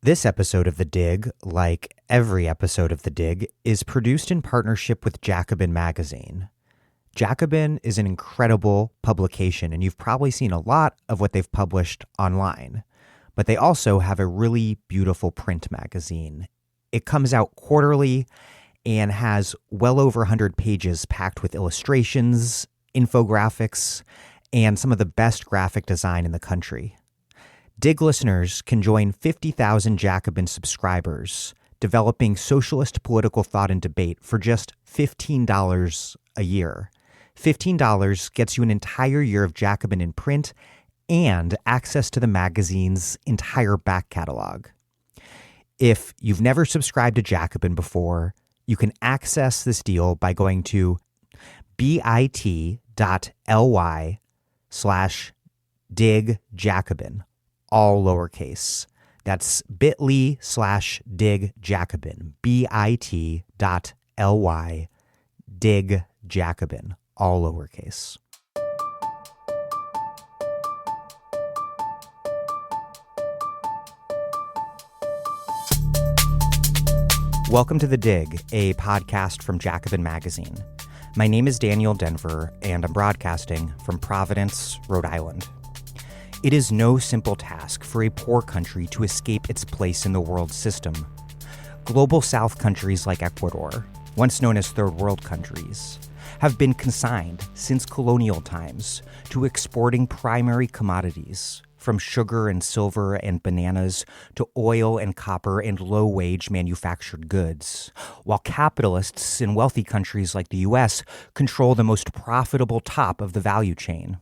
This episode of The Dig, like every episode of The Dig, is produced in partnership with Jacobin Magazine. Jacobin is an incredible publication, and you've probably seen a lot of what they've published online. But they also have a really beautiful print magazine. It comes out quarterly and has well over 100 pages packed with illustrations, infographics, and some of the best graphic design in the country. Dig listeners can join 50,000 Jacobin subscribers developing socialist political thought and debate for just $15 a year. $15 gets you an entire year of Jacobin in print and access to the magazine's entire back catalog. If you've never subscribed to Jacobin before, you can access this deal by going to bit.ly/digjacobin. All lowercase. That's bit.ly/digjacobin. bit.ly/digjacobin. All lowercase. Welcome to The Dig, a podcast from Jacobin Magazine. My name is Daniel Denver, and I'm broadcasting from Providence, Rhode Island. It is no simple task for a poor country to escape its place in the world system. Global South countries like Ecuador, once known as third world countries, have been consigned since colonial times to exporting primary commodities, from sugar and silver and bananas to oil and copper and low-wage manufactured goods, while capitalists in wealthy countries like the U.S. control the most profitable top of the value chain.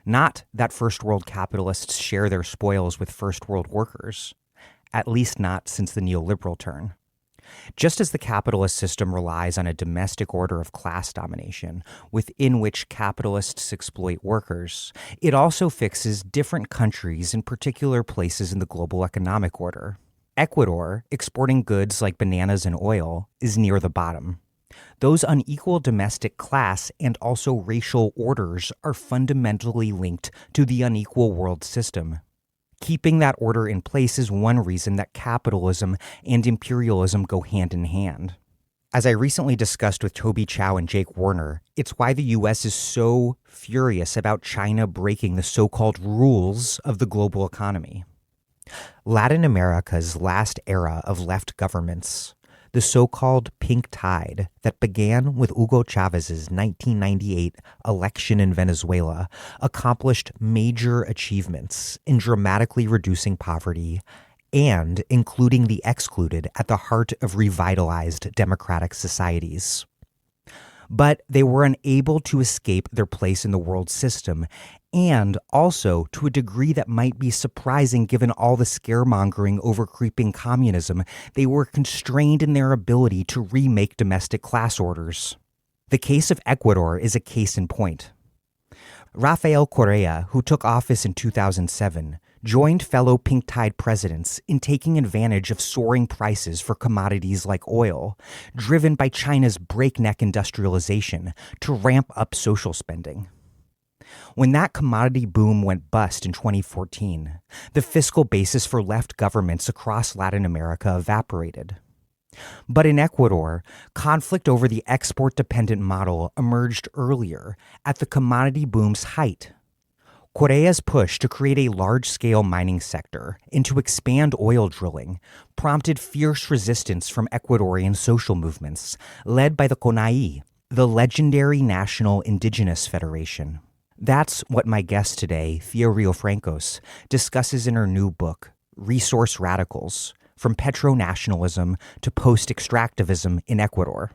Not that first-world capitalists share their spoils with first-world workers, at least not since the neoliberal turn. Just as the capitalist system relies on a domestic order of class domination within which capitalists exploit workers, it also fixes different countries in particular places in the global economic order. Ecuador, exporting goods like bananas and oil, is near the bottom. Those unequal domestic class and also racial orders are fundamentally linked to the unequal world system. Keeping that order in place is one reason that capitalism and imperialism go hand in hand. As I recently discussed with Toby Chow and Jake Warner, it's why the U.S. is so furious about China breaking the so-called rules of the global economy. Latin America's last era of left governments, the so-called pink tide that began with Hugo Chávez's 1998 election in Venezuela, accomplished major achievements in dramatically reducing poverty and including the excluded at the heart of revitalized democratic societies. But they were unable to escape their place in the world system, and also, to a degree that might be surprising given all the scaremongering over creeping communism, they were constrained in their ability to remake domestic class orders. The case of Ecuador is a case in point. Rafael Correa, who took office in 2007, joined fellow pink tide presidents in taking advantage of soaring prices for commodities like oil, driven by China's breakneck industrialization, to ramp up social spending. When that commodity boom went bust in 2014, the fiscal basis for left governments across Latin America evaporated. But in Ecuador, conflict over the export-dependent model emerged earlier, at the commodity boom's height. Correa's push to create a large-scale mining sector and to expand oil drilling prompted fierce resistance from Ecuadorian social movements, led by the CONAI, the legendary National Indigenous Federation. That's what my guest today, Thea Riofrancos, discusses in her new book, Resource Radicals, From Petro-Nationalism to Post-Extractivism in Ecuador.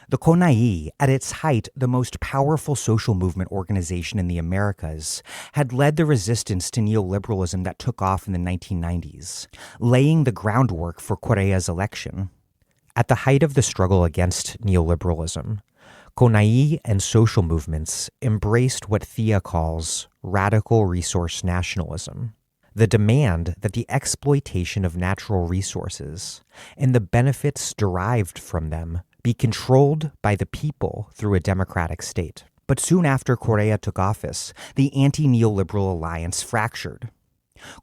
The CONAI, at its height the most powerful social movement organization in the Americas, had led the resistance to neoliberalism that took off in the 1990s, laying the groundwork for Correa's election. At the height of the struggle against neoliberalism, CONAI and social movements embraced what Thea calls radical resource nationalism, the demand that the exploitation of natural resources and the benefits derived from them be controlled by the people through a democratic state. But soon after Correa took office, the anti-neoliberal alliance fractured.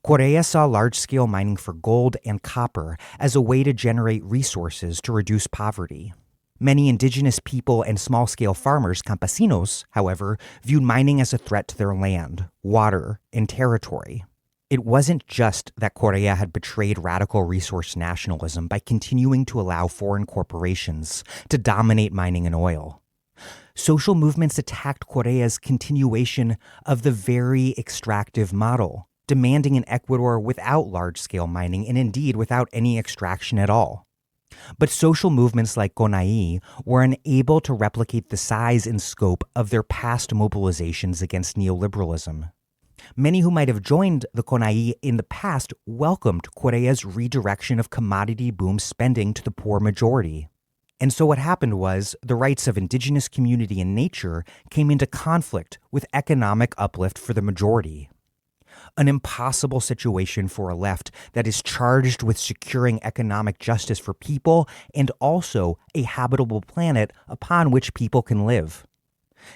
Correa saw large-scale mining for gold and copper as a way to generate resources to reduce poverty. Many indigenous people and small-scale farmers, campesinos, however, viewed mining as a threat to their land, water, and territory. It wasn't just that Correa had betrayed radical resource nationalism by continuing to allow foreign corporations to dominate mining and oil. Social movements attacked Correa's continuation of the very extractive model, demanding an Ecuador without large-scale mining and indeed without any extraction at all. But social movements like CONAI were unable to replicate the size and scope of their past mobilizations against neoliberalism. Many who might have joined the CONAI in the past welcomed Correa's redirection of commodity boom spending to the poor majority. And so what happened was the rights of indigenous community and nature came into conflict with economic uplift for the majority. An impossible situation for a left that is charged with securing economic justice for people and also a habitable planet upon which people can live.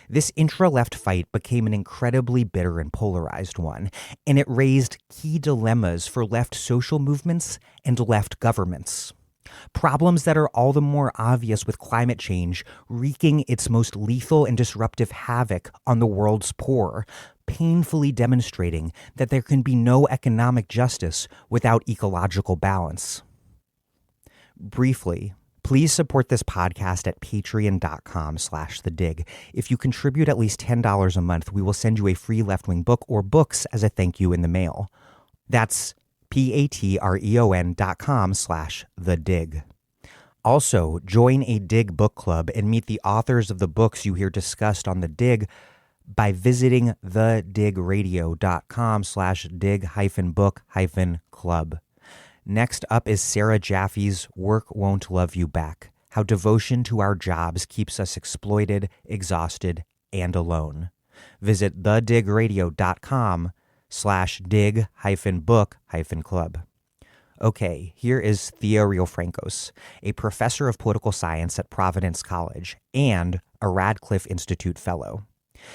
This intra-left fight became an incredibly bitter and polarized one, and it raised key dilemmas for left social movements and left governments. Problems that are all the more obvious with climate change wreaking its most lethal and disruptive havoc on the world's poor, painfully demonstrating that there can be no economic justice without ecological balance. Briefly, please support this podcast at patreon.com/thedig. If you contribute at least $10 a month, we will send you a free left-wing book or books as a thank you in the mail. That's patreon.com/thedig. Also, join a Dig book club and meet the authors of the books you hear discussed on The Dig by visiting thedigradio.com/dig-book-club. Next up is Sarah Jaffe's Work Won't Love You Back, How Devotion to Our Jobs Keeps Us Exploited, Exhausted, and Alone. Visit thedigradio.com/dig-book-club. Okay, here is Thea Riofrancos, a professor of political science at Providence College and a Radcliffe Institute fellow.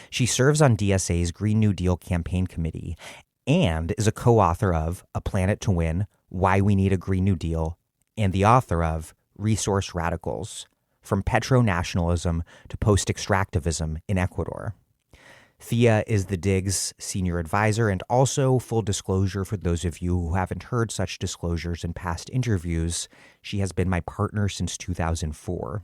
She serves on DSA's Green New Deal campaign committee and is a co-author of A Planet to Win, Why We Need a Green New Deal, and the author of Resource Radicals, From Petro-Nationalism to Post-Extractivism in Ecuador. Thea is the Dig's senior advisor, and also, full disclosure for those of you who haven't heard such disclosures in past interviews, she has been my partner since 2004.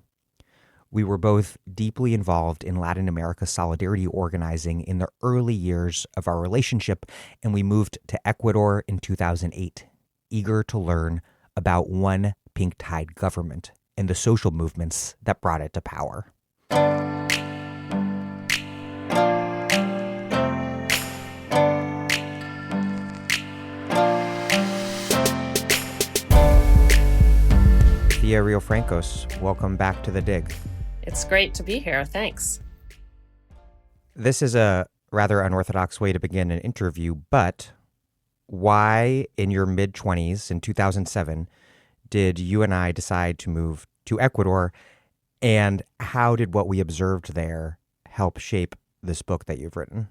We were both deeply involved in Latin America solidarity organizing in the early years of our relationship, and we moved to Ecuador in 2008, eager to learn about one pink tide government and the social movements that brought it to power. Thea Riofrancos, welcome back to The Dig. It's great to be here. Thanks. This is a rather unorthodox way to begin an interview, but why in your mid-20s in 2007 did you and I decide to move to Ecuador, and how did what we observed there help shape this book that you've written?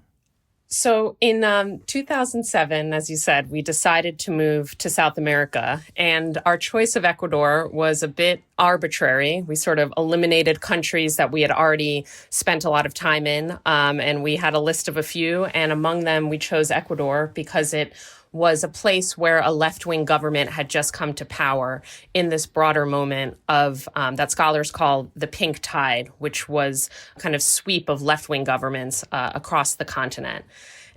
So in 2007, as you said, we decided to move to South America, and our choice of Ecuador was a bit arbitrary. We sort of eliminated countries that we had already spent a lot of time in, and we had a list of a few, and among them we chose Ecuador because it was a place where a left-wing government had just come to power in this broader moment of that scholars call the pink tide, which was a kind of sweep of left-wing governments across the continent.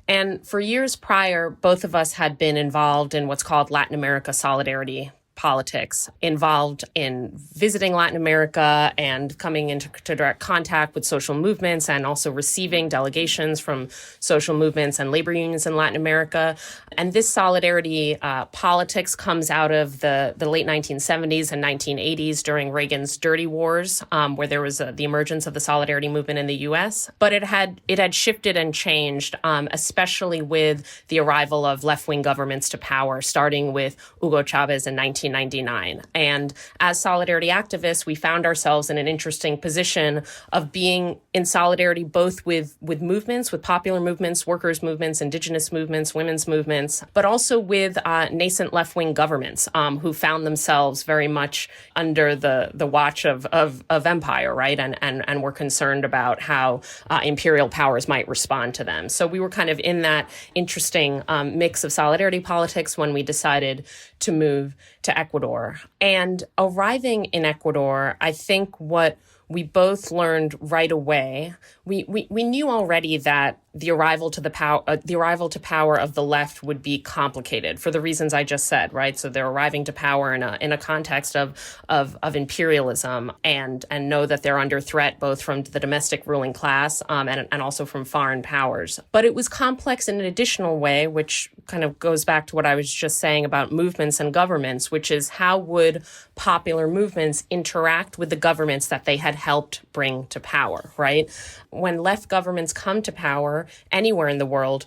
And for years prior, both of us had been involved in what's called Latin America solidarity politics, involved in visiting Latin America and coming into direct contact with social movements and also receiving delegations from social movements and labor unions in Latin America. And this solidarity politics comes out of the late 1970s and 1980s during Reagan's dirty wars, where there was the emergence of the solidarity movement in the U.S. But it had shifted and changed, especially with the arrival of left-wing governments to power, starting with Hugo Chavez in 1990 1999. And as solidarity activists, we found ourselves in an interesting position of being in solidarity both with movements, with popular movements, workers' movements, indigenous movements, women's movements, but also with nascent left-wing governments who found themselves very much under the watch of empire, right? And were concerned about how imperial powers might respond to them. So we were kind of in that interesting mix of solidarity politics when we decided to move to Ecuador. And arriving in Ecuador, I think what we both learned right away, we knew already that the arrival to power of the left would be complicated for the reasons I just said, right? So they're arriving to power in a context of imperialism and know that they're under threat both from the domestic ruling class and also from foreign powers. But it was complex in an additional way, which kind of goes back to what I was just saying about movements and governments, which is how would popular movements interact with the governments that they had helped bring to power, right? When left governments come to power anywhere in the world,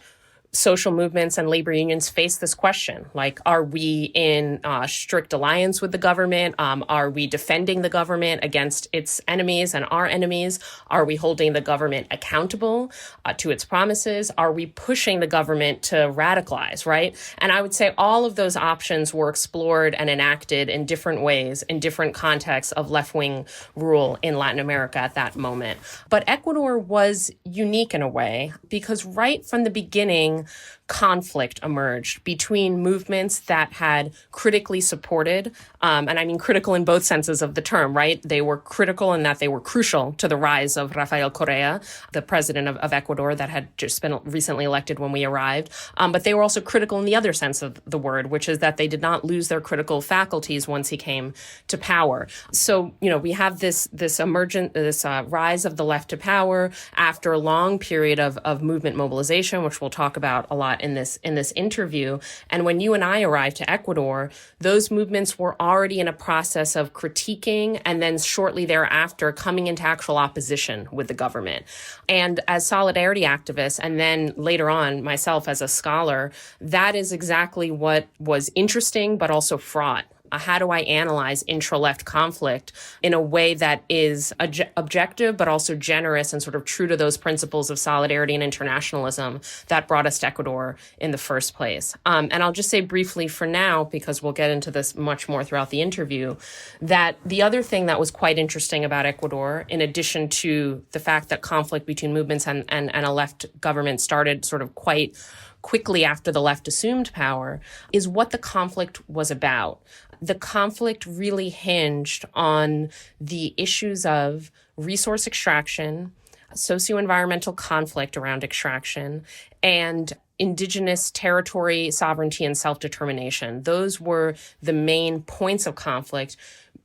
social movements and labor unions face this question, like, are we in strict alliance with the government? Are we defending the government against its enemies and our enemies? Are we holding the government accountable to its promises? Are we pushing the government to radicalize, right? And I would say all of those options were explored and enacted in different ways, in different contexts of left-wing rule in Latin America at that moment. But Ecuador was unique in a way because right from the beginning, conflict emerged between movements that had critically supported, and I mean critical in both senses of the term, right? They were critical in that they were crucial to the rise of Rafael Correa, the president of Ecuador that had just been recently elected when we arrived. But they were also critical in the other sense of the word, which is that they did not lose their critical faculties once he came to power. So, we have this rise of the left to power after a long period of movement mobilization, which we'll talk about a lot in this interview. And when you and I arrived to Ecuador, those movements were already in a process of critiquing and then shortly thereafter coming into actual opposition with the government. And as solidarity activists, and then later on myself as a scholar, that is exactly what was interesting but also fraught. How do I analyze intra-left conflict in a way that is objective, but also generous and sort of true to those principles of solidarity and internationalism that brought us to Ecuador in the first place? And I'll just say briefly for now, because we'll get into this much more throughout the interview, that the other thing that was quite interesting about Ecuador, in addition to the fact that conflict between movements and a left government started sort of quite quickly after the left assumed power, is what the conflict was about. The conflict really hinged on the issues of resource extraction, socio-environmental conflict around extraction, and indigenous territory, sovereignty, and self-determination. Those were the main points of conflict,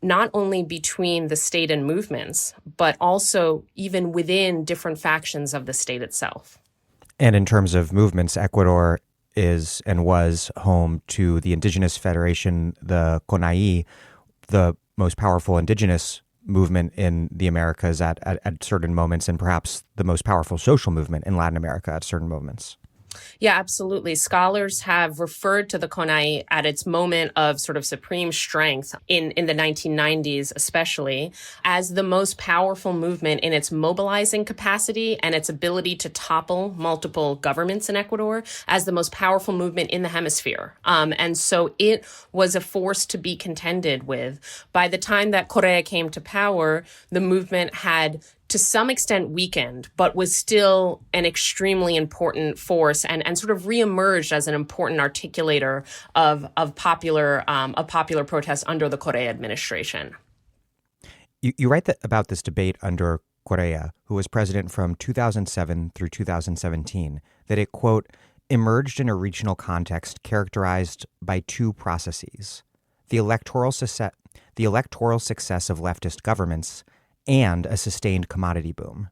not only between the state and movements, but also even within different factions of the state itself. And in terms of movements, Ecuador is and was home to the Indigenous Federation, the CONAI, the most powerful indigenous movement in the Americas at certain moments, and perhaps the most powerful social movement in Latin America at certain moments. Yeah, absolutely. Scholars have referred to the CONAI at its moment of sort of supreme strength in the 1990s, especially, as the most powerful movement in its mobilizing capacity and its ability to topple multiple governments in Ecuador, as the most powerful movement in the hemisphere. And so it was a force to be contended with. By the time that Correa came to power, the movement had to some extent weakened, but was still an extremely important force and sort of reemerged as an important articulator of popular protest under the Correa administration. You write about this debate under Correa, who was president from 2007 through 2017, that it, quote, emerged in a regional context characterized by two processes: the electoral success of leftist governments and a sustained commodity boom.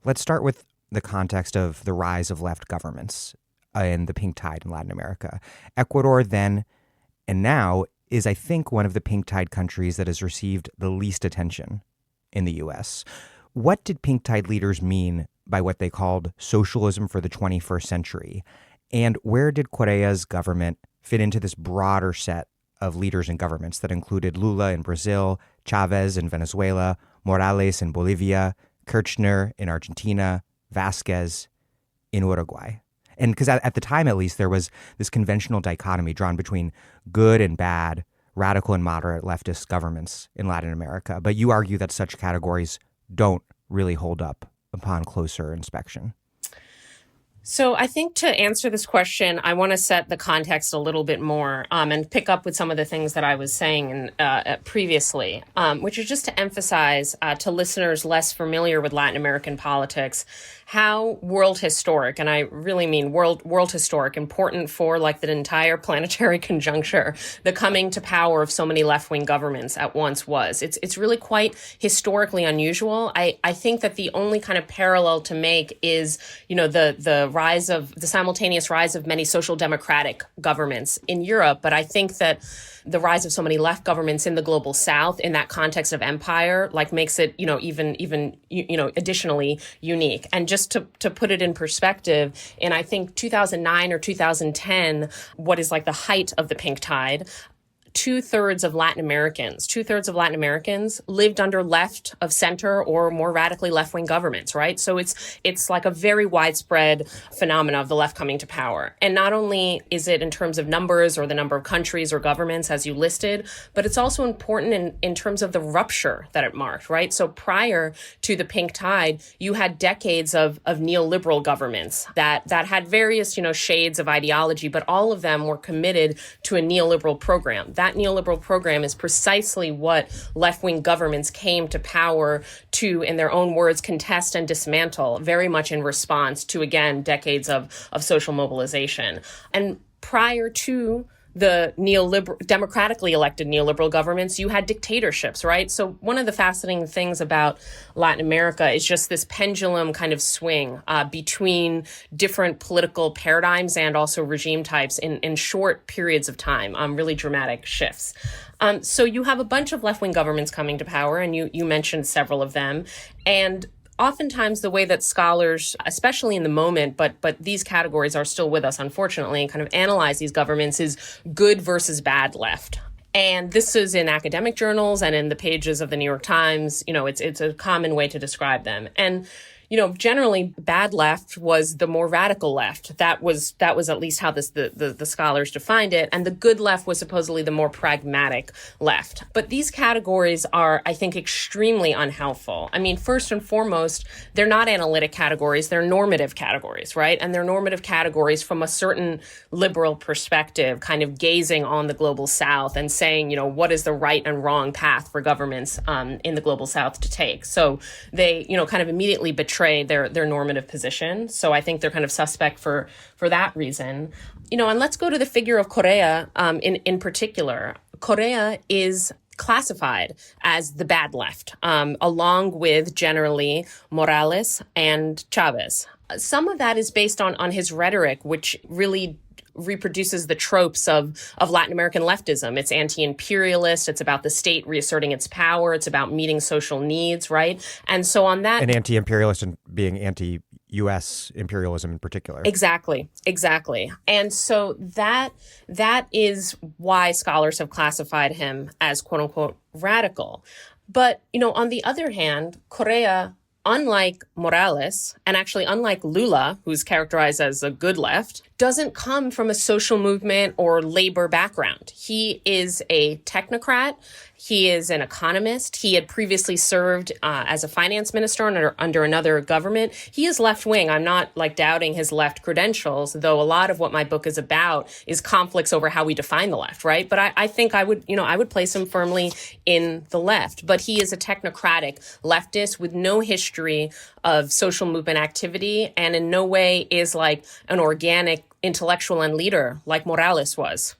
Let's start with the context of the rise of left governments in the pink tide in Latin America. Ecuador then and now is, I think, one of the pink tide countries that has received the least attention in the U.S. What did pink tide leaders mean by what they called socialism for the 21st century? And where did Correa's government fit into this broader set of leaders and governments that included Lula in Brazil, Chavez in Venezuela, Morales in Bolivia, Kirchner in Argentina, Vasquez in Uruguay. And because at the time, at least, there was this conventional dichotomy drawn between good and bad, radical and moderate leftist governments in Latin America. But you argue that such categories don't really hold up upon closer inspection. So I think to answer this question, I want to set the context a little bit more and pick up with some of the things that I was saying previously, which is just to emphasize to listeners less familiar with Latin American politics how world historic, and I really mean world historic, important for like the entire planetary conjuncture, the coming to power of so many left-wing governments at once was. It's really quite historically unusual. I think that the only kind of parallel to make is, the simultaneous rise of many social democratic governments in Europe. But I think that the rise of so many left governments in the global South in that context of empire, like makes it, even additionally unique. And just to put it in perspective, in I think 2009 or 2010, what is like the height of the pink tide, two-thirds of Latin Americans lived under left of center or more radically left-wing governments, right? So it's like a very widespread phenomena of the left coming to power. And not only is it in terms of numbers or the number of countries or governments as you listed, but it's also important in terms of the rupture that it marked, right? So prior to the pink tide, you had decades of neoliberal governments that had various, shades of ideology, but all of them were committed to a neoliberal program. That neoliberal program is precisely what left-wing governments came to power to, in their own words, contest and dismantle, very much in response to, again, decades of social mobilization. And prior to the democratically elected neoliberal governments, you had dictatorships, right? So one of the fascinating things about Latin America is just this pendulum kind of swing between different political paradigms and also regime types in short periods of time, really dramatic shifts. So you have a bunch of left-wing governments coming to power, and you mentioned several of them. And oftentimes the way that scholars, especially in the moment, but these categories are still with us, unfortunately, kind of analyze these governments is good versus bad left. And this is in academic journals and in the pages of the New York Times. It's a common way to describe them. And generally bad left was the more radical left. That was at least how the scholars defined it. And the good left was supposedly the more pragmatic left. But these categories are, I think, extremely unhelpful. I mean, first and foremost, they're not analytic categories. They're normative categories, right? And they're normative categories from a certain liberal perspective, kind of gazing on the global South and saying, what is the right and wrong path for governments in the global South to take? So they, kind of immediately betray their normative position. So I think they're kind of suspect for that reason. And let's go to the figure of Correa in particular. Correa is classified as the bad left, along with generally Morales and Chavez. Some of that is based on his rhetoric, which really reproduces the tropes of Latin American leftism. It's anti-imperialist. It's about the state reasserting its power. It's about meeting social needs, right? And so on that... And anti-imperialist and being anti-U.S. imperialism in particular. Exactly. And so that is why scholars have classified him as quote-unquote radical. But, on the other hand, Correa, unlike Morales, and actually unlike Lula, who's characterized as a good left, doesn't come from a social movement or labor background. He is a technocrat. He is an economist. He had previously served as a finance minister under another government. He is left-wing. I'm not doubting his left credentials, though a lot of what my book is about is conflicts over how we define the left, right? But I think I would place him firmly in the left. But he is a technocratic leftist with no history of social movement activity and in no way is like an organic intellectual and leader like Morales was.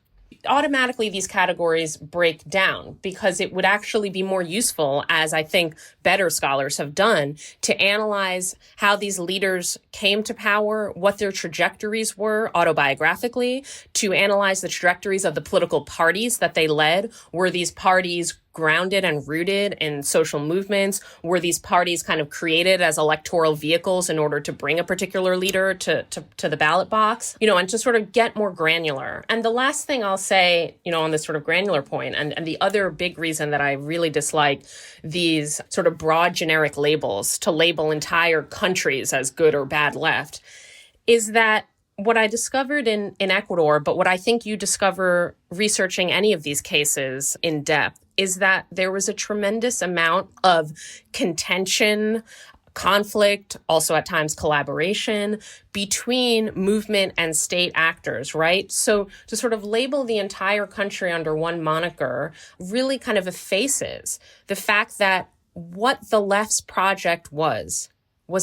Automatically, these categories break down because it would actually be more useful, as I think better scholars have done, to analyze how these leaders came to power, what their trajectories were autobiographically, to analyze the trajectories of the political parties that they led. Were these parties grounded and rooted in social movements? Were these parties kind of created as electoral vehicles in order to bring a particular leader to the ballot box? And to sort of get more granular. And the last thing I'll say, on this sort of granular point, and the other big reason that I really dislike these sort of broad generic labels to label entire countries as good or bad left, is that what I discovered in Ecuador, but what I think you discover researching any of these cases in depth, is that there was a tremendous amount of contention, conflict, also at times collaboration between movement and state actors, right? So to sort of label the entire country under one moniker really kind of effaces the fact that what the left's project was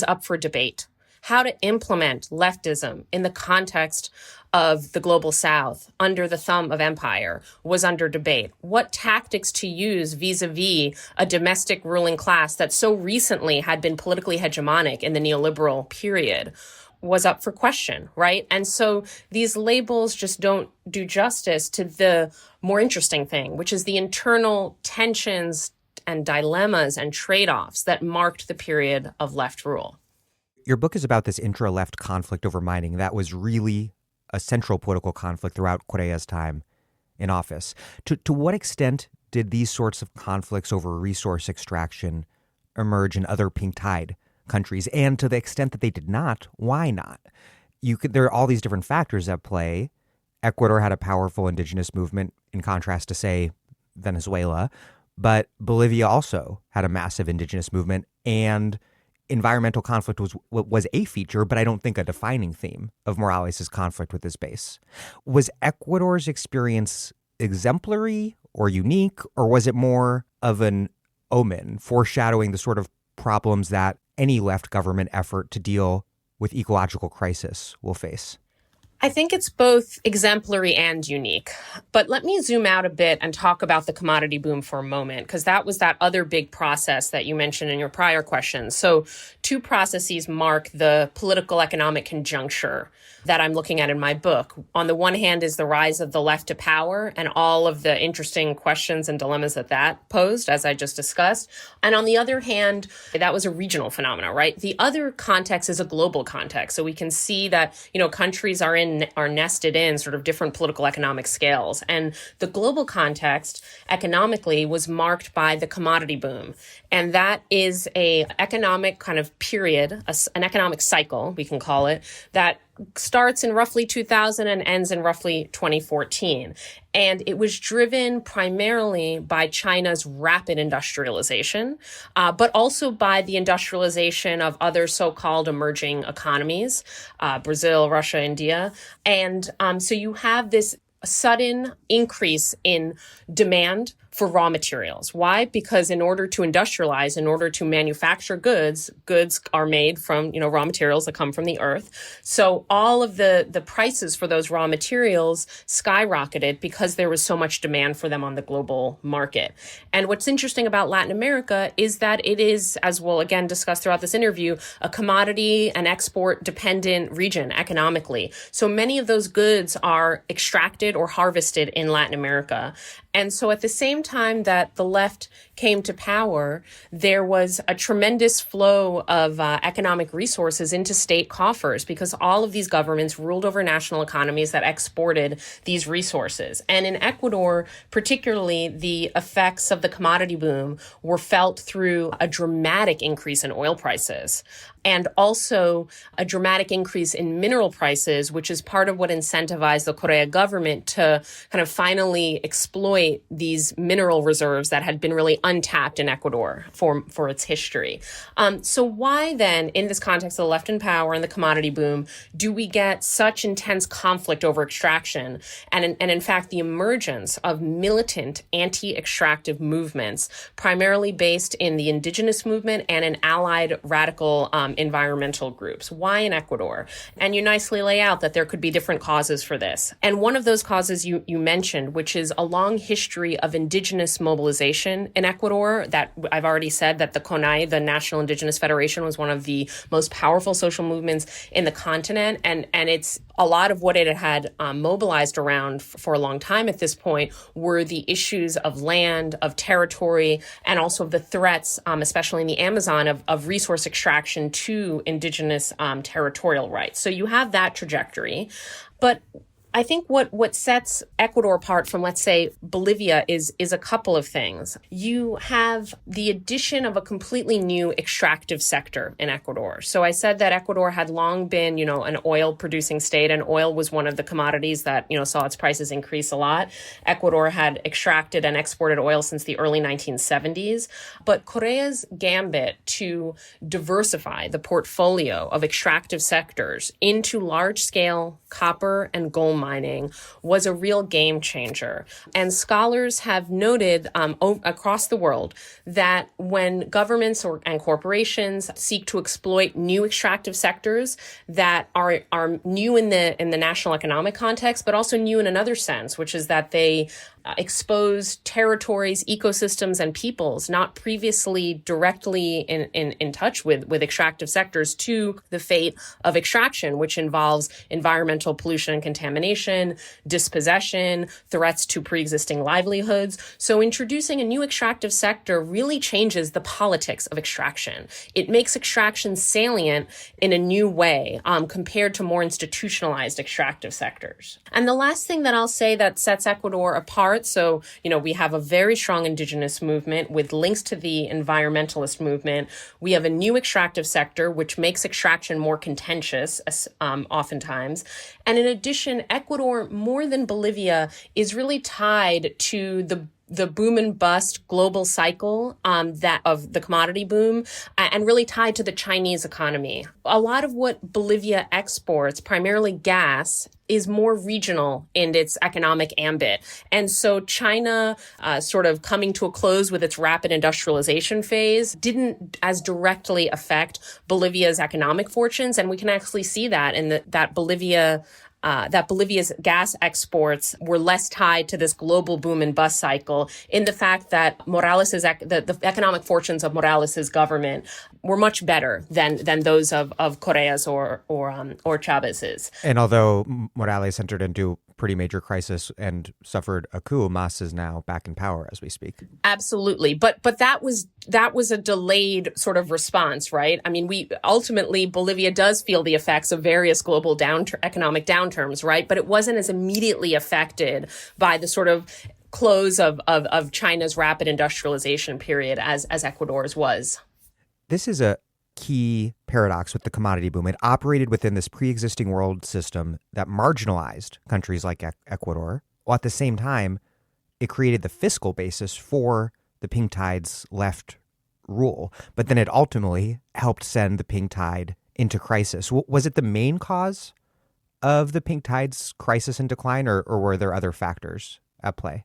up for debate. How to implement leftism in the context of the global South under the thumb of empire was under debate. What tactics to use vis-a-vis a domestic ruling class that so recently had been politically hegemonic in the neoliberal period was up for question, right? And so these labels just don't do justice to the more interesting thing, which is the internal tensions and dilemmas and trade-offs that marked the period of left rule. Your book is about this intra-left conflict over mining that was really a central political conflict throughout Correa's time in office. To what extent did these sorts of conflicts over resource extraction emerge in other pink tide countries? And to the extent that they did not, why not? There are all these different factors at play. Ecuador had a powerful indigenous movement in contrast to, say, Venezuela. But Bolivia also had a massive indigenous movement, and environmental conflict was a feature, but I don't think a defining theme of Morales' conflict with his base. Was Ecuador's experience exemplary or unique, or was it more of an omen, foreshadowing the sort of problems that any left government effort to deal with ecological crisis will face? I think it's both exemplary and unique. But let me zoom out a bit and talk about the commodity boom for a moment, because that was that other big process that you mentioned in your prior question. So two processes mark the political economic conjuncture that I'm looking at in my book. On the one hand is the rise of the left to power and all of the interesting questions and dilemmas that posed, as I just discussed. And on the other hand, that was a regional phenomenon, right? The other context is a global context. So we can see that, countries are nested in sort of different political economic scales. And the global context economically was marked by the commodity boom. And that is a economic kind of period, an economic cycle, we can call it, that starts in roughly 2000 and ends in roughly 2014. And it was driven primarily by China's rapid industrialization, but also by the industrialization of other so-called emerging economies, Brazil, Russia, India. And so you have this sudden increase in demand for raw materials. Why? Because in order to industrialize, in order to manufacture goods are made from, raw materials that come from the earth. So all of the prices for those raw materials skyrocketed because there was so much demand for them on the global market. And what's interesting about Latin America is that it is, as we'll again discuss throughout this interview, a commodity and export dependent region economically. So many of those goods are extracted or harvested in Latin America. And so at the same time that the left came to power, there was a tremendous flow of economic resources into state coffers because all of these governments ruled over national economies that exported these resources. And in Ecuador, particularly, the effects of the commodity boom were felt through a dramatic increase in oil prices and also a dramatic increase in mineral prices, which is part of what incentivized the Correa government to kind of finally exploit these mineral reserves that had been really untapped in Ecuador for its history. So why then, in this context of the left in power and the commodity boom, do we get such intense conflict over extraction and in fact, the emergence of militant anti-extractive movements, primarily based in the Indigenous movement and in allied radical environmental groups? Why in Ecuador? And you nicely lay out that there could be different causes for this. And one of those causes you mentioned, which is a long history of indigenous mobilization in Ecuador. That I've already said that the CONAI, the National Indigenous Federation, was one of the most powerful social movements in the continent. And it's a lot of what it had mobilized around for a long time at this point were the issues of land, of territory, and also of the threats, especially in the Amazon, of resource extraction to indigenous territorial rights. So you have that trajectory. But I think what sets Ecuador apart from, let's say, Bolivia is a couple of things. You have the addition of a completely new extractive sector in Ecuador. So I said that Ecuador had long been, an oil producing state, and oil was one of the commodities that, saw its prices increase a lot. Ecuador had extracted and exported oil since the early 1970s. But Correa's gambit to diversify the portfolio of extractive sectors into large-scale copper and gold mining was a real game changer. And scholars have noted across the world that when governments and corporations seek to exploit new extractive sectors that are new in the national economic context, but also new in another sense, which is that they expose territories, ecosystems, and peoples not previously directly in touch with extractive sectors to the fate of extraction, which involves environmental pollution and contamination, dispossession, threats to pre-existing livelihoods. So introducing a new extractive sector really changes the politics of extraction. It makes extraction salient in a new way compared to more institutionalized extractive sectors. And the last thing that I'll say that sets Ecuador apart, so, we have a very strong indigenous movement with links to the environmentalist movement. We have a new extractive sector, which makes extraction more contentious, oftentimes. And in addition, Ecuador, more than Bolivia, is really tied to the boom and bust global cycle that of the commodity boom, and really tied to the Chinese economy. A lot of what Bolivia exports, primarily gas, is more regional in its economic ambit. And so China sort of coming to a close with its rapid industrialization phase didn't as directly affect Bolivia's economic fortunes. And we can actually see that in that Bolivia's gas exports were less tied to this global boom and bust cycle, in the fact that the economic fortunes of Morales's government were much better than those of Correa's or Chavez's. And although Morales entered into pretty major crisis and suffered a coup, Mas is now back in power as we speak. Absolutely. But that was a delayed sort of response, right? I mean, ultimately Bolivia does feel the effects of various global economic downturns, right? But it wasn't as immediately affected by the sort of close of China's rapid industrialization period as Ecuador's was. This is a key paradox with the commodity boom. It operated within this pre-existing world system that marginalized countries like Ecuador, while at the same time, it created the fiscal basis for the pink tide's left rule. But then it ultimately helped send the pink tide into crisis. Was it the main cause of the pink tide's crisis and decline, or were there other factors at play?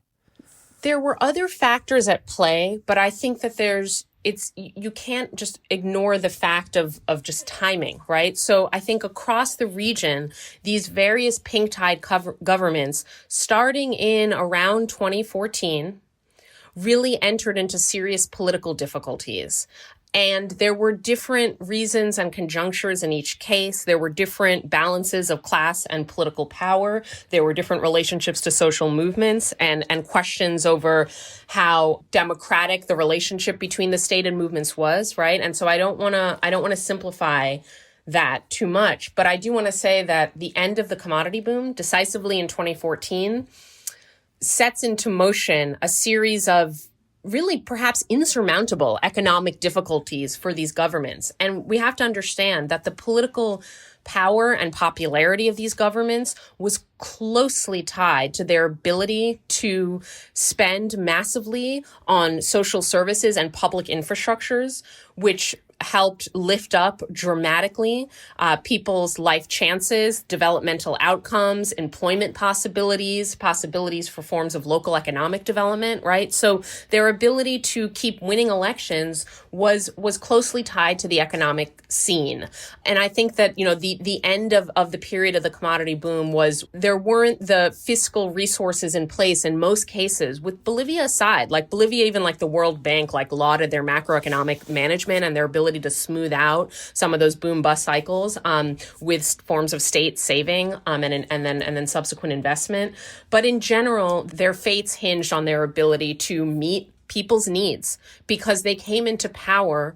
There were other factors at play, but I think that you can't just ignore the fact of just timing, right? So I think across the region, these various pink tide governments, starting in around 2014, really entered into serious political difficulties. And there were different reasons and conjunctures in each case. There were different balances of class and political power. There were different relationships to social movements and questions over how democratic the relationship between the state and movements was, right? And so I don't want to simplify that too much, but I do want to say that the end of the commodity boom, decisively in 2014, sets into motion a series of really perhaps insurmountable economic difficulties for these governments. And we have to understand that the political power and popularity of these governments was closely tied to their ability to spend massively on social services and public infrastructures, which helped lift up dramatically people's life chances, developmental outcomes, employment possibilities for forms of local economic development, right? So their ability to keep winning elections was closely tied to the economic scene. And I think that, the end of the period of the commodity boom was there weren't the fiscal resources in place in most cases, with Bolivia aside. Like Bolivia, even like the World Bank, lauded their macroeconomic management and their ability to smooth out some of those boom bust cycles with forms of state saving and then subsequent investment. But in general, their fates hinged on their ability to meet people's needs because they came into power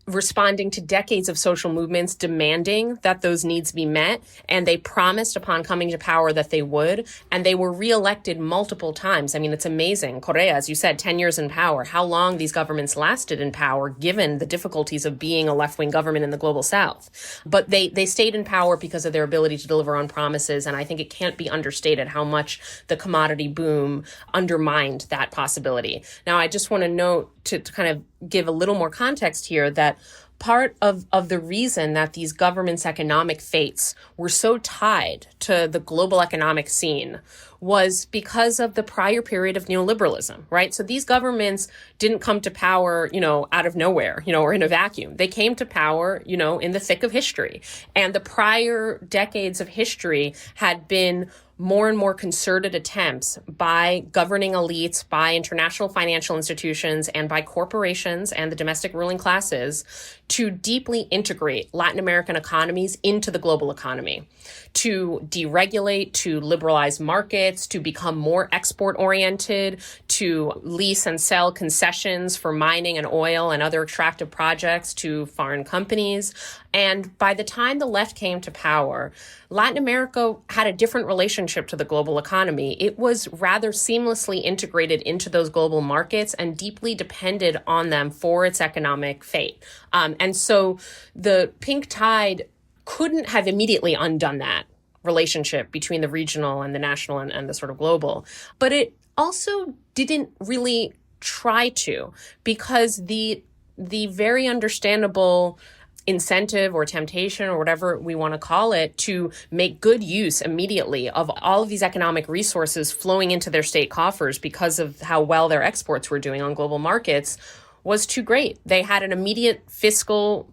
responding to decades of social movements demanding that those needs be met. And they promised upon coming to power that they would. And they were reelected multiple times. I mean, it's amazing. Correa, as you said, 10 years in power, how long these governments lasted in power, given the difficulties of being a left-wing government in the global South. But they stayed in power because of their ability to deliver on promises. And I think it can't be understated how much the commodity boom undermined that possibility. Now, I just want to note to kind of give a little more context here that part of the reason that these governments' economic fates were so tied to the global economic scene was because of the prior period of neoliberalism, right? So these governments didn't come to power, out of nowhere, or in a vacuum. They came to power, in the thick of history. And the prior decades of history had been more and more concerted attempts by governing elites, by international financial institutions, and by corporations and the domestic ruling classes to deeply integrate Latin American economies into the global economy, to deregulate, to liberalize markets, to become more export-oriented, to lease and sell concessions for mining and oil and other extractive projects to foreign companies. And by the time the left came to power, Latin America had a different relationship to the global economy. It was rather seamlessly integrated into those global markets and deeply depended on them for its economic fate. And so the pink tide couldn't have immediately undone that relationship between the regional and the national and the sort of global. But it also didn't really try to, because the very understandable incentive or temptation or whatever we want to call it to make good use immediately of all of these economic resources flowing into their state coffers because of how well their exports were doing on global markets was too great. They had an immediate fiscal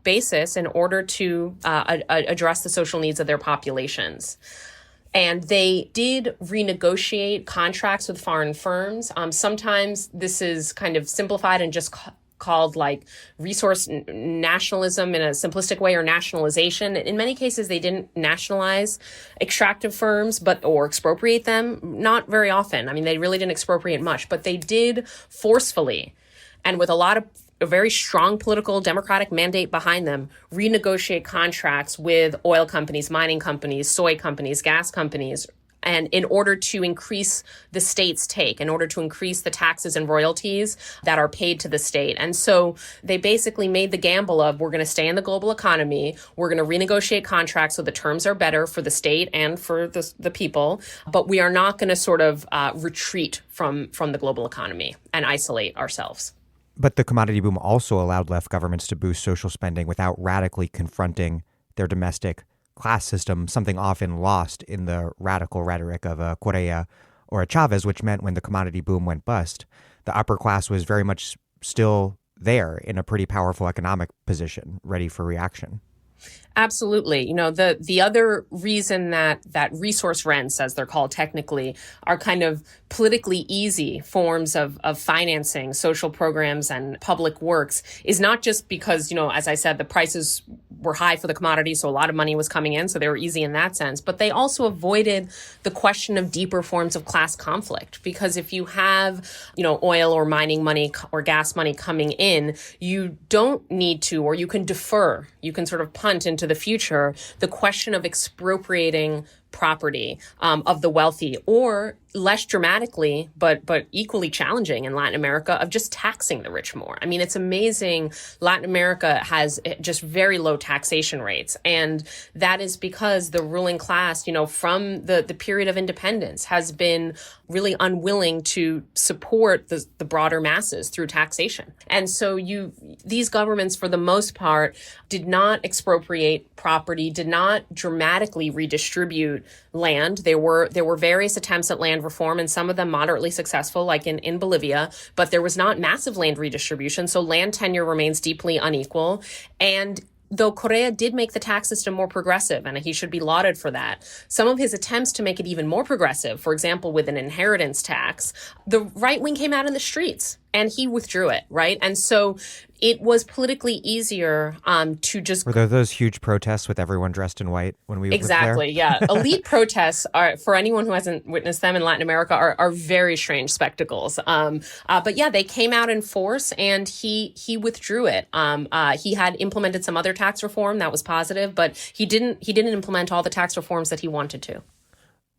basis in order to address the social needs of their populations. And they did renegotiate contracts with foreign firms. Sometimes this is kind of simplified and just called like resource nationalism in a simplistic way, or nationalization. In many cases, they didn't nationalize extractive firms or expropriate them. Not very often. I mean, they really didn't expropriate much, but they did forcefully, and with a very strong political democratic mandate behind them, renegotiate contracts with oil companies, mining companies, soy companies, gas companies, and in order to increase the state's take, in order to increase the taxes and royalties that are paid to the state. And so they basically made the gamble of, we're going to stay in the global economy, we're going to renegotiate contracts so the terms are better for the state and for the people, but we are not going to sort of retreat from the global economy and isolate ourselves. But the commodity boom also allowed left governments to boost social spending without radically confronting their domestic class system, something often lost in the radical rhetoric of a Correa or a Chavez, which meant when the commodity boom went bust, the upper class was very much still there in a pretty powerful economic position, ready for reaction. Absolutely. The other reason that resource rents, as they're called technically, are kind of politically easy forms of financing social programs and public works is not just because, as I said, the prices were high for the commodity, so a lot of money was coming in, so they were easy in that sense. But they also avoided the question of deeper forms of class conflict, because if you have, oil or mining money or gas money coming in, you don't need to, or you can defer, you can sort of punt into the future the question of expropriating property of the wealthy, or less dramatically, but equally challenging in Latin America, of just taxing the rich more. I mean, it's amazing. Latin America has just very low taxation rates. And that is because the ruling class, from the period of independence has been really unwilling to support the broader masses through taxation. And so these governments, for the most part, did not expropriate property, did not dramatically redistribute land. There were various attempts at land reform, and some of them moderately successful, like in Bolivia, but there was not massive land redistribution. So land tenure remains deeply unequal. And though Correa did make the tax system more progressive, and he should be lauded for that, some of his attempts to make it even more progressive, for example, with an inheritance tax, the right wing came out in the streets and he withdrew it, right? And so it was politically easier to just... Were there those huge protests with everyone dressed in white when we Exactly, were there? yeah. Elite protests are, for anyone who hasn't witnessed them in Latin America, are very strange spectacles. But yeah, they came out in force and he withdrew it. He had implemented some other tax reform that was positive, but he didn't implement all the tax reforms that he wanted to.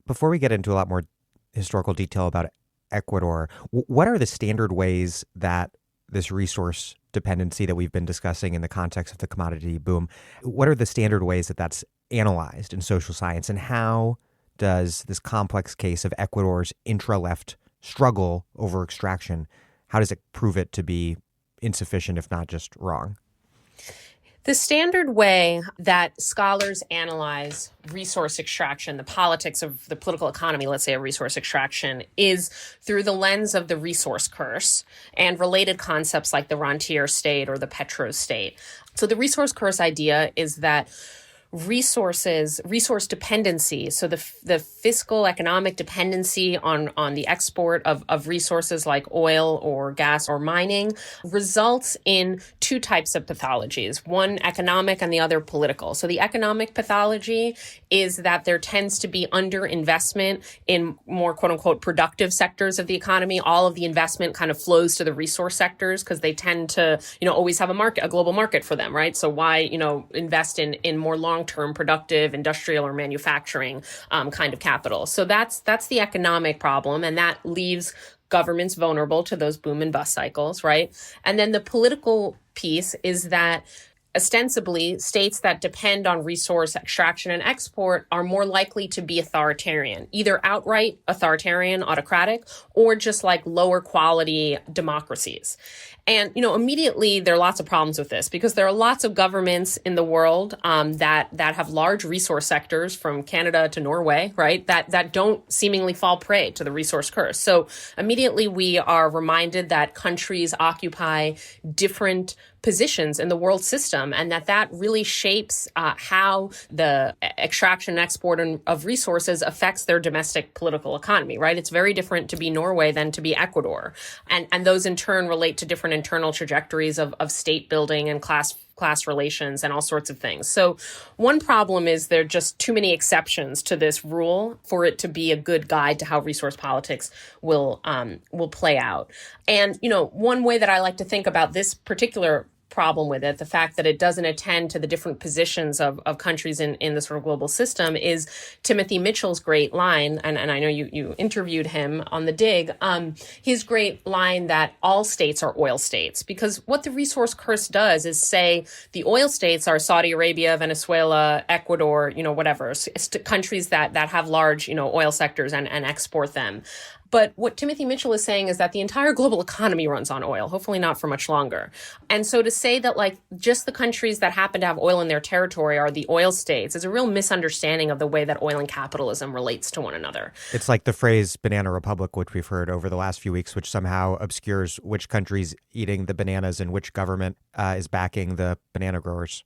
Before we get into a lot more historical detail about Ecuador, what are the standard ways that this resource dependency that we've been discussing in the context of the commodity boom, what are the standard ways that that's analyzed in social science, and how does this complex case of Ecuador's intra-left struggle over extraction, how does it prove it to be insufficient, if not just wrong? The standard way that scholars analyze resource extraction, the politics of the political economy, let's say, of resource extraction, is through the lens of the resource curse and related concepts like the rentier state or the petro state. So the resource curse idea is that resource dependency, so the fiscal economic dependency on the export of resources like oil or gas or mining, results in two types of pathologies, one economic and the other political. So the economic pathology is that there tends to be underinvestment in more quote unquote productive sectors of the economy. All of the investment kind of flows to the resource sectors because they tend to, always have a global market for them, right? So why, invest in more long-term productive industrial or manufacturing kind of capital. So that's the economic problem, and that leaves governments vulnerable to those boom and bust cycles, right? And then the political piece is that ostensibly, states that depend on resource extraction and export are more likely to be authoritarian, either outright authoritarian, autocratic, or just like lower quality democracies. And, immediately there are lots of problems with this because there are lots of governments in the world that have large resource sectors from Canada to Norway, right, that don't seemingly fall prey to the resource curse. So immediately we are reminded that countries occupy different positions in the world system, and that really shapes how the extraction and export of resources affects their domestic political economy, right? It's very different to be Norway than to be Ecuador. And those in turn relate to different internal trajectories of state building and class relations and all sorts of things. So one problem is there are just too many exceptions to this rule for it to be a good guide to how resource politics will play out. And, one way that I like to think about this particular problem with it, the fact that it doesn't attend to the different positions of countries in the sort of global system, is Timothy Mitchell's great line, and I know you interviewed him on The Dig, his great line that all states are oil states. Because what the resource curse does is say the oil states are Saudi Arabia, Venezuela, Ecuador, whatever, countries that have large, oil sectors and export them. But what Timothy Mitchell is saying is that the entire global economy runs on oil, hopefully not for much longer. And so to say that just the countries that happen to have oil in their territory are the oil states is a real misunderstanding of the way that oil and capitalism relates to one another. It's like the phrase banana republic, which we've heard over the last few weeks, which somehow obscures which country's eating the bananas and which government is backing the banana growers.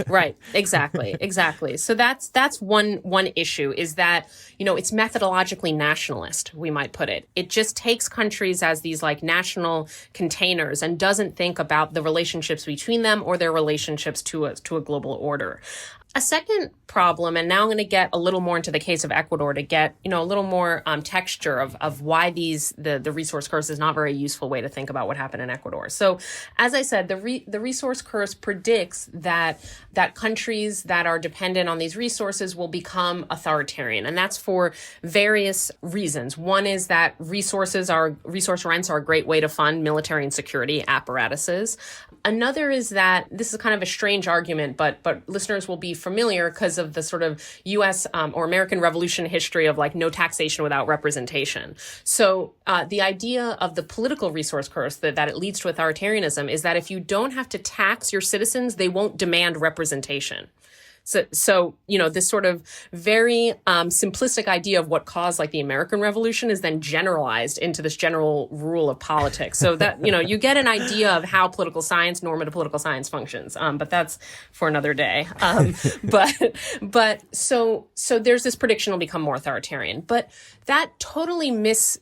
Right. Exactly. So that's one issue, is that, it's methodologically nationalist, we might put it. It just takes countries as these national containers and doesn't think about the relationships between them or their relationships to a global order. A second problem, and now I'm going to get a little more into the case of Ecuador to get, a little more texture of why the resource curse is not a very useful way to think about what happened in Ecuador. So, as I said, the resource curse predicts that countries that are dependent on these resources will become authoritarian, and that's for various reasons. One is that resource rents are a great way to fund military and security apparatuses. Another is that this is kind of a strange argument, but listeners will be familiar because of the sort of U.S. Or American Revolution history of like no taxation without representation. So the idea of the political resource curse that it leads to authoritarianism is that if you don't have to tax your citizens, they won't demand representation. So this sort of very simplistic idea of what caused like the American Revolution is then generalized into this general rule of politics. So that, you get an idea of how political science, normative political science functions. But that's for another day. But so there's this prediction will become more authoritarian. But that totally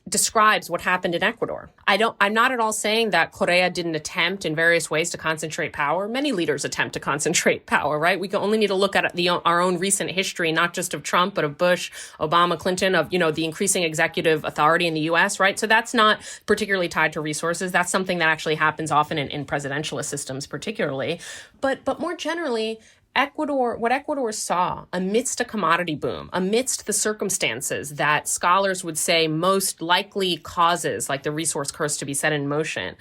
describes what happened in Ecuador. I'm not at all saying that Correa didn't attempt in various ways to concentrate power. Many leaders attempt to concentrate power, right? We can only need to look at our own recent history, not just of Trump, but of Bush, Obama, Clinton, of, the increasing executive authority in the U.S., right? So that's not particularly tied to resources. That's something that actually happens often in presidentialist systems, particularly. But more generally, what Ecuador saw amidst a commodity boom, amidst the circumstances that scholars would say most likely causes like the resource curse to be set in motion,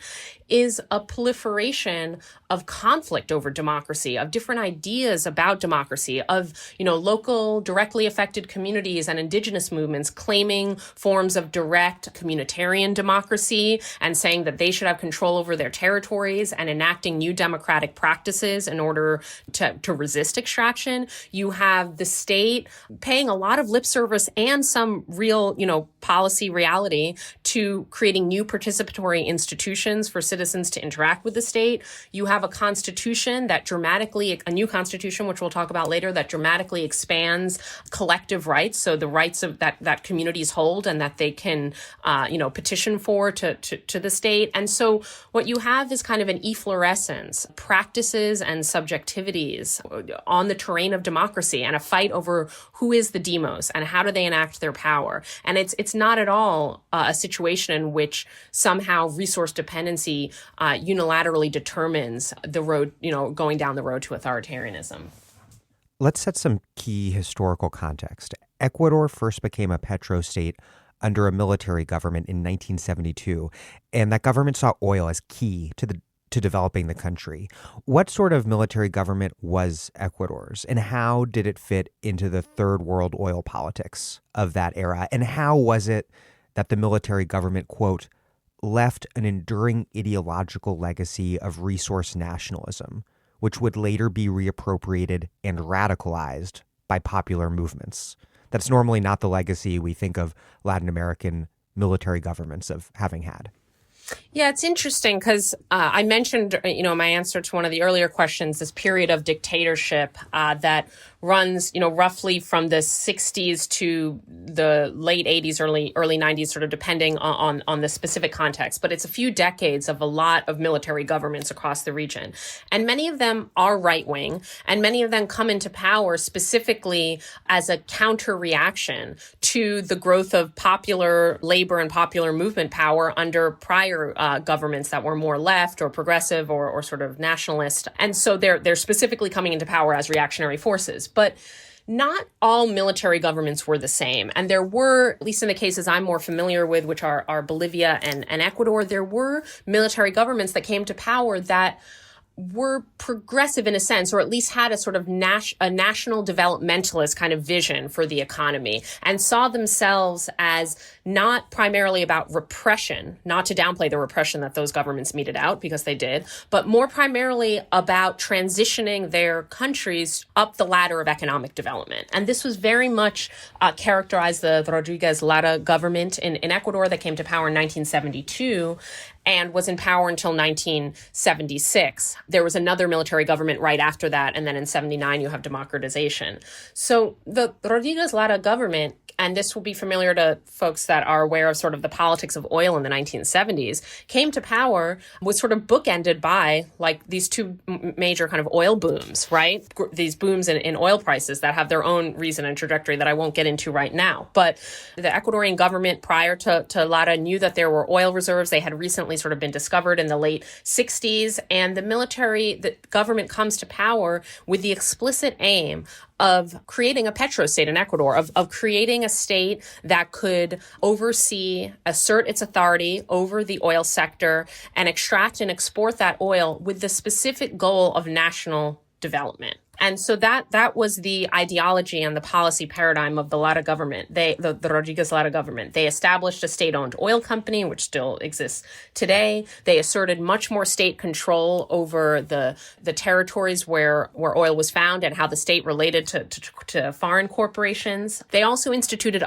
is a proliferation of conflict over democracy, of different ideas about democracy, of, local directly affected communities and indigenous movements claiming forms of direct communitarian democracy and saying that they should have control over their territories and enacting new democratic practices in order to resist extraction. You have the state paying a lot of lip service and some real, policy reality to creating new participatory institutions for citizens to interact with the state. You have a new constitution, which we'll talk about later, that dramatically expands collective rights. So the rights of that communities hold and that they can, petition for to the state. And so what you have is kind of an efflorescence, practices and subjectivities on the terrain of democracy and a fight over who is the demos and how do they enact their power. And it's not at all a situation in which somehow resource dependency unilaterally determines the road, going down the road to authoritarianism. Let's set some key historical context. Ecuador first became a petrostate under a military government in 1972, and that government saw oil as key to developing the country. What sort of military government was Ecuador's, and how did it fit into the third world oil politics of that era? And how was it that the military government, quote, left an enduring ideological legacy of resource nationalism, which would later be reappropriated and radicalized by popular movements? That's normally not the legacy we think of Latin American military governments of having had. Yeah, it's interesting because I mentioned, my answer to one of the earlier questions, this period of dictatorship that runs, roughly from the 60s to the late 80s, early 90s, sort of depending on the specific context. But it's a few decades of a lot of military governments across the region. And many of them are right-wing, and many of them come into power specifically as a counter-reaction to the growth of popular labor and popular movement power under prior governments that were more left or progressive or sort of nationalist. And so they're specifically coming into power as reactionary forces. But not all military governments were the same. And there were, at least in the cases I'm more familiar with, which are Bolivia and Ecuador, there were military governments that came to power that were progressive in a sense, or at least had a sort of a national developmentalist kind of vision for the economy and saw themselves as not primarily about repression, not to downplay the repression that those governments meted out, because they did, but more primarily about transitioning their countries up the ladder of economic development. And this was very much characterized the Rodriguez Lara government in Ecuador that came to power in 1972 and was in power until 1976. There was another military government right after that, and then in 79 you have democratization. So the Rodriguez Lara government, and this will be familiar to folks that are aware of sort of the politics of oil in the 1970s, came to power, was sort of bookended by like these two major kind of oil booms, right? These booms in oil prices that have their own reason and trajectory that I won't get into right now. But the Ecuadorian government prior to Lara knew that there were oil reserves. They had recently sort of been discovered in the late 60s. And the government comes to power with the explicit aim of creating a petrostate in Ecuador, of creating a state that could oversee, assert its authority over the oil sector and extract and export that oil with the specific goal of national development. And so that was the ideology and the policy paradigm of the Lara government. The Rodriguez Lara government. They established a state-owned oil company, which still exists today. They asserted much more state control over the territories where oil was found and how the state related to foreign corporations. They also instituted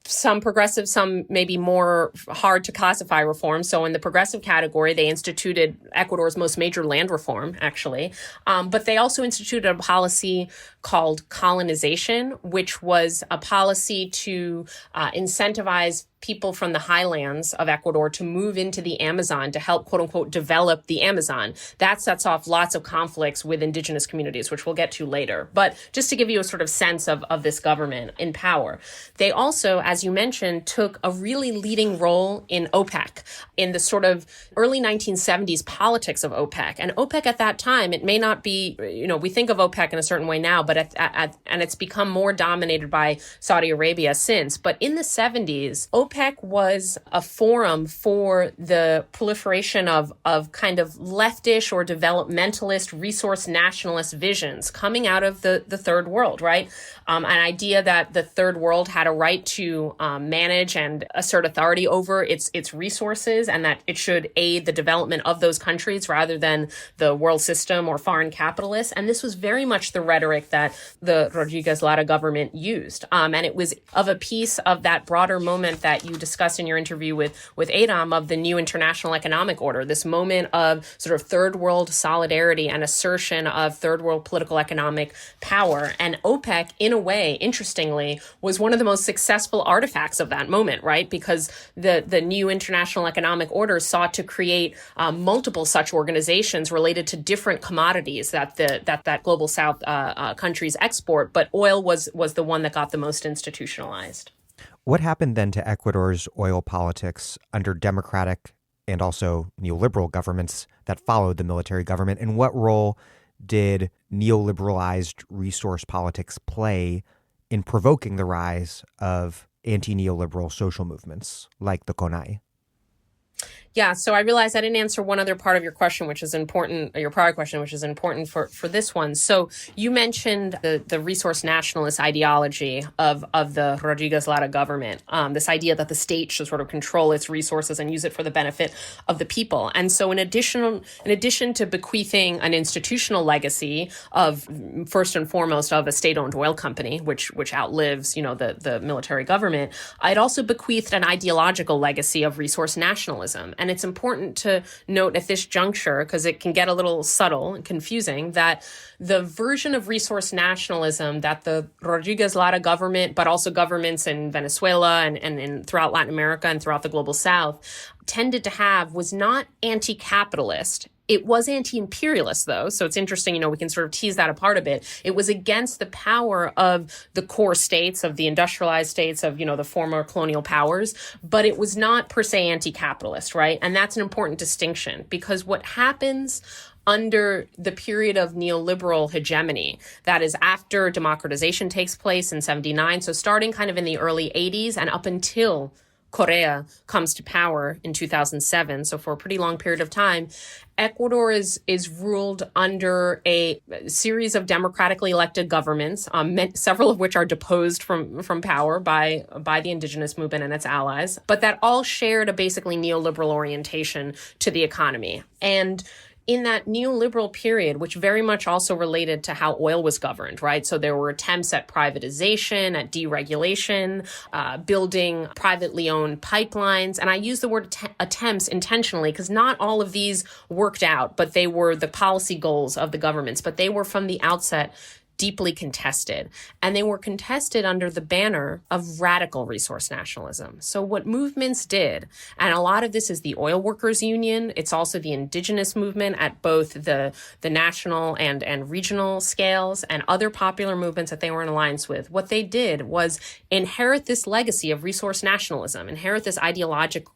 some progressive, some maybe more hard to classify reforms. So in the progressive category, they instituted Ecuador's most major land reform, actually. But they also instituted a policy called colonization, which was a policy to incentivize people from the highlands of Ecuador to move into the Amazon to help, quote unquote, develop the Amazon. That sets off lots of conflicts with indigenous communities, which we'll get to later. But just to give you a sort of sense of this government in power, they also, as you mentioned, took a really leading role in OPEC, in the sort of early 1970s politics of OPEC. And OPEC at that time, it may not be, we think of OPEC in a certain way now, but and it's become more dominated by Saudi Arabia since. But in the 70s, OPEC was a forum for the proliferation of kind of leftish or developmentalist resource nationalist visions coming out of the third world, right? An idea that the third world had a right to manage and assert authority over its resources, and that it should aid the development of those countries rather than the world system or foreign capitalists. And this was very much the rhetoric that the Rodriguez Lara government used. And it was of a piece of that broader moment that you discussed in your interview with Adam of the new international economic order, this moment of sort of third world solidarity and assertion of third world political economic power. And OPEC, in a way, interestingly, was one of the most successful artifacts of that moment, right? Because the new international economic order sought to create multiple such organizations related to different commodities that global South countries export, but oil was the one that got the most institutionalized. What happened then to Ecuador's oil politics under democratic and also neoliberal governments that followed the military government? And what role did neoliberalized resource politics play in provoking the rise of anti-neoliberal social movements like the CONAI? Yeah, so I realized I didn't answer one other part of your question, which is important, or your prior question, which is important for this one. So you mentioned the resource nationalist ideology of the Rodriguez Lara government, this idea that the state should sort of control its resources and use it for the benefit of the people. And so in addition to bequeathing an institutional legacy of, first and foremost, of a state-owned oil company, which outlives, the military government, it also bequeathed an ideological legacy of resource nationalism. And it's important to note at this juncture, because it can get a little subtle and confusing, that the version of resource nationalism that the Rodriguez Lara government, but also governments in Venezuela and throughout Latin America and throughout the global South, tended to have was not anti-capitalist. It was anti-imperialist, though, so it's interesting, we can sort of tease that apart a bit. It was against the power of the core states, of the industrialized states, of, the former colonial powers, but it was not per se anti-capitalist, right? And that's an important distinction, because what happens under the period of neoliberal hegemony, that is after democratization takes place in 79, so starting kind of in the early 80s and up until Correa comes to power in 2007, so for a pretty long period of time, Ecuador is ruled under a series of democratically elected governments, several of which are deposed from power by the Indigenous movement and its allies, but that all shared a basically neoliberal orientation to the economy. And in that neoliberal period, which very much also related to how oil was governed, right? So there were attempts at privatization, at deregulation, building privately owned pipelines. And I use the word attempts intentionally because not all of these worked out, but they were the policy goals of the governments. But they were from the outset deeply contested. And they were contested under the banner of radical resource nationalism. So what movements did, and a lot of this is the Oil Workers Union, it's also the Indigenous movement at both the national and regional scales, and other popular movements that they were in alliance with. What they did was inherit this legacy of resource nationalism, inherit this ideological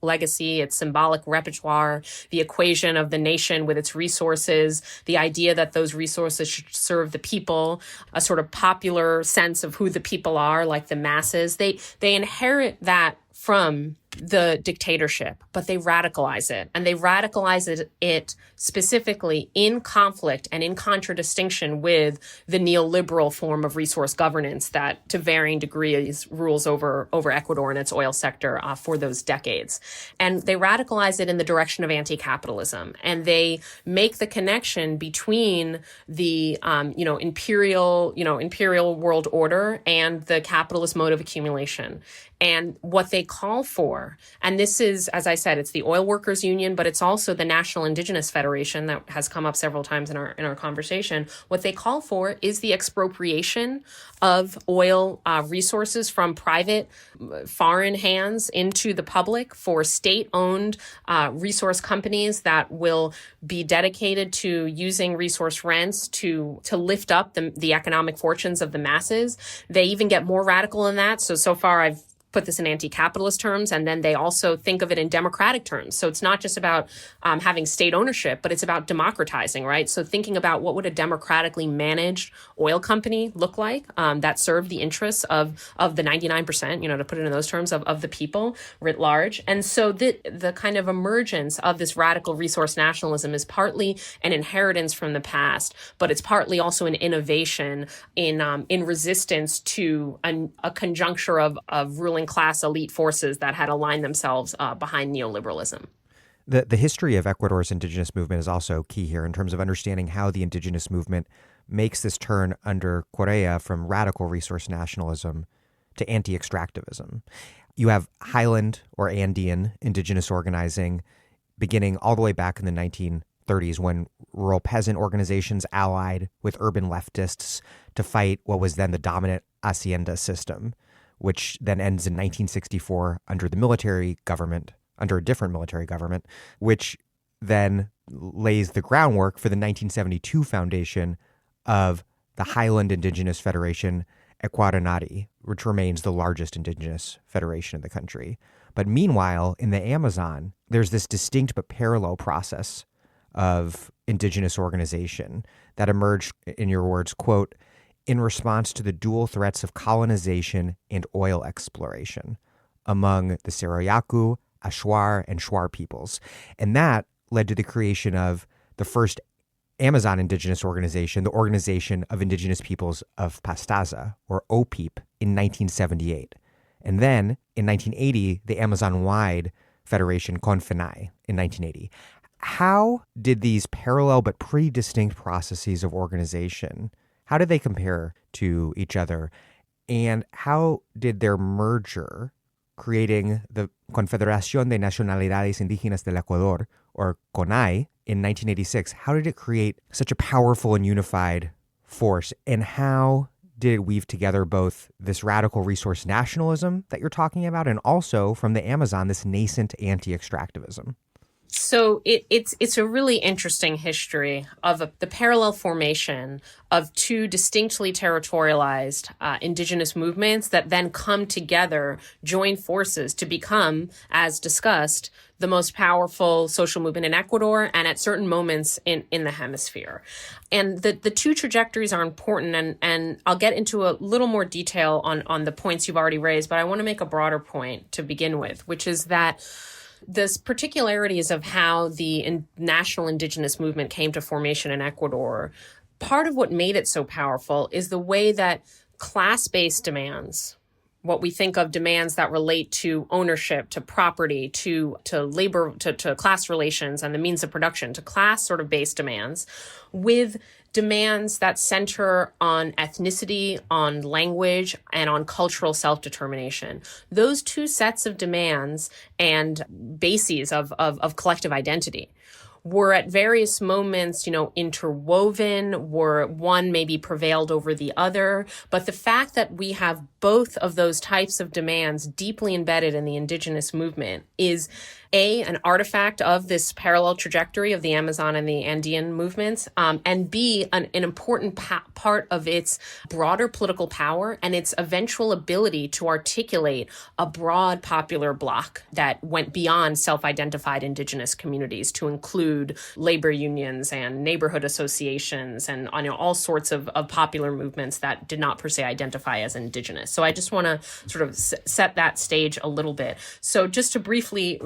legacy, its symbolic repertoire, the equation of the nation with its resources, the idea that those resources should serve the people, a sort of popular sense of who the people are, like the masses. They inherit that from the dictatorship, but they radicalize it. And they radicalize it specifically in conflict and in contradistinction with the neoliberal form of resource governance that, to varying degrees, rules over Ecuador and its oil sector for those decades. And they radicalize it in the direction of anti-capitalism. And they make the connection between the imperial world order and the capitalist mode of accumulation. And what they call for, and this is, as I said, it's the Oil Workers Union, but it's also the National Indigenous Federation that has come up several times in our conversation. What they call for is the expropriation of oil resources from private foreign hands into the public for state-owned resource companies that will be dedicated to using resource rents to lift up the economic fortunes of the masses. They even get more radical than that. So far I've put this in anti-capitalist terms, and then they also think of it in democratic terms. So it's not just about having state ownership, but it's about democratizing, right? So thinking about what would a democratically managed oil company look like that served the interests of the 99%, to put it in those terms, of the people writ large. And so the kind of emergence of this radical resource nationalism is partly an inheritance from the past, but it's partly also an innovation in resistance to a conjuncture of ruling class elite forces that had aligned themselves behind neoliberalism. The history of Ecuador's indigenous movement is also key here in terms of understanding how the indigenous movement makes this turn under Correa from radical resource nationalism to anti-extractivism. You have Highland or Andean indigenous organizing beginning all the way back in the 1930s when rural peasant organizations allied with urban leftists to fight what was then the dominant hacienda system, which then ends in 1964 under a different military government, which then lays the groundwork for the 1972 foundation of the Highland Indigenous Federation, Ecuador, which remains the largest indigenous federation in the country. But meanwhile, in the Amazon, there's this distinct but parallel process of indigenous organization that emerged, in your words, quote, in response to the dual threats of colonization and oil exploration among the Seroyaku, Achuar, and Shuar peoples. And that led to the creation of the first Amazon indigenous organization, the Organization of Indigenous Peoples of Pastaza, or OPIP, in 1978. And then, in 1980, the Amazon-wide Federation CONFENAI in 1980. How did these parallel but pretty distinct processes of organization, how did they compare to each other? And how did their merger, creating the Confederación de Nacionalidades Indígenas del Ecuador, or CONAI, in 1986, how did it create such a powerful and unified force? And how did it weave together both this radical resource nationalism that you're talking about and also, from the Amazon, this nascent anti-extractivism? So it's a really interesting history of the parallel formation of two distinctly territorialized indigenous movements that then come together, join forces to become, as discussed, the most powerful social movement in Ecuador and at certain moments in the hemisphere. And the two trajectories are important, and I'll get into a little more detail on the points you've already raised, but I want to make a broader point to begin with, which is that this particularities of how the national indigenous movement came to formation in Ecuador, part of what made it so powerful is the way that class-based demands, what we think of demands that relate to ownership, to property, to labor, to class relations and the means of production, to class sort of based demands, with demands that center on ethnicity, on language, and on cultural self-determination. Those two sets of demands and bases of collective identity were at various moments, interwoven, were one maybe prevailed over the other. But the fact that we have both of those types of demands deeply embedded in the indigenous movement is an artifact of this parallel trajectory of the Amazon and the Andean movements, and B, an important part of its broader political power and its eventual ability to articulate a broad popular bloc that went beyond self-identified indigenous communities to include labor unions and neighborhood associations and all sorts of popular movements that did not per se identify as indigenous. So I just want to sort of set that stage a little bit. So just to briefly,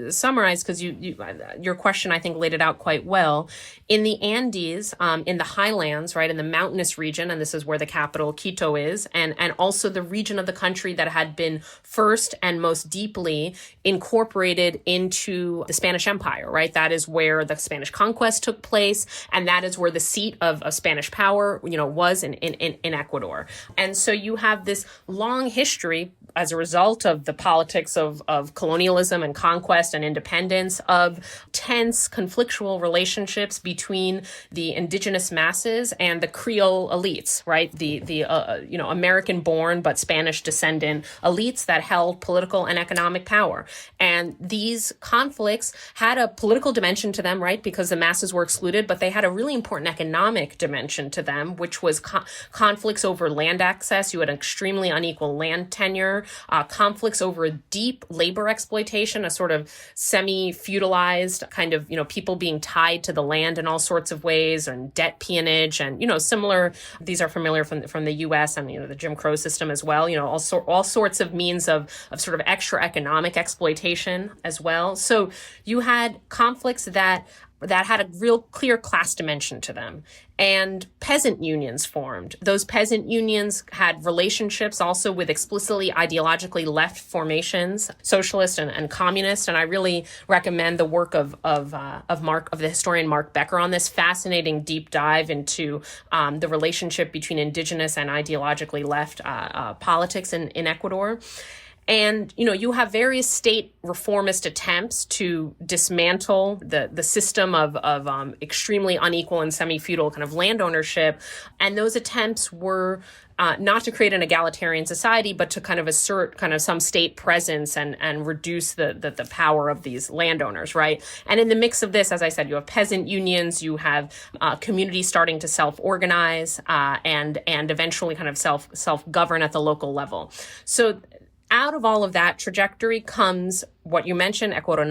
summarize, because your question, I think, laid it out quite well. In the Andes, in the highlands, right, in the mountainous region, and this is where the capital Quito is, and also the region of the country that had been first and most deeply incorporated into the Spanish Empire, right? That is where the Spanish conquest took place, and that is where the seat of Spanish power, was in Ecuador. And so you have this long history as a result of the politics of colonialism and conquest and independence, of tense conflictual relationships between the indigenous masses and the Creole elites, right? The American-born but Spanish-descendant elites that held political and economic power. And these conflicts had a political dimension to them, right? Because the masses were excluded, but they had a really important economic dimension to them, which was conflicts over land access. You had an extremely unequal land tenure, conflicts over deep labor exploitation, a sort of semi-feudalized kind of, people being tied to the land in all sorts of ways, and debt peonage, and, similar, these are familiar from the U.S. and, the Jim Crow system as well, all sorts of means of sort of extra economic exploitation as well. So you had conflicts that had a real clear class dimension to them. And peasant unions formed. Those peasant unions had relationships also with explicitly ideologically left formations, socialist and communist. And I really recommend the work of the historian Mark Becker on this fascinating deep dive into the relationship between indigenous and ideologically left politics in Ecuador. And, you have various state reformist attempts to dismantle the system of extremely unequal and semi-feudal kind of land ownership. And those attempts were not to create an egalitarian society, but to kind of assert kind of some state presence and reduce the power of these landowners, right? And in the mix of this, as I said, you have peasant unions, you have communities starting to self-organize and eventually kind of self-govern at the local level. So out of all of that trajectory comes what you mentioned, Ecuador,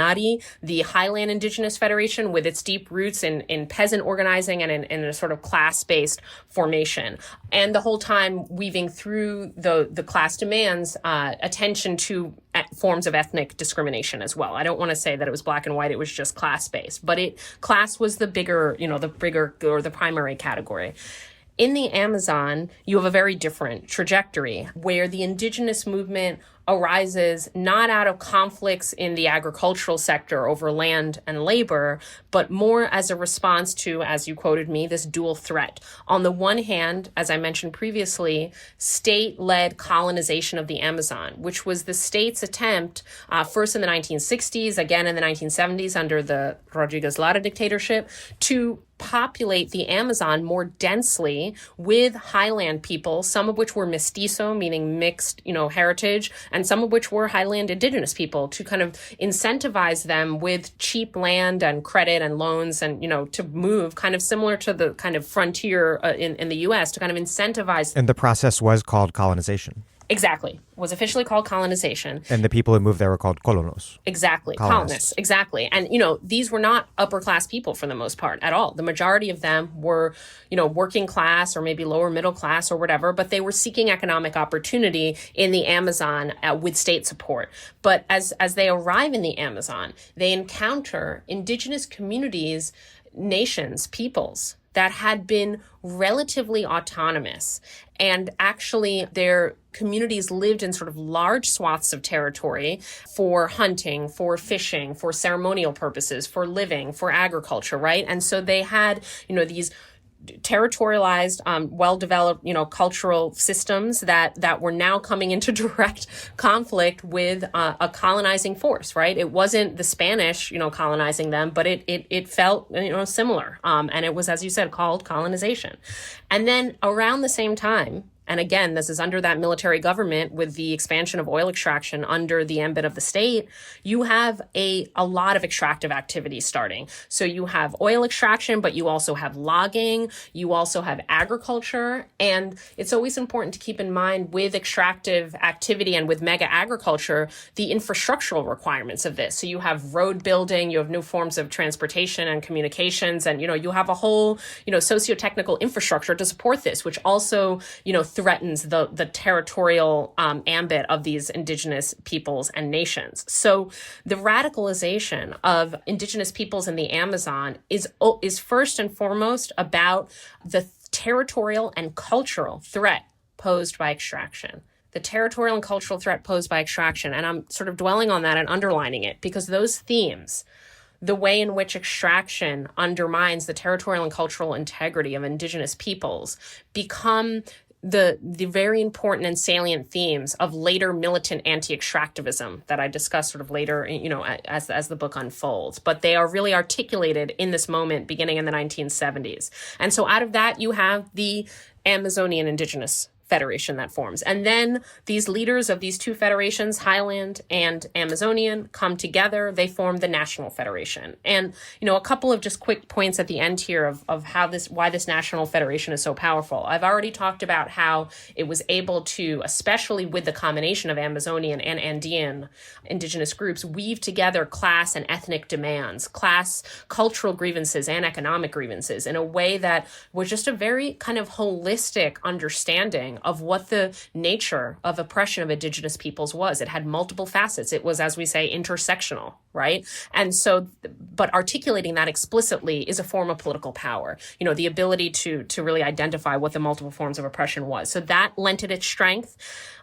the Highland Indigenous Federation, with its deep roots in peasant organizing and in a sort of class-based formation. And the whole time weaving through the class demands, attention to forms of ethnic discrimination as well. I don't want to say that it was black and white, it was just class-based, but class was the bigger or the primary category. In the Amazon, you have a very different trajectory where the indigenous movement arises not out of conflicts in the agricultural sector over land and labor, but more as a response to, as you quoted me, this dual threat. On the one hand, as I mentioned previously, state-led colonization of the Amazon, which was the state's attempt, first in the 1960s, again in the 1970s under the Rodriguez Lara dictatorship, to populate the Amazon more densely with highland people, some of which were mestizo, meaning mixed, heritage, and some of which were highland indigenous people, to kind of incentivize them with cheap land and credit and loans and, to move, kind of similar to the kind of frontier in the U.S., to kind of incentivize. And the process was called colonization. Exactly. Was officially called colonization. And the people who moved there were called colonos. Exactly. Colonists. Exactly. And, these were not upper class people for the most part at all. The majority of them were, working class or maybe lower middle class or whatever, but they were seeking economic opportunity in the Amazon with state support. But as they arrive in the Amazon, they encounter indigenous communities, nations, peoples that had been relatively autonomous. And actually, their communities lived in sort of large swaths of territory for hunting, for fishing, for ceremonial purposes, for living, for agriculture, right? And so they had, these territorialized, well-developed, cultural systems that were now coming into direct conflict with a colonizing force, right? It wasn't the Spanish, colonizing them, but it felt, similar. And it was, as you said, called colonization. And then around the same time, And again, this is under that military government with the expansion of oil extraction under the ambit of the state. You have a lot of extractive activity starting. So you have oil extraction, but you also have logging, you also have agriculture. And it's always important to keep in mind with extractive activity and with mega agriculture, the infrastructural requirements of this. So you have road building, you have new forms of transportation and communications, and, you have a whole, socio-technical infrastructure to support this, which also, threatens the territorial ambit of these indigenous peoples and nations. So the radicalization of indigenous peoples in the Amazon is first and foremost about the territorial and cultural threat posed by extraction. The territorial and cultural threat posed by extraction. And I'm sort of dwelling on that and underlining it because those themes, the way in which extraction undermines the territorial and cultural integrity of indigenous peoples, become the very important and salient themes of later militant anti-extractivism that I discuss sort of later, as the book unfolds. But they are really articulated in this moment beginning in the 1970s. And so out of that, you have the Amazonian Indigenous Federation that forms. And then these leaders of these two federations, Highland and Amazonian, come together. They form the National Federation. And, a couple of just quick points at the end here of why this National Federation is so powerful. I've already talked about how it was able to, especially with the combination of Amazonian and Andean indigenous groups, weave together class and ethnic demands, class, cultural grievances, and economic grievances in a way that was just a very kind of holistic understanding of what the nature of oppression of indigenous peoples was. It had multiple facets. It was, as we say, intersectional, right? And so, but articulating that explicitly is a form of political power, the ability to really identify what the multiple forms of oppression was. So that lent it its strength.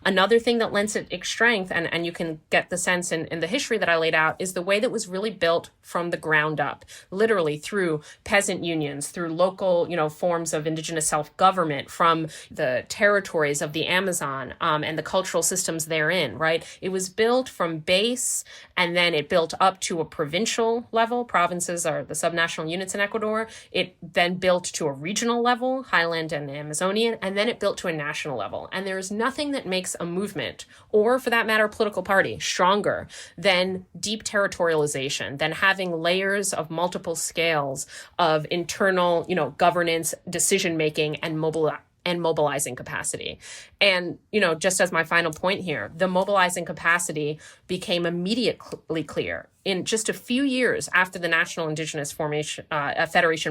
Another thing that lends it its strength, and you can get the sense in the history that I laid out, is the way that was really built from the ground up, literally through peasant unions, through local, forms of indigenous self-government, from the territories of the Amazon and the cultural systems therein, right? It was built from base, and then it built up to a provincial level. Provinces are the subnational units in Ecuador. It then built to a regional level, Highland and Amazonian, and then it built to a national level. And there is nothing that makes a movement, or for that matter, a political party, stronger than deep territorialization, than having layers of multiple scales of internal, governance, decision-making, and mobilizing capacity. And, just as my final point here, the mobilizing capacity became immediately clear in just a few years after the National Indigenous Federation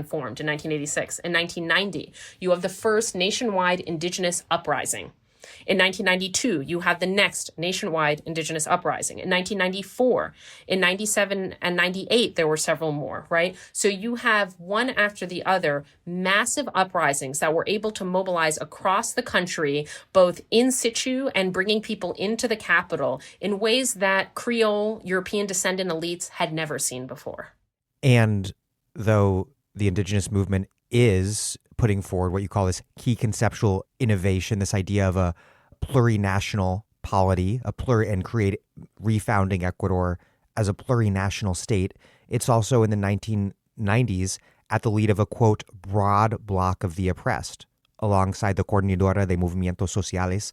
formed in 1986. In 1990, you have the first nationwide indigenous uprising. In 1992, you have the next nationwide indigenous uprising. In 1994, in 97 and 98, there were several more, right? So you have one after the other massive uprisings that were able to mobilize across the country, both in situ and bringing people into the capital in ways that Creole European descendant elites had never seen before. And though the indigenous movement is putting forward what you call this key conceptual innovation, this idea of a plurinational polity, and create refounding Ecuador as a plurinational state. It's also in the 1990s at the lead of a, quote, broad bloc of the oppressed, alongside the Coordinadora de Movimientos Sociales.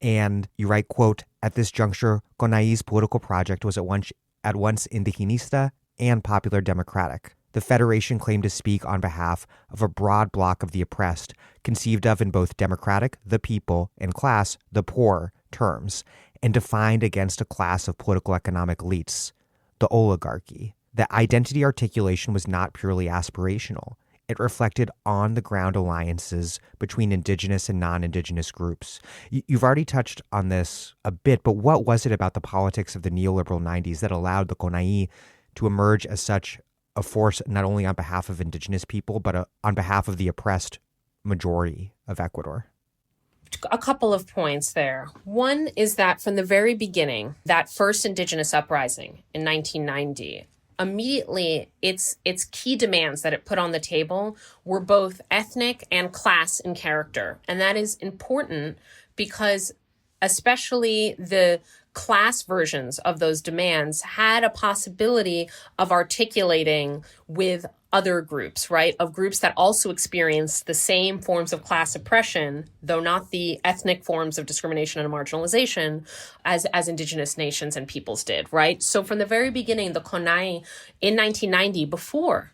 And you write, quote, at this juncture, CONAI's political project was at once indigenista and popular democratic. The Federation claimed to speak on behalf of a broad bloc of the oppressed, conceived of in both democratic, the people, and class, the poor, terms, and defined against a class of political economic elites, the oligarchy. The identity articulation was not purely aspirational. It reflected on-the-ground alliances between indigenous and non-indigenous groups. You've already touched on this a bit, but what was it about the politics of the neoliberal 90s that allowed the CONAI to emerge as such a force not only on behalf of indigenous people, but on behalf of the oppressed majority of Ecuador? A couple of points there. One is that from the very beginning, that first indigenous uprising in 1990, immediately its key demands that it put on the table were both ethnic and class in character. And that is important because especially the class versions of those demands had a possibility of articulating with other groups, right? Of groups that also experience the same forms of class oppression, though not the ethnic forms of discrimination and marginalization as indigenous nations and peoples did, right? So from the very beginning, the CONAI in 1990, before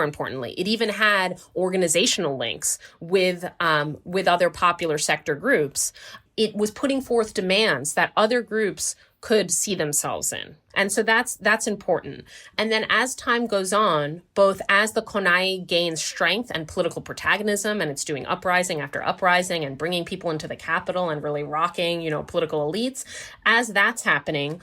importantly, it even had organizational links with other popular sector groups. It was putting forth demands that other groups could see themselves in. And so that's important. And then as time goes on, both as the CONAI gains strength and political protagonism, and it's doing uprising after uprising and bringing people into the capital and really rocking, political elites, as that's happening,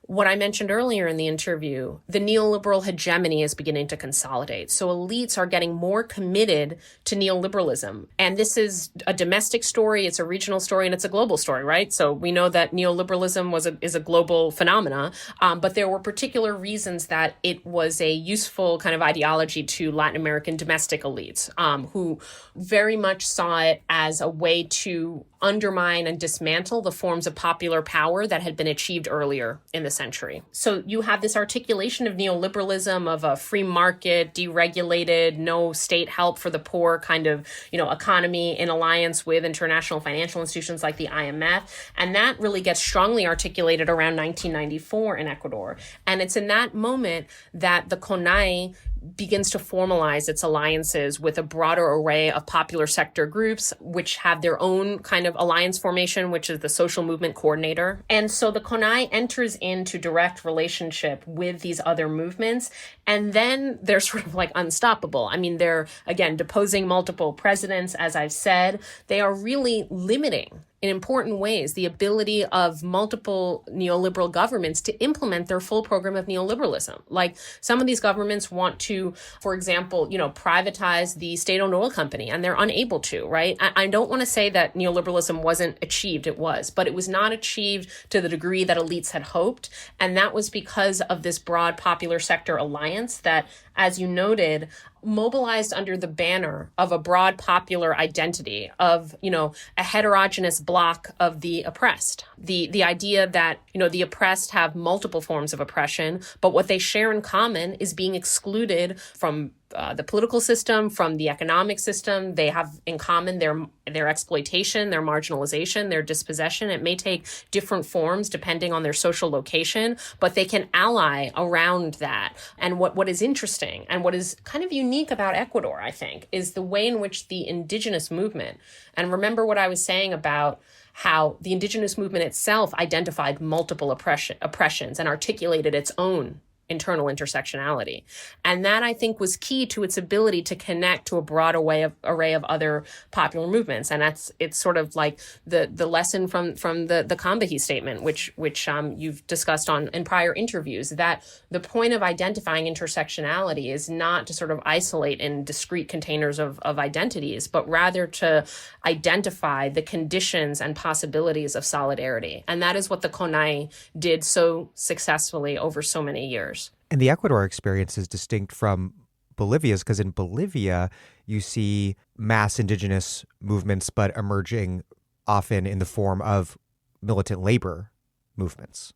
what I mentioned earlier in the interview, the neoliberal hegemony is beginning to consolidate. So elites are getting more committed to neoliberalism. And this is a domestic story, it's a regional story, and it's a global story, right? So we know that neoliberalism is a global phenomena, but there were particular reasons that it was a useful kind of ideology to Latin American domestic elites, who very much saw it as a way to undermine and dismantle the forms of popular power that had been achieved earlier in the century. So you have this articulation of neoliberalism, of a free market, deregulated, no state help for the poor kind of, economy in alliance with international financial institutions like the IMF. And that really gets strongly articulated around 1994 in Ecuador. And it's in that moment that the CONAI begins to formalize its alliances with a broader array of popular sector groups, which have their own kind of alliance formation, which is the Social Movement Coordinator. And so the CONAI enters into direct relationship with these other movements, and then they're sort of like unstoppable. I mean, they're, again, deposing multiple presidents, as I've said. They are really limiting in important ways the ability of multiple neoliberal governments to implement their full program of neoliberalism. Like some of these governments want to, for example, privatize the state-owned oil company, and they're unable to, right? I don't want to say that neoliberalism wasn't achieved. It was, but it was not achieved to the degree that elites had hoped. And that was because of this broad popular sector alliance that, as you noted, mobilized under the banner of a broad popular identity of, a heterogeneous block of the oppressed. The idea that, the oppressed have multiple forms of oppression, but what they share in common is being excluded from the political system, from the economic system. They have in common their exploitation, their marginalization, their dispossession. It may take different forms depending on their social location, but they can ally around that. And what is interesting and what is kind of unique about Ecuador, I think, is the way in which the indigenous movement, and remember what I was saying about how the indigenous movement itself identified multiple oppressions and articulated its own internal intersectionality. And that, I think, was key to its ability to connect to a broad array of other popular movements. And it's sort of like the lesson from the Combahee statement, which you've discussed in prior interviews, that the point of identifying intersectionality is not to sort of isolate in discrete containers of identities, but rather to identify the conditions and possibilities of solidarity. And that is what the CONAI did so successfully over so many years. And the Ecuador experience is distinct from Bolivia's, because in Bolivia, you see mass indigenous movements, but emerging often in the form of militant labor movements.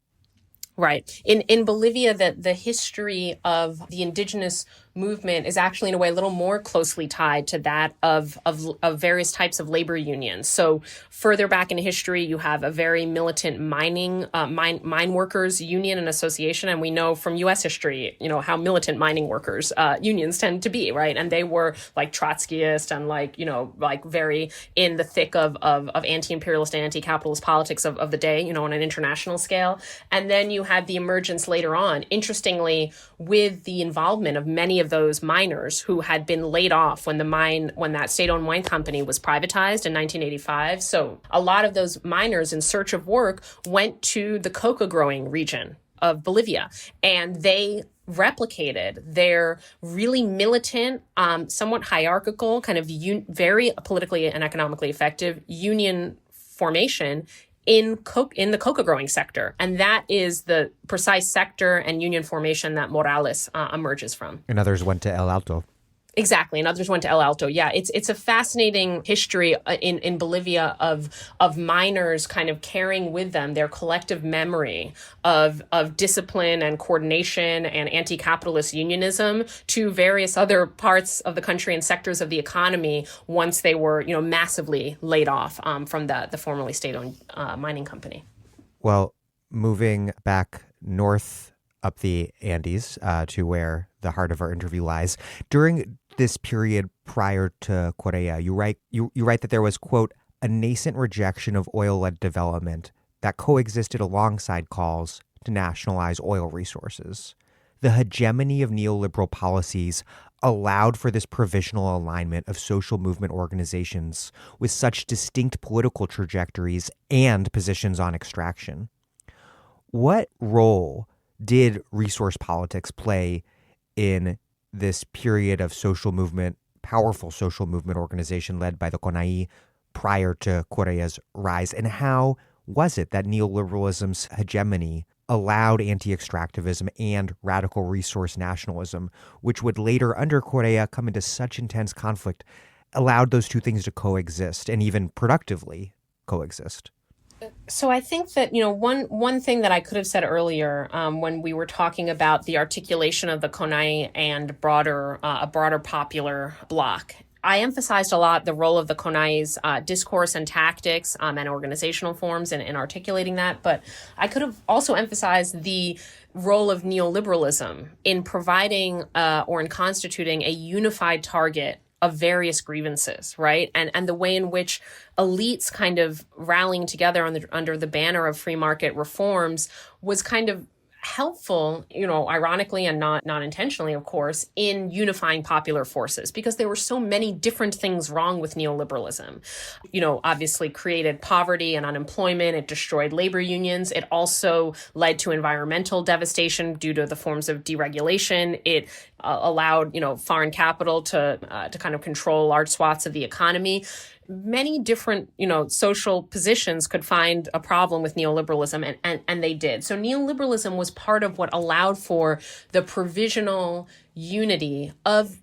Right. In Bolivia, the history of the indigenous movement is actually in a way a little more closely tied to that of various types of labor unions. So further back in history, you have a very militant mine workers union and association. And we know from U.S. history, how militant mining workers unions tend to be, right? And they were like Trotskyist and like very in the thick of anti-imperialist and anti-capitalist politics of the day, on an international scale. And then you had the emergence later on, interestingly, with the involvement of many of those miners who had been laid off when that state-owned wine company was privatized in 1985. So a lot of those miners in search of work went to the coca growing region of Bolivia, and they replicated their really militant, somewhat hierarchical, kind of very politically and economically effective union formation in the coca growing sector. And that is the precise sector and union formation that Morales emerges from. And others went to El Alto. Exactly, and others went to El Alto. Yeah, it's a fascinating history in Bolivia of miners kind of carrying with them their collective memory of discipline and coordination and anti-capitalist unionism to various other parts of the country and sectors of the economy once they were, massively laid off from the formerly state-owned mining company. Well, moving back north up the Andes to where the heart of our interview lies, during this period prior to Correa, you write that there was, quote, a nascent rejection of oil-led development that coexisted alongside calls to nationalize oil resources. The hegemony of neoliberal policies allowed for this provisional alignment of social movement organizations with such distinct political trajectories and positions on extraction. What role did resource politics play in this period of social movement, powerful social movement organization led by the CONAI prior to Correa's rise? And how was it that neoliberalism's hegemony allowed anti-extractivism and radical resource nationalism, which would later under Correa come into such intense conflict, allowed those two things to coexist and even productively coexist? So I think that, one thing that I could have said earlier when we were talking about the articulation of the CONAI and a broader popular bloc, I emphasized a lot the role of the CONAI's discourse and tactics and organizational forms in articulating that. But I could have also emphasized the role of neoliberalism in providing or in constituting a unified target of various grievances, right? And the way in which elites kind of rallying together under the banner of free market reforms was kind of helpful, ironically and not intentionally, of course, in unifying popular forces, because there were so many different things wrong with neoliberalism. Obviously created poverty and unemployment. It destroyed labor unions. It also led to environmental devastation due to the forms of deregulation. It allowed, foreign capital to kind of control large swaths of the economy. Many different, social positions could find a problem with neoliberalism, and they did. So neoliberalism was part of what allowed for the provisional unity of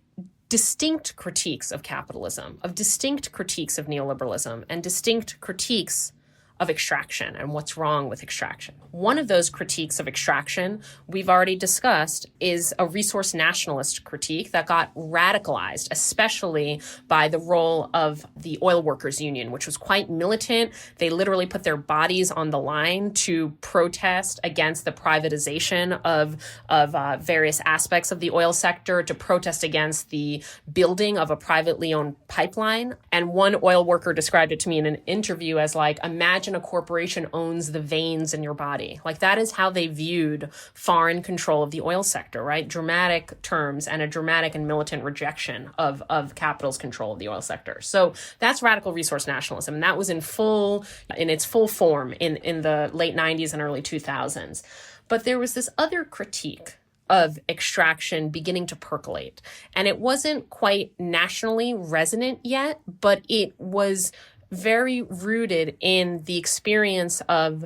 distinct critiques of capitalism, of distinct critiques of neoliberalism, and distinct critiques of extraction and what's wrong with extraction. One of those critiques of extraction we've already discussed is a resource nationalist critique that got radicalized, especially by the role of the Oil Workers Union, which was quite militant. They literally put their bodies on the line to protest against the privatization of various aspects of the oil sector, to protest against the building of a privately owned pipeline. And one oil worker described it to me in an interview as like, imagine a corporation owns the veins in your body. Like that is how they viewed foreign control of the oil sector, right? Dramatic terms and a dramatic and militant rejection of capital's control of the oil sector. So that's radical resource nationalism. And that was in its full form in the late 90s and early 2000s. But there was this other critique of extraction beginning to percolate. And it wasn't quite nationally resonant yet, but it was very rooted in the experience of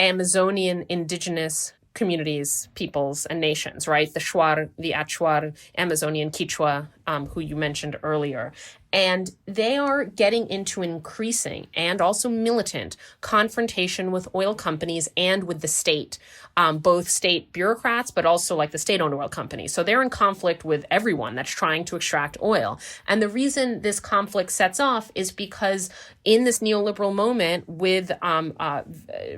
Amazonian indigenous communities, peoples, and nations, right? The Shuar, the Achuar, Amazonian Quechua, who you mentioned earlier. And they are getting into increasing and also militant confrontation with oil companies and with the state, both state bureaucrats, but also like the state-owned oil companies. So they're in conflict with everyone that's trying to extract oil. And the reason this conflict sets off is because in this neoliberal moment with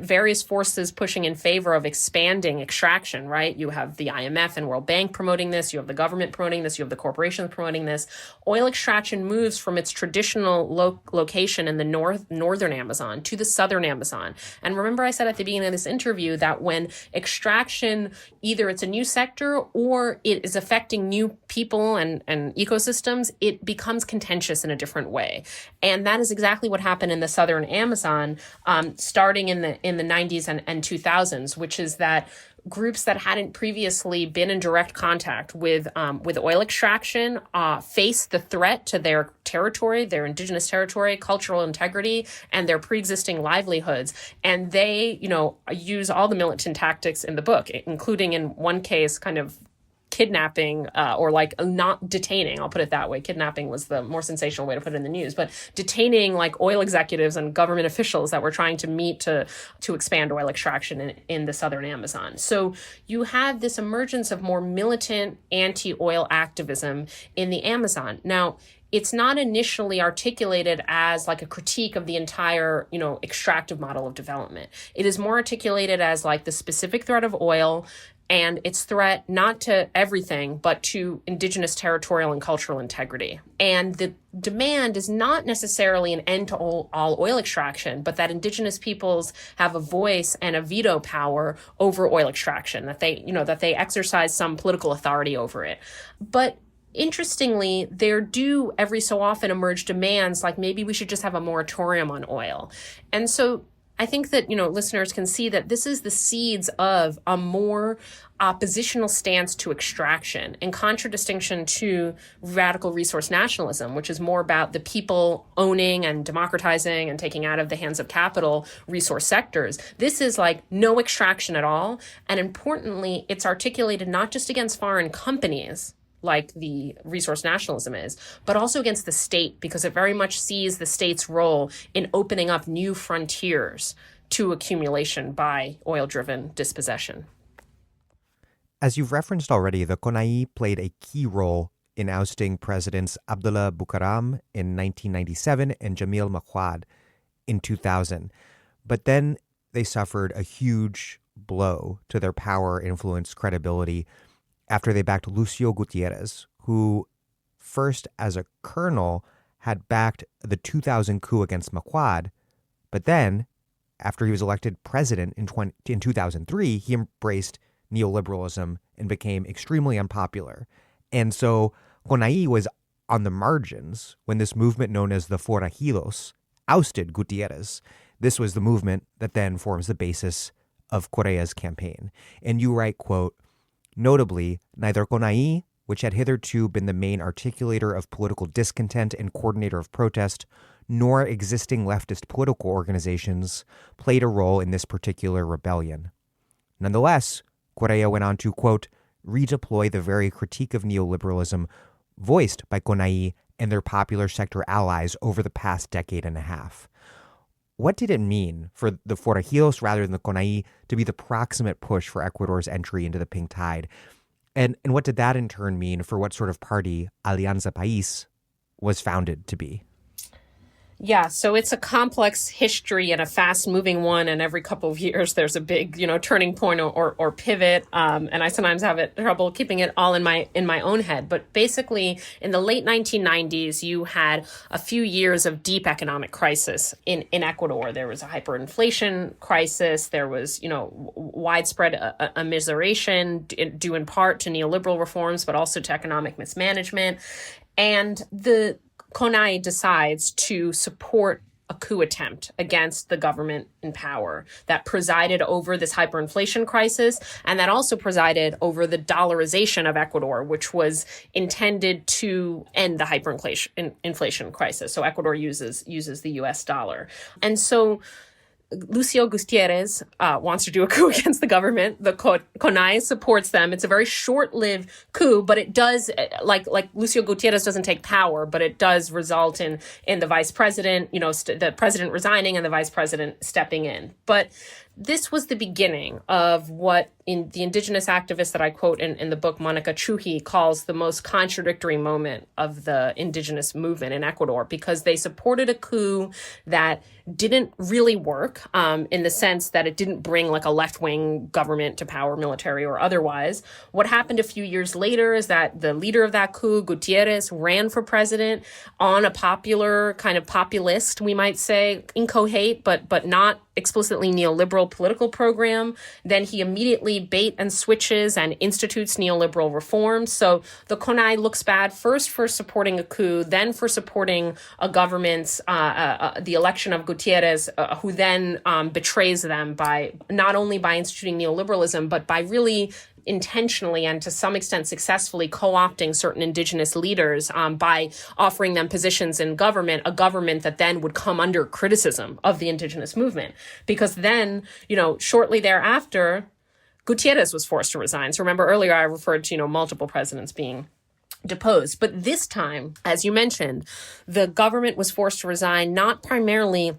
various forces pushing in favor of expanding extraction, right? You have the IMF and World Bank promoting this. You have the government promoting this. You have the corporations promoting this. Oil extraction moves from its traditional location in the northern Amazon to the southern Amazon. And remember I said at the beginning of this interview that when extraction, either it's a new sector or it is affecting new people and ecosystems, it becomes contentious in a different way. And that is exactly what happened in the southern Amazon, starting in the 90s and 2000s, which is that groups that hadn't previously been in direct contact with oil extraction face the threat to their territory, their indigenous territory, cultural integrity, and their pre-existing livelihoods. And they, use all the militant tactics in the book, including in one case kind of kidnapping or like not detaining, I'll put it that way. Kidnapping was the more sensational way to put it in the news, but detaining like oil executives and government officials that were trying to meet to expand oil extraction in the southern Amazon. So you have this emergence of more militant anti-oil activism in the Amazon. Now, it's not initially articulated as like a critique of the entire, extractive model of development. It is more articulated as like the specific threat of oil and its threat not to everything, but to indigenous territorial and cultural integrity. And the demand is not necessarily an end to all oil extraction, but that indigenous peoples have a voice and a veto power over oil extraction, that they exercise some political authority over it. But interestingly, there do every so often emerge demands like maybe we should just have a moratorium on oil. And so I think that, listeners can see that this is the seeds of a more oppositional stance to extraction, in contradistinction to radical resource nationalism, which is more about the people owning and democratizing and taking out of the hands of capital resource sectors. This is like no extraction at all. And importantly, it's articulated not just against foreign companies, like the resource nationalism is, but also against the state, because it very much sees the state's role in opening up new frontiers to accumulation by oil-driven dispossession. As you've referenced already, the Konai played a key role in ousting Presidents Abdullah Bucaram in 1997 and Jamil Mahuad in 2000. But then they suffered a huge blow to their power, influence, credibility after they backed Lucio Gutierrez, who first as a colonel had backed the 2000 coup against Mahuad, but then after he was elected president in 2003, he embraced neoliberalism and became extremely unpopular. And so Konai was on the margins when this movement known as the Forajidos ousted Gutierrez. This was the movement that then forms the basis of Correa's campaign. And you write, quote, "Notably, neither Konai, which had hitherto been the main articulator of political discontent and coordinator of protest, nor existing leftist political organizations played a role in this particular rebellion. Nonetheless, Correa went on to, quote, redeploy the very critique of neoliberalism voiced by Konai and their popular sector allies over the past decade and a half." What did it mean for the Forajidos rather than the Konai to be the proximate push for Ecuador's entry into the pink tide? And what did that in turn mean for what sort of party Alianza País was founded to be? Yeah, so it's a complex history and a fast-moving one, and every couple of years there's a big, turning point or pivot, and I sometimes have trouble keeping it all in my own head. But basically, in the late 1990s, you had a few years of deep economic crisis in Ecuador. There was a hyperinflation crisis. There was, widespread immiseration due in part to neoliberal reforms, but also to economic mismanagement. And the Konai decides to support a coup attempt against the government in power that presided over this hyperinflation crisis, and that also presided over the dollarization of Ecuador, which was intended to end the hyperinflation crisis. So Ecuador uses the US dollar. And so Lucio Gutierrez wants to do a coup against the government. The Konai supports them. It's a very short-lived coup, but it does, like Lucio Gutierrez doesn't take power, but it does result in the vice president, the president resigning and the vice president stepping in. But this was the beginning of what in the indigenous activist that I quote in the book, Monica Chuhi, calls the most contradictory moment of the indigenous movement in Ecuador, because they supported a coup that didn't really work in the sense that it didn't bring like a left-wing government to power, military or otherwise. What happened a few years later is that the leader of that coup, Gutierrez, ran for president on a popular kind of populist, we might say, incohate, but not explicitly neoliberal political program. Then he immediately bait and switches and institutes neoliberal reforms. So the Konai looks bad first for supporting a coup, then for supporting a government's the election of Gutierrez, who then betrays them by not only by instituting neoliberalism, but by really intentionally and to some extent successfully co-opting certain indigenous leaders by offering them positions in government, a government that then would come under criticism of the indigenous movement. Because then, shortly thereafter, Gutierrez was forced to resign. So remember earlier I referred to, multiple presidents being deposed. But this time, as you mentioned, the government was forced to resign, not primarily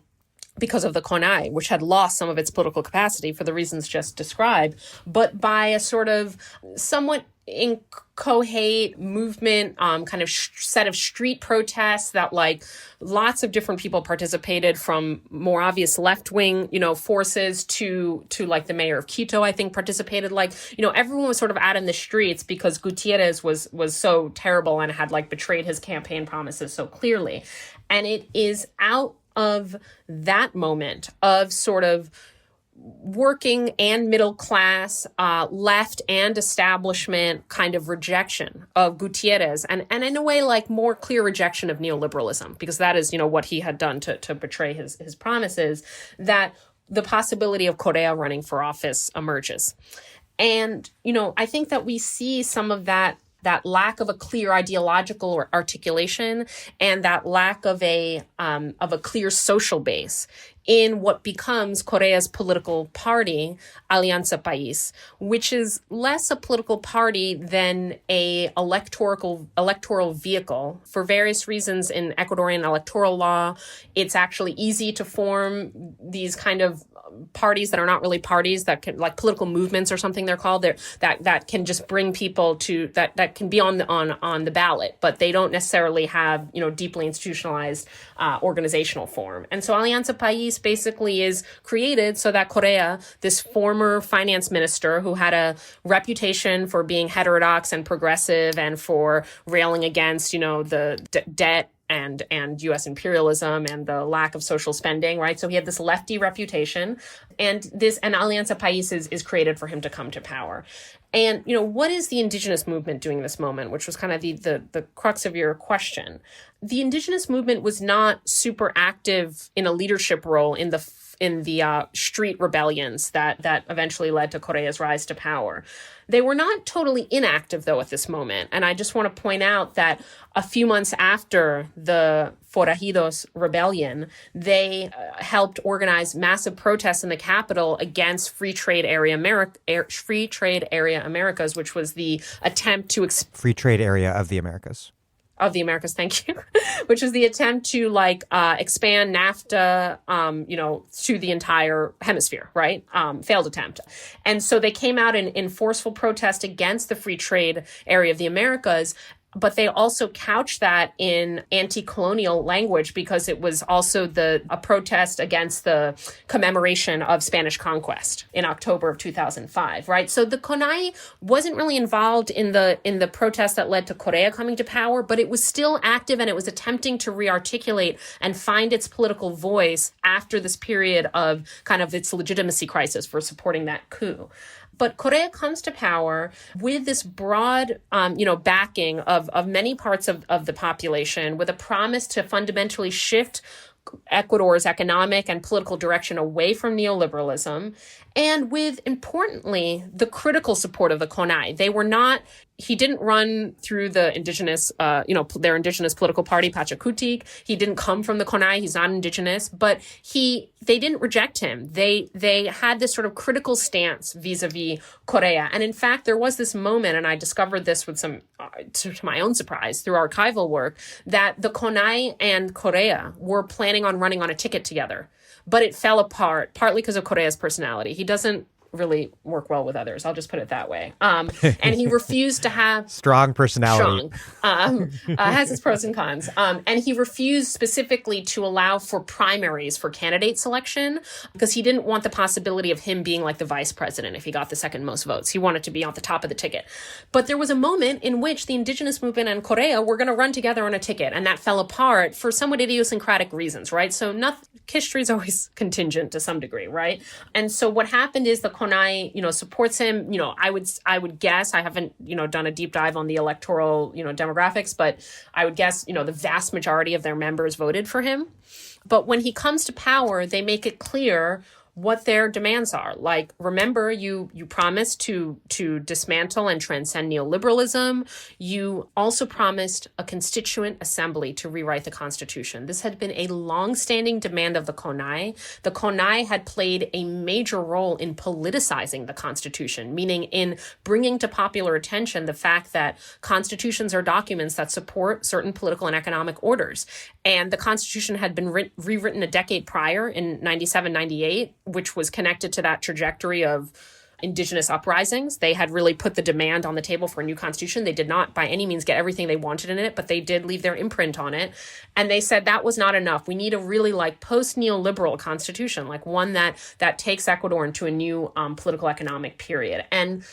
because of the CONAI, which had lost some of its political capacity for the reasons just described, but by a sort of somewhat inchoate movement, kind of set of street protests that lots of different people participated, from more obvious left-wing, forces to the mayor of Quito, I think, participated. Everyone was sort of out in the streets because Gutierrez was so terrible and had betrayed his campaign promises so clearly. And it is out of that moment of sort of working and middle class, left and establishment kind of rejection of Gutierrez, and in a way more clear rejection of neoliberalism, because that is what he had done to betray his promises, that the possibility of Correa running for office emerges. And I think that we see some of that lack of a clear ideological or articulation, and that lack of a clear social base in what becomes Correa's political party, Alianza País, which is less a political party than a electoral vehicle. For various reasons in Ecuadorian electoral law, it's actually easy to form these kind of parties that are not really parties, that can, political movements or something they're called, that can just bring people to that can be on the ballot, but they don't necessarily have deeply institutionalized organizational form. And so Alianza País basically is created so that Correa, this former finance minister who had a reputation for being heterodox and progressive and for railing against the debt and U.S. imperialism and the lack of social spending, right? So he had this lefty reputation, and Alianza País is created for him to come to power. And, what is the Indigenous movement doing in this moment, which was kind of the crux of your question? The Indigenous movement was not super active in a leadership role in the street rebellions that eventually led to Correa's rise to power. They were not totally inactive, though, at this moment. And I just want to point out that a few months after the Forajidos rebellion, they helped organize massive protests in the capital against Free Trade Area Americas, which was the attempt to... Free Trade Area of the Americas. Of the Americas, thank you, which is the attempt to expand NAFTA, to the entire hemisphere, right? Failed attempt. And so they came out in forceful protest against the free trade area of the Americas, but they also couched that in anti-colonial language because it was also a protest against the commemoration of Spanish conquest in October of 2005, right? So the CONAI wasn't really involved in the protest that led to Correa coming to power, but it was still active, and it was attempting to rearticulate and find its political voice after this period of kind of its legitimacy crisis for supporting that coup. But Correa comes to power with this broad, backing of many parts of the population, with a promise to fundamentally shift Ecuador's economic and political direction away from neoliberalism, and with, importantly, the critical support of the CONAI. He didn't run through the indigenous, their indigenous political party, Pachakutik. He didn't come from the CONAI. He's not indigenous, but they didn't reject him. They had this sort of critical stance vis-a-vis Correa. And in fact, there was this moment, and I discovered this with some, to my own surprise, through archival work, that the CONAI and Correa were planning on running on a ticket together. But it fell apart, partly because of Correa's personality. He doesn't really work well with others. I'll just put it that way. And he refused to have... Strong personality. Has its pros and cons. And he refused specifically to allow for primaries for candidate selection because he didn't want the possibility of him being the vice president if he got the second most votes. He wanted to be on the top of the ticket. But there was a moment in which the Indigenous movement and Correa were going to run together on a ticket, and that fell apart for somewhat idiosyncratic reasons, right? So history is always contingent to some degree, right? And so what happened is the CONAI, supports him. I would guess, I haven't, done a deep dive on the electoral, demographics, but I would guess, the vast majority of their members voted for him. But when he comes to power, they make it clear what their demands are. Like, remember, you promised to dismantle and transcend neoliberalism. You also promised a constituent assembly to rewrite the Constitution. This had been a long-standing demand of the CONAI. The CONAI had played a major role in politicizing the Constitution, meaning in bringing to popular attention the fact that constitutions are documents that support certain political and economic orders. And the Constitution had been rewritten a decade prior in 97, 98, which was connected to that trajectory of Indigenous uprisings. They had really put the demand on the table for a new constitution. They did not by any means get everything they wanted in it, but they did leave their imprint on it. And they said that was not enough. We need a really like post-neoliberal constitution, like one that takes Ecuador into a new political economic period. And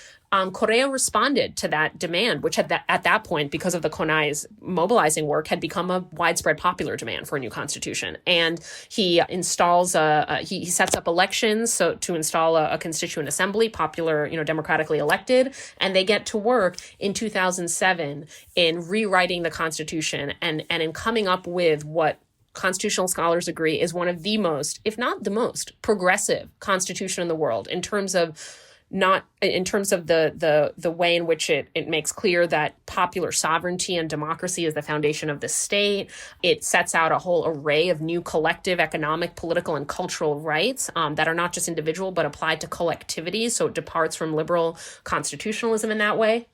Correa responded to that demand, which at that point, because of the CONAI's mobilizing work, had become a widespread popular demand for a new constitution. And he installs he sets up elections to install a constituent assembly, popular, democratically elected, and they get to work in 2007 in rewriting the Constitution and in coming up with what constitutional scholars agree is one of the most, if not the most, progressive constitution in the world in terms of the way in which it makes clear that popular sovereignty and democracy is the foundation of the state. It sets out a whole array of new collective economic, political, and cultural rights that are not just individual, but applied to collectivities. So it departs from liberal constitutionalism in that way.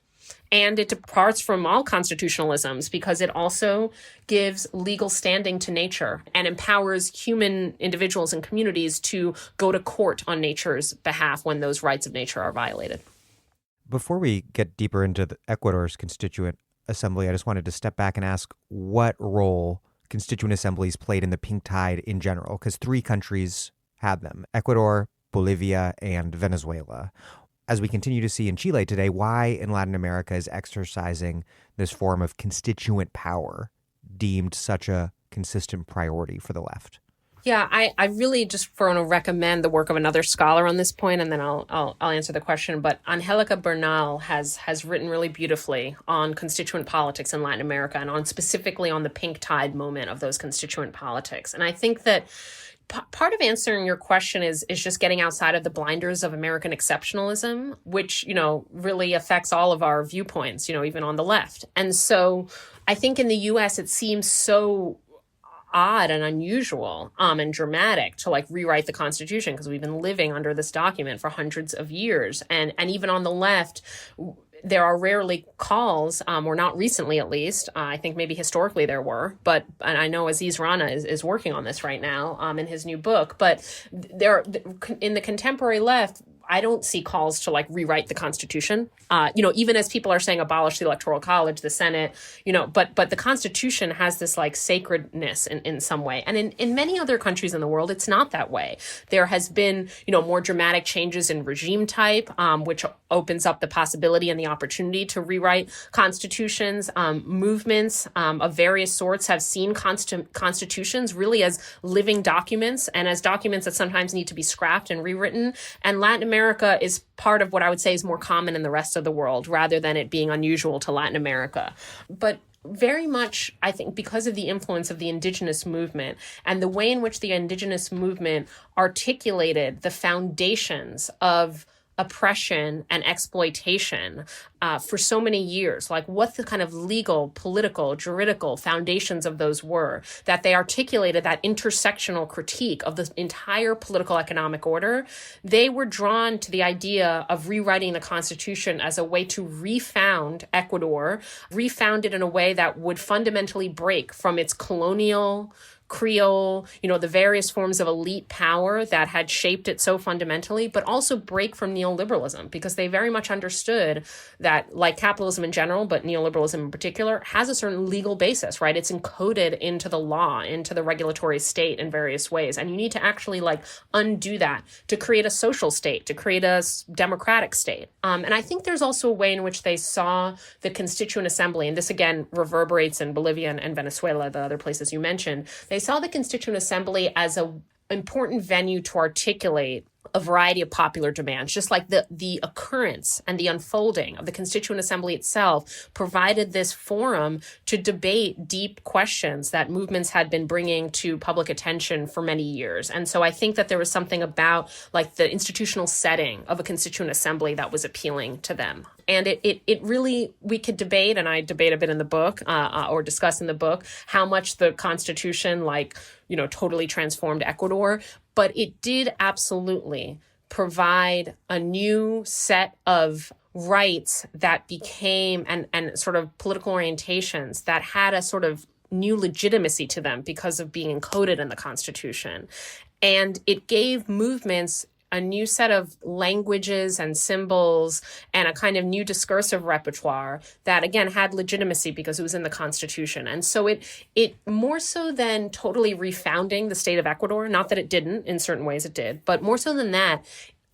And it departs from all constitutionalisms because it also gives legal standing to nature and empowers human individuals and communities to go to court on nature's behalf when those rights of nature are violated. Before we get deeper into Ecuador's Constituent Assembly, I just wanted to step back and ask what role constituent assemblies played in the pink tide in general, because 3 countries had them: Ecuador, Bolivia, and Venezuela. As we continue to see in Chile today, why in Latin America is exercising this form of constituent power deemed such a consistent priority for the left? Yeah, I really just want to recommend the work of another scholar on this point, and then I'll answer the question. But Angelica Bernal has written really beautifully on constituent politics in Latin America and specifically on the pink tide moment of those constituent politics. And I think that part of answering your question is just getting outside of the blinders of American exceptionalism, which, really affects all of our viewpoints, even on the left. And so I think in the U.S. it seems so odd and unusual and dramatic to rewrite the Constitution because we've been living under this document for hundreds of years. And even on the left, there are rarely calls, or not recently at least. I think maybe historically there were, and I know Aziz Rana is working on this right now in his new book. But in the contemporary left, I don't see calls to rewrite the Constitution. Even as people are saying abolish the Electoral College, the Senate, but the Constitution has this sacredness in some way. And in many other countries in the world, it's not that way. There has been, more dramatic changes in regime type, which opens up the possibility and the opportunity to rewrite constitutions. Movements of various sorts have seen constitutions really as living documents and as documents that sometimes need to be scrapped and rewritten. And Latin America is part of what I would say is more common in the rest of the world rather than it being unusual to Latin America. But very much, I think, because of the influence of the Indigenous movement and the way in which the Indigenous movement articulated the foundations of oppression and exploitation for so many years, what the kind of legal, political, juridical foundations of those were, that they articulated that intersectional critique of the entire political economic order. They were drawn to the idea of rewriting the Constitution as a way to refound Ecuador, refound it in a way that would fundamentally break from its colonial, Creole, the various forms of elite power that had shaped it so fundamentally, but also break from neoliberalism, because they very much understood that, like capitalism in general, but neoliberalism in particular, has a certain legal basis, right? It's encoded into the law, into the regulatory state in various ways. And you need to actually undo that to create a social state, to create a democratic state. And I think there's also a way in which they saw the Constituent Assembly, and this again reverberates in Bolivia and Venezuela, the other places you mentioned. They saw the Constituent Assembly as an important venue to articulate a variety of popular demands, just like the occurrence and the unfolding of the Constituent Assembly itself provided this forum to debate deep questions that movements had been bringing to public attention for many years. And so I think that there was something about like the institutional setting of a Constituent Assembly that was appealing to them. And it really, we could debate, and I debate a bit in the book, or discuss in the book, how much the Constitution, totally transformed Ecuador. But it did absolutely provide a new set of rights that became, and sort of political orientations that had a sort of new legitimacy to them because of being encoded in the Constitution. And it gave movements a new set of languages and symbols and a kind of new discursive repertoire that, again, had legitimacy because it was in the Constitution. And so it more so than totally refounding the state of Ecuador, not that it didn't, in certain ways it did, but more so than that,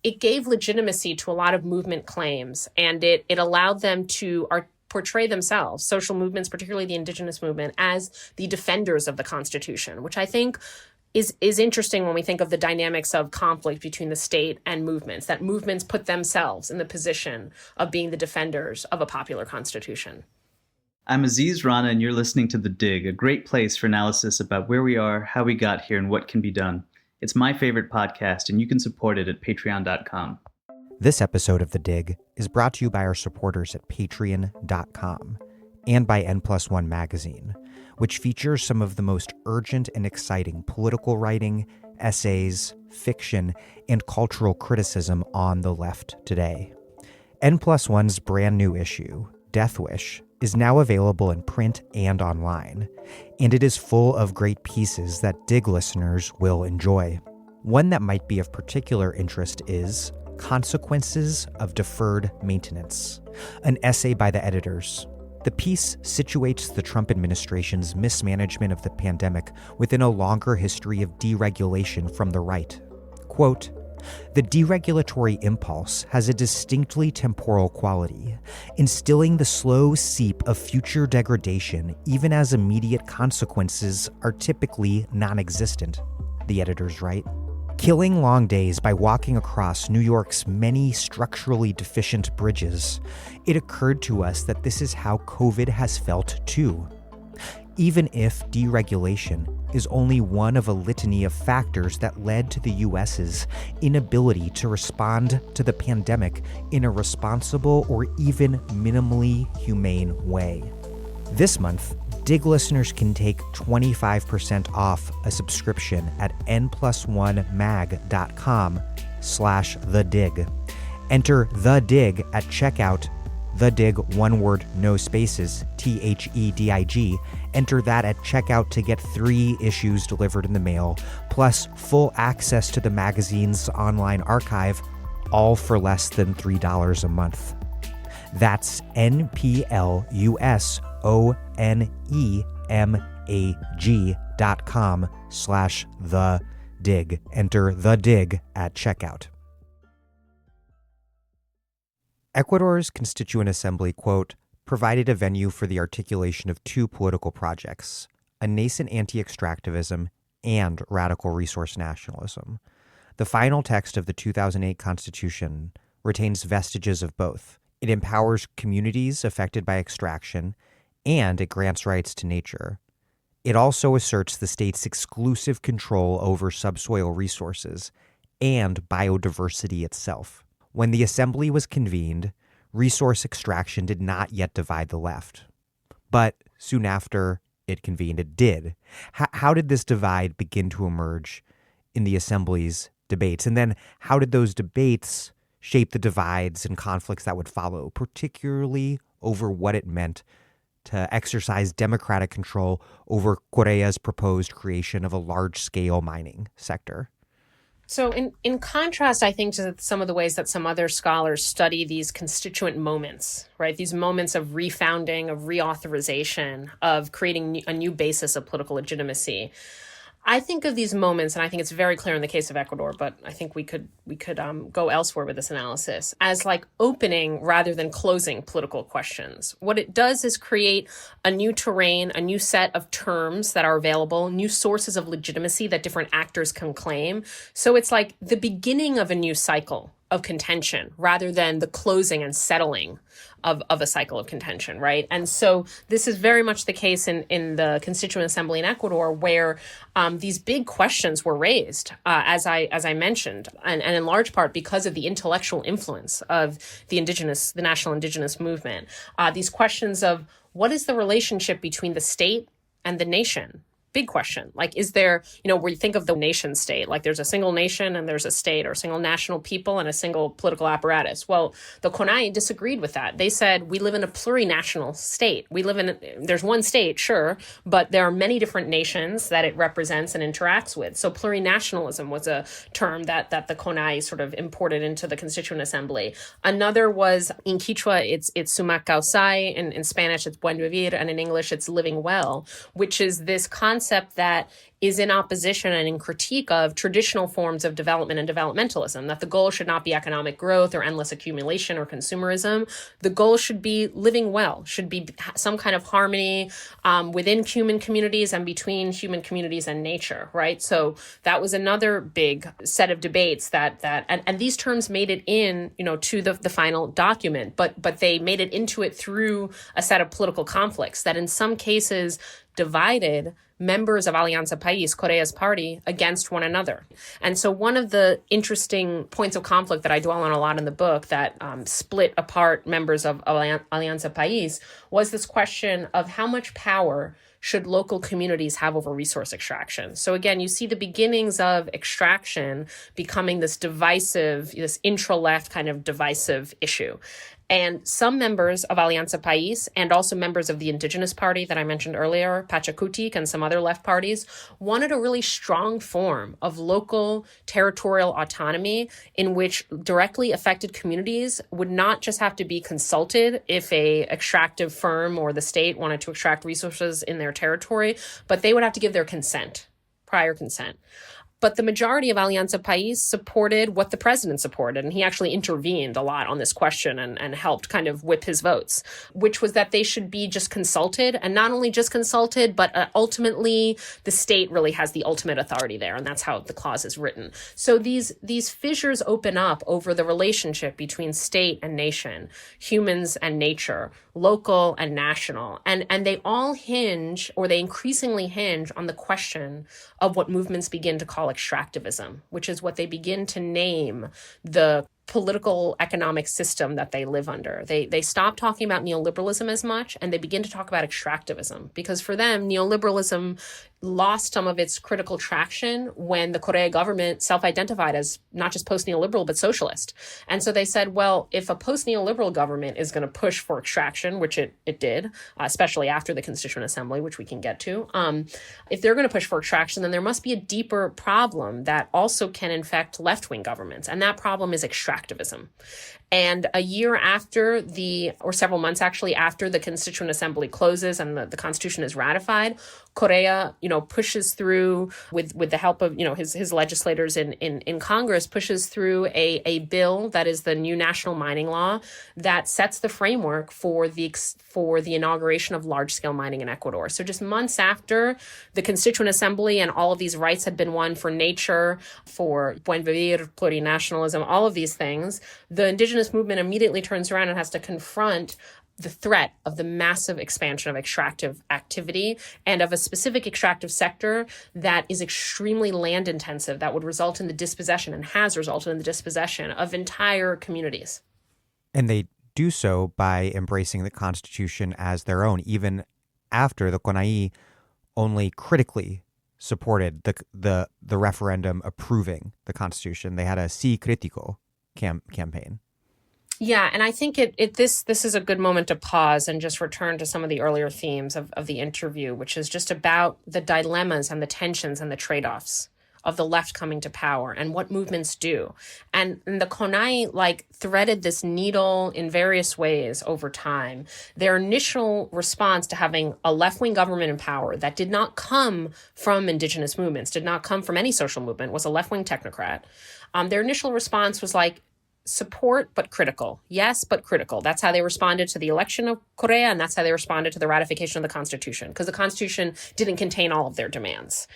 it gave legitimacy to a lot of movement claims, and it allowed them to portray themselves, social movements, particularly the Indigenous movement, as the defenders of the Constitution, which I think is interesting when we think of the dynamics of conflict between the state and movements, that movements put themselves in the position of being the defenders of a popular constitution. I'm Aziz Rana, and you're listening to The Dig, a great place for analysis about where we are, how we got here, and what can be done. It's my favorite podcast, and you can support it at patreon.com. This episode of The Dig is brought to you by our supporters at patreon.com and by N+1 Magazine, which features some of the most urgent and exciting political writing, essays, fiction, and cultural criticism on the left today. N+1's brand new issue, Death Wish, is now available in print and online, and it is full of great pieces that Dig listeners will enjoy. One that might be of particular interest is Consequences of Deferred Maintenance, an essay by the editors. The piece situates the Trump administration's mismanagement of the pandemic within a longer history of deregulation from the right. Quote, "The deregulatory impulse has a distinctly temporal quality, instilling the slow seep of future degradation even as immediate consequences are typically non-existent," the editors write. Killing long days by walking across New York's many structurally deficient bridges, it occurred to us that this is how COVID has felt too. Even if deregulation is only one of a litany of factors that led to the US's inability to respond to the pandemic in a responsible or even minimally humane way. This month, Dig listeners can take 25% off a subscription at n+1mag.com/thedig. Enter The Dig at checkout. The Dig, one word, no spaces, THEDIG. Enter that at checkout to get 3 issues delivered in the mail, plus full access to the magazine's online archive, all for less than $3 a month. That's NPLUSONEMAG.com/thedig. Enter The Dig at checkout. Ecuador's Constituent Assembly, quote, provided a venue for the articulation of 2 political projects, a nascent anti-extractivism and radical resource nationalism. The final text of the 2008 Constitution retains vestiges of both. It empowers communities affected by extraction, and it grants rights to nature. It also asserts the state's exclusive control over subsoil resources and biodiversity itself. When the assembly was convened, resource extraction did not yet divide the left. But soon after it convened, it did. How did this divide begin to emerge in the assembly's debates? And then how did those debates shape the divides and conflicts that would follow, particularly over what it meant to exercise democratic control over Correa's proposed creation of a large-scale mining sector? So in contrast, I think, to some of the ways that some other scholars study these constituent moments, right? These moments of refounding, of reauthorization, of creating a new basis of political legitimacy. I think of these moments, and I think it's very clear in the case of Ecuador, but I think we could go elsewhere with this analysis, as like opening rather than closing political questions. What it does is create a new terrain, a new set of terms that are available, new sources of legitimacy that different actors can claim. So it's like the beginning of a new cycle of contention rather than the closing and settling of a cycle of contention, right? And so this is very much the case in the Constituent Assembly in Ecuador, where these big questions were raised, as I mentioned, and in large part because of the intellectual influence of the national indigenous movement. These questions of what is the relationship between the state and the nation? Big question. Like, is there, where you think of the nation state, like there's a single nation and there's a state, or a single national people and a single political apparatus. Well, the CONAI disagreed with that. They said, we live in a plurinational state. There's one state, sure, but there are many different nations that it represents and interacts with. So plurinationalism was a term that the CONAI sort of imported into the Constituent Assembly. Another was, in Quechua, it's Sumacausai, in Spanish it's Buen Vivir, and in English it's living well, which is this concept that is in opposition and in critique of traditional forms of development and developmentalism, that the goal should not be economic growth or endless accumulation or consumerism. The goal should be living well, should be some kind of harmony within human communities and between human communities and nature, right? So that was another big set of debates and these terms made it in, to the final document, but they made it into it through a set of political conflicts that in some cases divided members of Alianza País, Correa's party, against one another. And so one of the interesting points of conflict that I dwell on a lot in the book that split apart members of Alianza País was this question of how much power should local communities have over resource extraction. So again, you see the beginnings of extraction becoming this intra-left kind of divisive issue. And some members of Alianza País and also members of the Indigenous party that I mentioned earlier, Pachacutic and some other left parties, wanted a really strong form of local territorial autonomy in which directly affected communities would not just have to be consulted if a extractive firm or the state wanted to extract resources in their territory, but they would have to give their consent, prior consent. But the majority of Alianza País supported what the president supported, and he actually intervened a lot on this question and helped kind of whip his votes, which was that they should be just consulted, and not only just consulted, but ultimately the state really has the ultimate authority there, and that's how the clause is written. So these fissures open up over the relationship between state and nation, humans and nature, local and national, and they all hinge, or they increasingly hinge, on the question of what movements begin to call extractivism, which is what they begin to name the political economic system that they live under. They stop talking about neoliberalism as much, and they begin to talk about extractivism, because for them, neoliberalism lost some of its critical traction when the Correa government self-identified as not just post-neoliberal, but socialist. And so they said, well, if a post-neoliberal government is going to push for extraction, which it did, especially after the Constituent Assembly, which we can get to, if they're going to push for extraction, then there must be a deeper problem that also can infect left-wing governments. And that problem is extractivism. And a year after or several months actually after the Constituent Assembly closes and the Constitution is ratified, Correa, pushes through with the help of, his legislators in Congress, pushes through a bill that is the new national mining law that sets the framework for the inauguration of large-scale mining in Ecuador. So just months after the Constituent Assembly and all of these rights had been won for nature, for buen vivir, plurinationalism, all of these things, the indigenous movement immediately turns around and has to confront the threat of the massive expansion of extractive activity and of a specific extractive sector that is extremely land intensive, that would result in the dispossession and has resulted in the dispossession of entire communities. And they do so by embracing the Constitution as their own, even after the CONAI only critically supported the referendum approving the Constitution. They had a Sí Crítico campaign. Yeah, and I think this is a good moment to pause and just return to some of the earlier themes of the interview, which is just about the dilemmas and the tensions and the trade-offs of the left coming to power and what movements do. And the CONAI like threaded this needle in various ways over time. Their initial response to having a left-wing government in power that did not come from indigenous movements, did not come from any social movement, was a left-wing technocrat. Their initial response was like, support, but critical. Yes, but critical. That's how they responded to the election of Correa, and that's how they responded to the ratification of the Constitution, because the Constitution didn't contain all of their demands.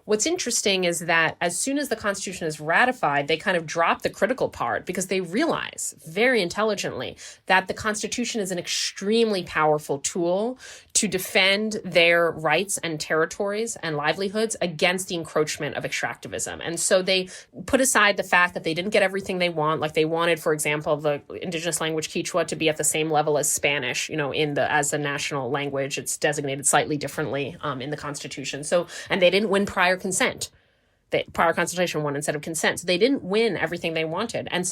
What's interesting is that as soon as the Constitution is ratified, they kind of drop the critical part because they realize very intelligently that the Constitution is an extremely powerful tool to defend their rights and territories and livelihoods against the encroachment of extractivism. And so they put aside the fact that they didn't get everything they want. Like they wanted, for example, the indigenous language Quechua to be at the same level as Spanish, as a national language. It's designated slightly differently in the Constitution. So, and they didn't win prior consent. Prior consultation won instead of consent. So they didn't win everything they wanted. And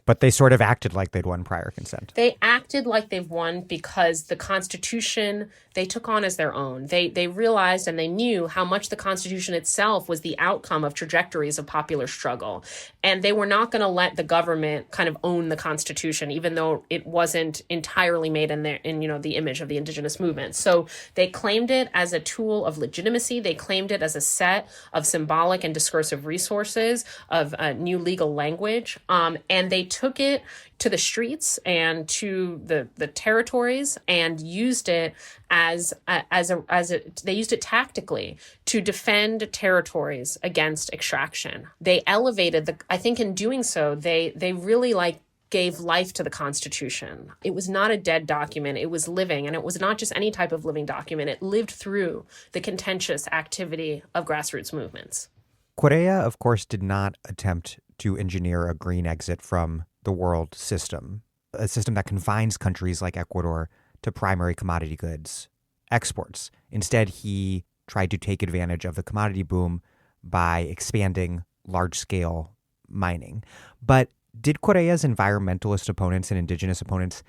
But they sort of acted like they'd won prior consent. They acted like they've won because the Constitution they took on as their own. They realized and they knew how much the Constitution itself was the outcome of trajectories of popular struggle. And they were not going to let the government kind of own the Constitution, even though it wasn't entirely made in the image of the indigenous movement. So they claimed it as a tool of legitimacy. They claimed it as a set of symbolic and discursive resources of new legal language. And they took it to the streets and to the territories and used it they used it tactically to defend territories against extraction. They elevated I think in doing so, they really gave life to the Constitution. It was not a dead document. It was living, and it was not just any type of living document. It lived through the contentious activity of grassroots movements. Correa, of course, did not attempt to engineer a green exit from the world system, a system that confines countries like Ecuador to primary commodity goods exports. Instead, he tried to take advantage of the commodity boom by expanding large-scale mining. But did Correa's environmentalist opponents and indigenous opponents,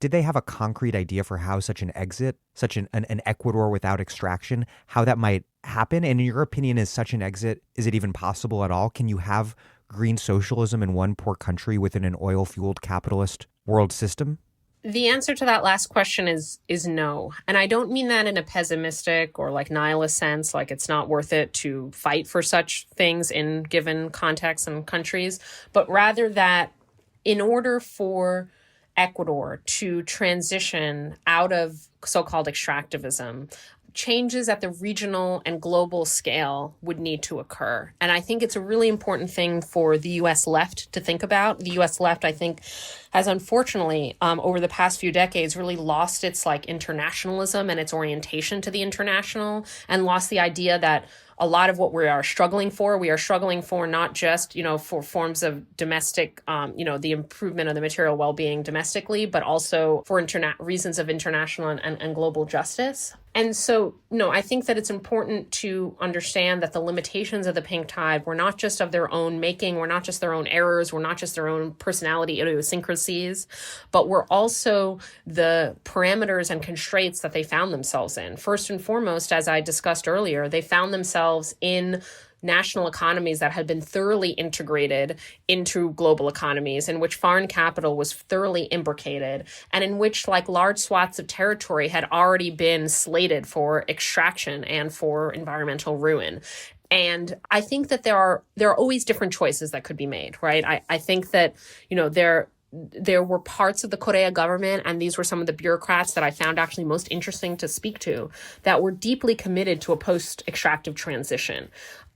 did they have a concrete idea for how such an exit, such an Ecuador without extraction, how that might happen? And in your opinion, is such an exit, is it even possible at all? Can you have green socialism in one poor country within an oil-fueled capitalist world system? The answer to that last question is no. And I don't mean that in a pessimistic or nihilist sense, like it's not worth it to fight for such things in given contexts and countries, but rather that in order for Ecuador to transition out of so-called extractivism, changes at the regional and global scale would need to occur. And I think it's a really important thing for the U.S. left to think about. The U.S. left, I think, has unfortunately, over the past few decades, really lost its internationalism and its orientation to the international, and lost the idea that a lot of what we are struggling for not just, for forms of domestic, the improvement of the material well-being domestically, but also for reasons of international and global justice. And so, no, I think that it's important to understand that the limitations of the pink tide were not just of their own making, were not just their own errors, were not just their own personality idiosyncrasies, but were also the parameters and constraints that they found themselves in. First and foremost, as I discussed earlier, they found themselves in national economies that had been thoroughly integrated into global economies, in which foreign capital was thoroughly imbricated, and in which large swaths of territory had already been slated for extraction and for environmental ruin. And I think that there are always different choices that could be made, right? I think that, there were parts of the Correa government, and these were some of the bureaucrats that I found actually most interesting to speak to, that were deeply committed to a post-extractive transition.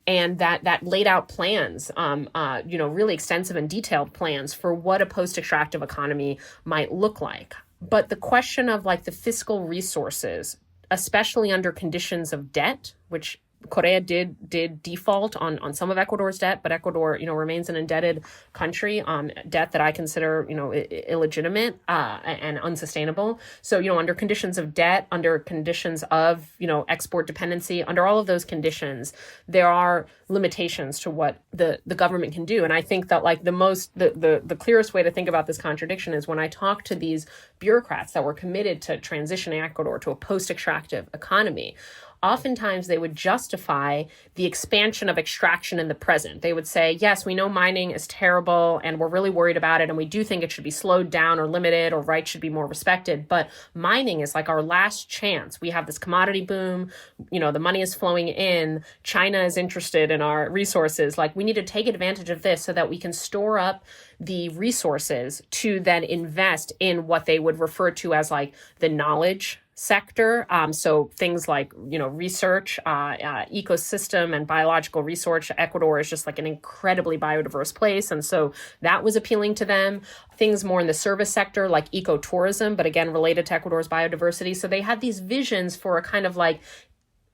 And that laid out plans, really extensive and detailed plans for what a post-extractive economy might look like. But the question of the fiscal resources, especially under conditions of debt, which Correa did default on some of Ecuador's debt, but Ecuador, remains an indebted country, debt that I consider, illegitimate and unsustainable. So, under conditions of debt, under conditions of, export dependency, under all of those conditions, there are limitations to what the government can do. And I think that the clearest way to think about this contradiction is when I talk to these bureaucrats that were committed to transitioning Ecuador to a post-extractive economy. oftentimes they would justify the expansion of extraction in the present. They would say, yes, we know mining is terrible and we're really worried about it, and we do think it should be slowed down or limited, or rights should be more respected. But mining is like our last chance. We have this commodity boom, the money is flowing in, China is interested in our resources. Like, we need to take advantage of this so that we can store up the resources to then invest in what they would refer to as like the knowledge sector. So things like, research, ecosystem and biological research. Ecuador is just like an incredibly biodiverse place. And so that was appealing to them. Things more in the service sector like ecotourism, but again, related to Ecuador's biodiversity. So they had these visions for a kind of like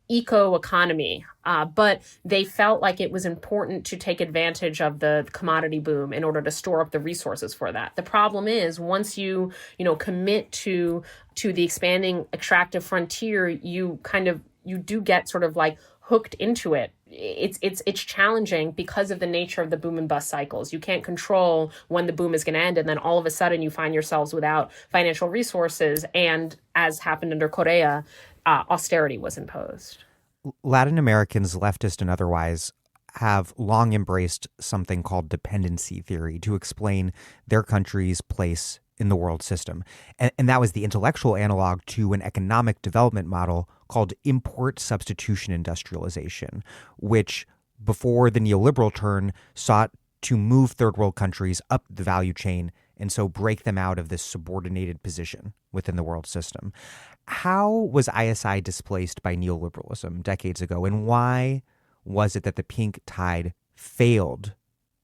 eco-economy, but they felt like it was important to take advantage of the commodity boom in order to store up the resources for that. The problem is, once you commit to the expanding extractive frontier, you do get sort of like hooked into it. It's challenging because of the nature of the boom and bust cycles. You can't control when the boom is going to end, and then all of a sudden you find yourselves without financial resources. And as happened under Correa, austerity was imposed. Latin Americans, leftist and otherwise, have long embraced something called dependency theory to explain their country's place in the world system. And that was the intellectual analog to an economic development model called import substitution industrialization, which before the neoliberal turn sought to move third world countries up the value chain and so break them out of this subordinated position within the world system. How was ISI displaced by neoliberalism decades ago, and why was it that the pink tide failed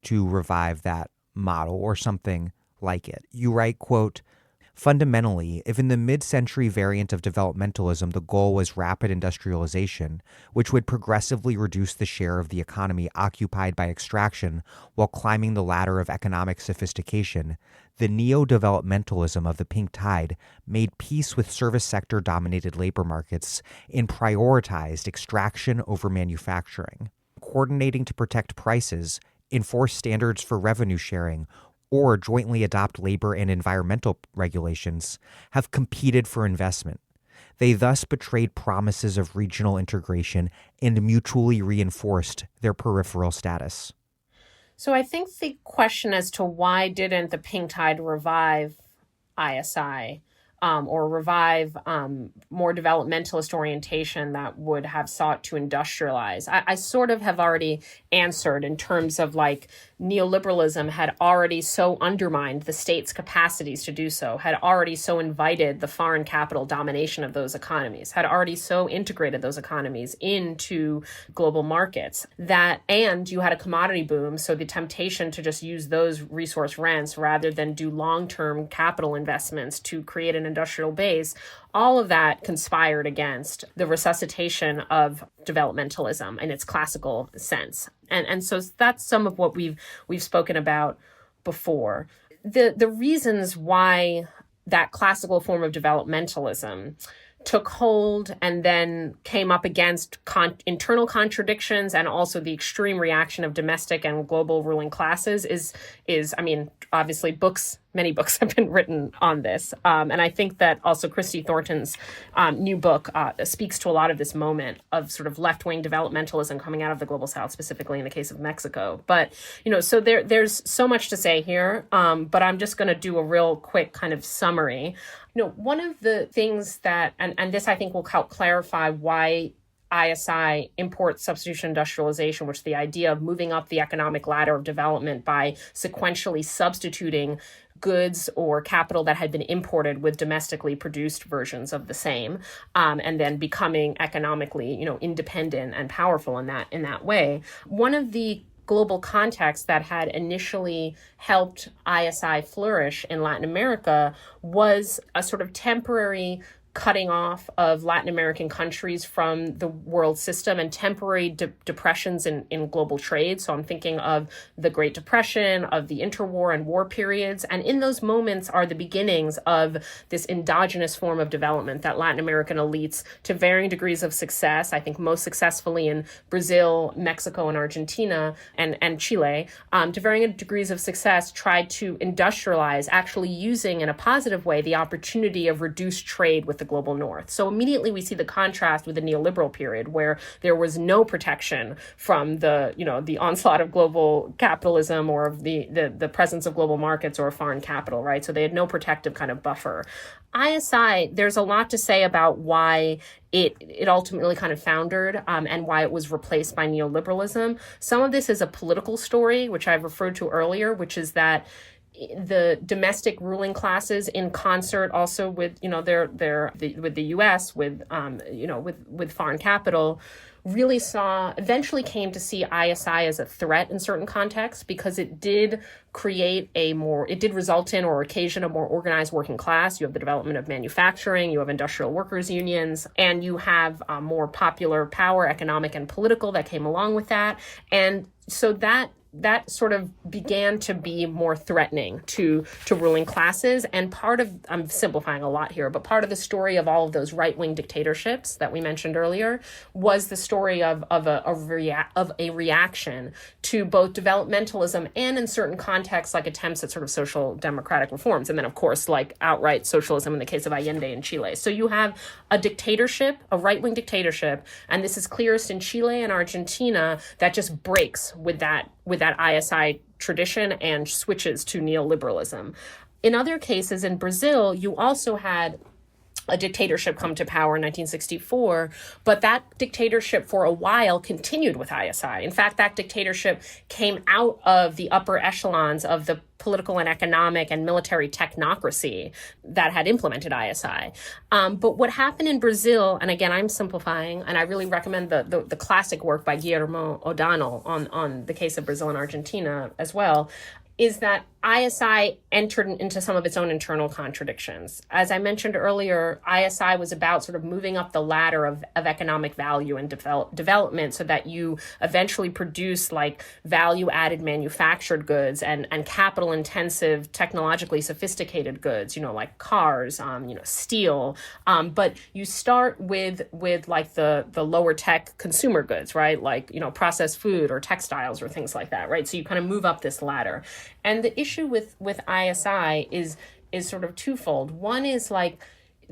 to revive that model or something like it? You write, quote, "Fundamentally, if in the mid-century variant of developmentalism the goal was rapid industrialization, which would progressively reduce the share of the economy occupied by extraction while climbing the ladder of economic sophistication, the neo-developmentalism of the pink tide made peace with service sector-dominated labor markets and prioritized extraction over manufacturing. Coordinating to protect prices, enforce standards for revenue sharing, or jointly adopt labor and environmental regulations have competed for investment. They thus betrayed promises of regional integration and mutually reinforced their peripheral status." So I think the question as to why didn't the pink tide revive ISI or revive more developmentalist orientation that would have sought to industrialize, I sort of have already answered in terms of like neoliberalism had already so undermined the state's capacities to do so, had already so invited the foreign capital domination of those economies, had already so integrated those economies into global markets and you had a commodity boom. So the temptation to just use those resource rents rather than do long-term capital investments to create an industrial base, all of that conspired against the resuscitation of developmentalism in its classical sense. And so that's some of what we've spoken about before. The reasons why that classical form of developmentalism took hold and then came up against internal contradictions and also the extreme reaction of domestic and global ruling classes is obviously many books have been written on this. And I think that also Christy Thornton's new book speaks to a lot of this moment of sort of left-wing developmentalism coming out of the global South, specifically in the case of Mexico. But, so there's so much to say here, but I'm just going to do a real quick kind of summary. One of the things that, and this I think will help clarify why ISI, import substitution industrialization, which is the idea of moving up the economic ladder of development by sequentially substituting goods or capital that had been imported with domestically produced versions of the same, and then becoming economically, independent and powerful in that way. One of the global context that had initially helped ISI flourish in Latin America was a sort of temporary cutting off of Latin American countries from the world system and temporary depressions in global trade. So I'm thinking of the Great Depression, of the interwar and war periods. And in those moments are the beginnings of this endogenous form of development that Latin American elites, to varying degrees of success, I think most successfully in Brazil, Mexico, and Argentina, and Chile, to varying degrees of success, tried to industrialize, actually using in a positive way the opportunity of reduced trade with the global north. So immediately we see the contrast with the neoliberal period, where there was no protection from the onslaught of global capitalism or of the presence of global markets or foreign capital, right? So they had no protective kind of buffer. ISI, there's a lot to say about why it ultimately kind of foundered and why it was replaced by neoliberalism. Some of this is a political story, which I've referred to earlier, which is that the domestic ruling classes, in concert also with with the U.S. with foreign capital, really eventually came to see ISI as a threat in certain contexts, because it did result in or occasion a more organized working class. You have the development of manufacturing, you have industrial workers unions, and you have more popular power, economic and political, that came along with that. And so that sort of began to be more threatening to ruling classes. And I'm simplifying a lot here, but part of the story of all of those right-wing dictatorships that we mentioned earlier was the story of a reaction to both developmentalism and, in certain contexts, like attempts at sort of social democratic reforms. And then, of course, like outright socialism in the case of Allende in Chile. So you have a dictatorship, a right-wing dictatorship, and this is clearest in Chile and Argentina, that just breaks with that ISI tradition and switches to neoliberalism. In other cases, in Brazil, you also had a dictatorship come to power in 1964, but that dictatorship for a while continued with ISI. In fact, that dictatorship came out of the upper echelons of the political and economic and military technocracy that had implemented ISI. But what happened in Brazil, and again, I'm simplifying, and I really recommend the classic work by Guillermo O'Donnell on the case of Brazil and Argentina as well, is that ISI entered into some of its own internal contradictions. As I mentioned earlier, ISI was about sort of moving up the ladder of economic value and development, so that you eventually produce like value-added manufactured goods and capital-intensive, technologically sophisticated goods, like cars, steel. But you start with like the lower tech consumer goods, right? Like, processed food or textiles or things like that, right? So you kind of move up this ladder. And the issue with ISI is sort of twofold. One is like,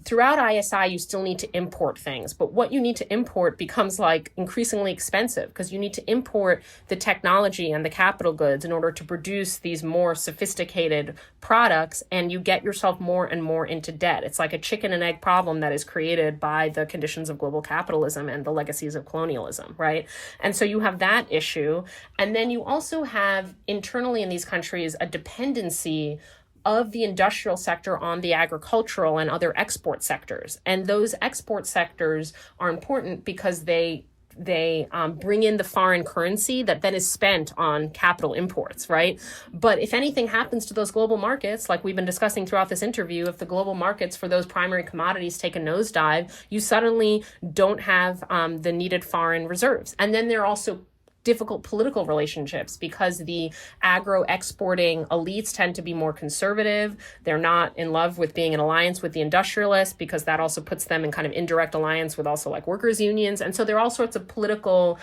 throughout ISI, you still need to import things, but what you need to import becomes like increasingly expensive, because you need to import the technology and the capital goods in order to produce these more sophisticated products, and you get yourself more and more into debt. It's like a chicken and egg problem that is created by the conditions of global capitalism and the legacies of colonialism, right? And so you have that issue. And then you also have internally in these countries a dependency of the industrial sector on the agricultural and other export sectors. And those export sectors are important because they bring in the foreign currency that then is spent on capital imports, right? But if anything happens to those global markets, like we've been discussing throughout this interview, if the global markets for those primary commodities take a nosedive, you suddenly don't have the needed foreign reserves. And then there are also difficult political relationships, because the agro-exporting elites tend to be more conservative. They're not in love with being in alliance with the industrialists, because that also puts them in kind of indirect alliance with also like workers' unions. And so there are all sorts of political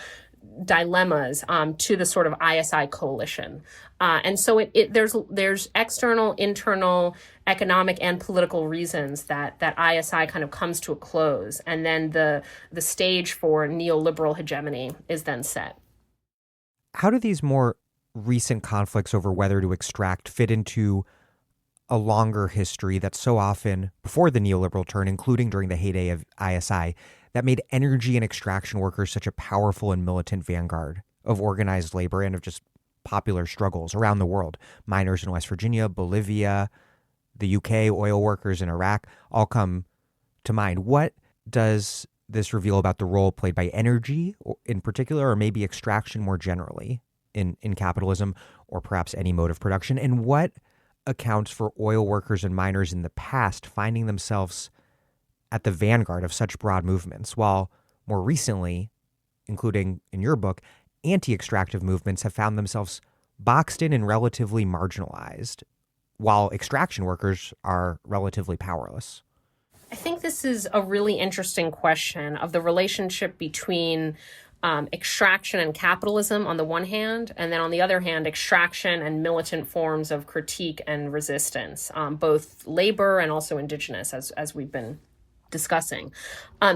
dilemmas to the sort of ISI coalition. And so there's external, internal, economic and political reasons that ISI kind of comes to a close. And then the stage for neoliberal hegemony is then set. How do these more recent conflicts over whether to extract fit into a longer history that's so often before the neoliberal turn, including during the heyday of ISI, that made energy and extraction workers such a powerful and militant vanguard of organized labor and of just popular struggles around the world? Miners in West Virginia, Bolivia, the UK, oil workers in Iraq all come to mind. What does this reveal about the role played by energy in particular, or maybe extraction more generally in capitalism, or perhaps any mode of production? And what accounts for oil workers and miners in the past finding themselves at the vanguard of such broad movements, while more recently, including in your book, anti-extractive movements have found themselves boxed in and relatively marginalized, while extraction workers are relatively powerless? I think this is a really interesting question of the relationship between extraction and capitalism on the one hand, and then on the other hand, extraction and militant forms of critique and resistance, both labor and also indigenous, as we've been discussing.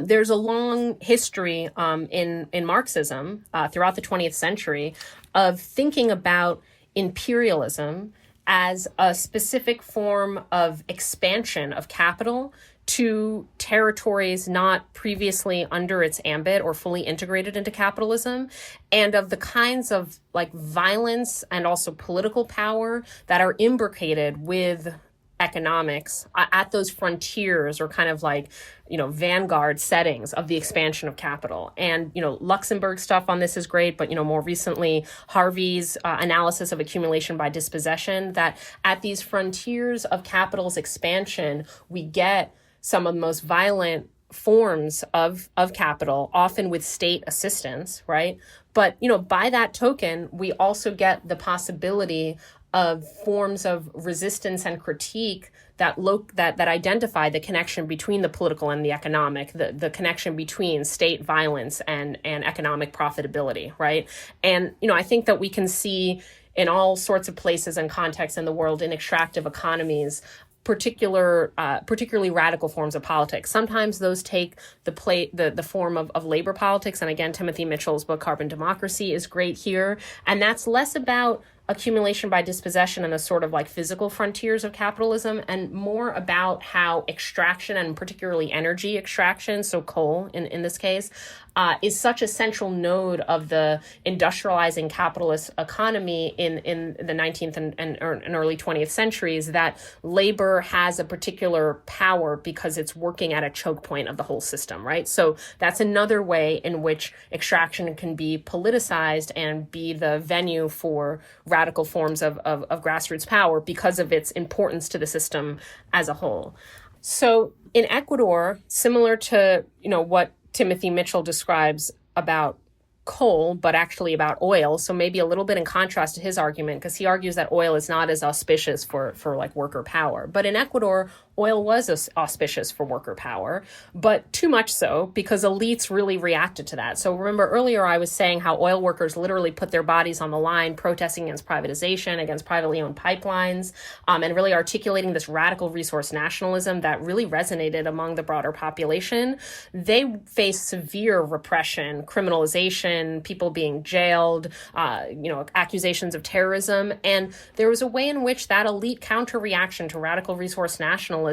There's a long history in Marxism throughout the 20th century of thinking about imperialism as a specific form of expansion of capital to territories not previously under its ambit or fully integrated into capitalism, and of the kinds of like violence and also political power that are imbricated with economics at those frontiers or kind of like, vanguard settings of the expansion of capital. And, Luxemburg stuff on this is great, but, more recently, Harvey's analysis of accumulation by dispossession, that at these frontiers of capital's expansion, we get some of the most violent forms of capital, often with state assistance, right? But, by that token, we also get the possibility of forms of resistance and critique that identify the connection between the political and the economic, the connection between state violence and economic profitability, right? And, I think that we can see in all sorts of places and contexts in the world in extractive economies, particularly radical forms of politics. Sometimes those take the form of labor politics. And again, Timothy Mitchell's book, Carbon Democracy, is great here. And that's less about accumulation by dispossession and the sort of like physical frontiers of capitalism, and more about how extraction, and particularly energy extraction, so coal in this case, is such a central node of the industrializing capitalist economy in the 19th and early 20th centuries, that labor has a particular power because it's working at a choke point of the whole system, right? So that's another way in which extraction can be politicized and be the venue for radical forms of grassroots power because of its importance to the system as a whole. So in Ecuador, similar to, what Timothy Mitchell describes about coal, but actually about oil. So maybe a little bit in contrast to his argument, because he argues that oil is not as auspicious for like worker power. But in Ecuador, oil was auspicious for worker power, but too much so because elites really reacted to that. So remember earlier I was saying how oil workers literally put their bodies on the line protesting against privatization, against privately owned pipelines, and really articulating this radical resource nationalism that really resonated among the broader population. They faced severe repression, criminalization, people being jailed, accusations of terrorism. And there was a way in which that elite counter-reaction to radical resource nationalism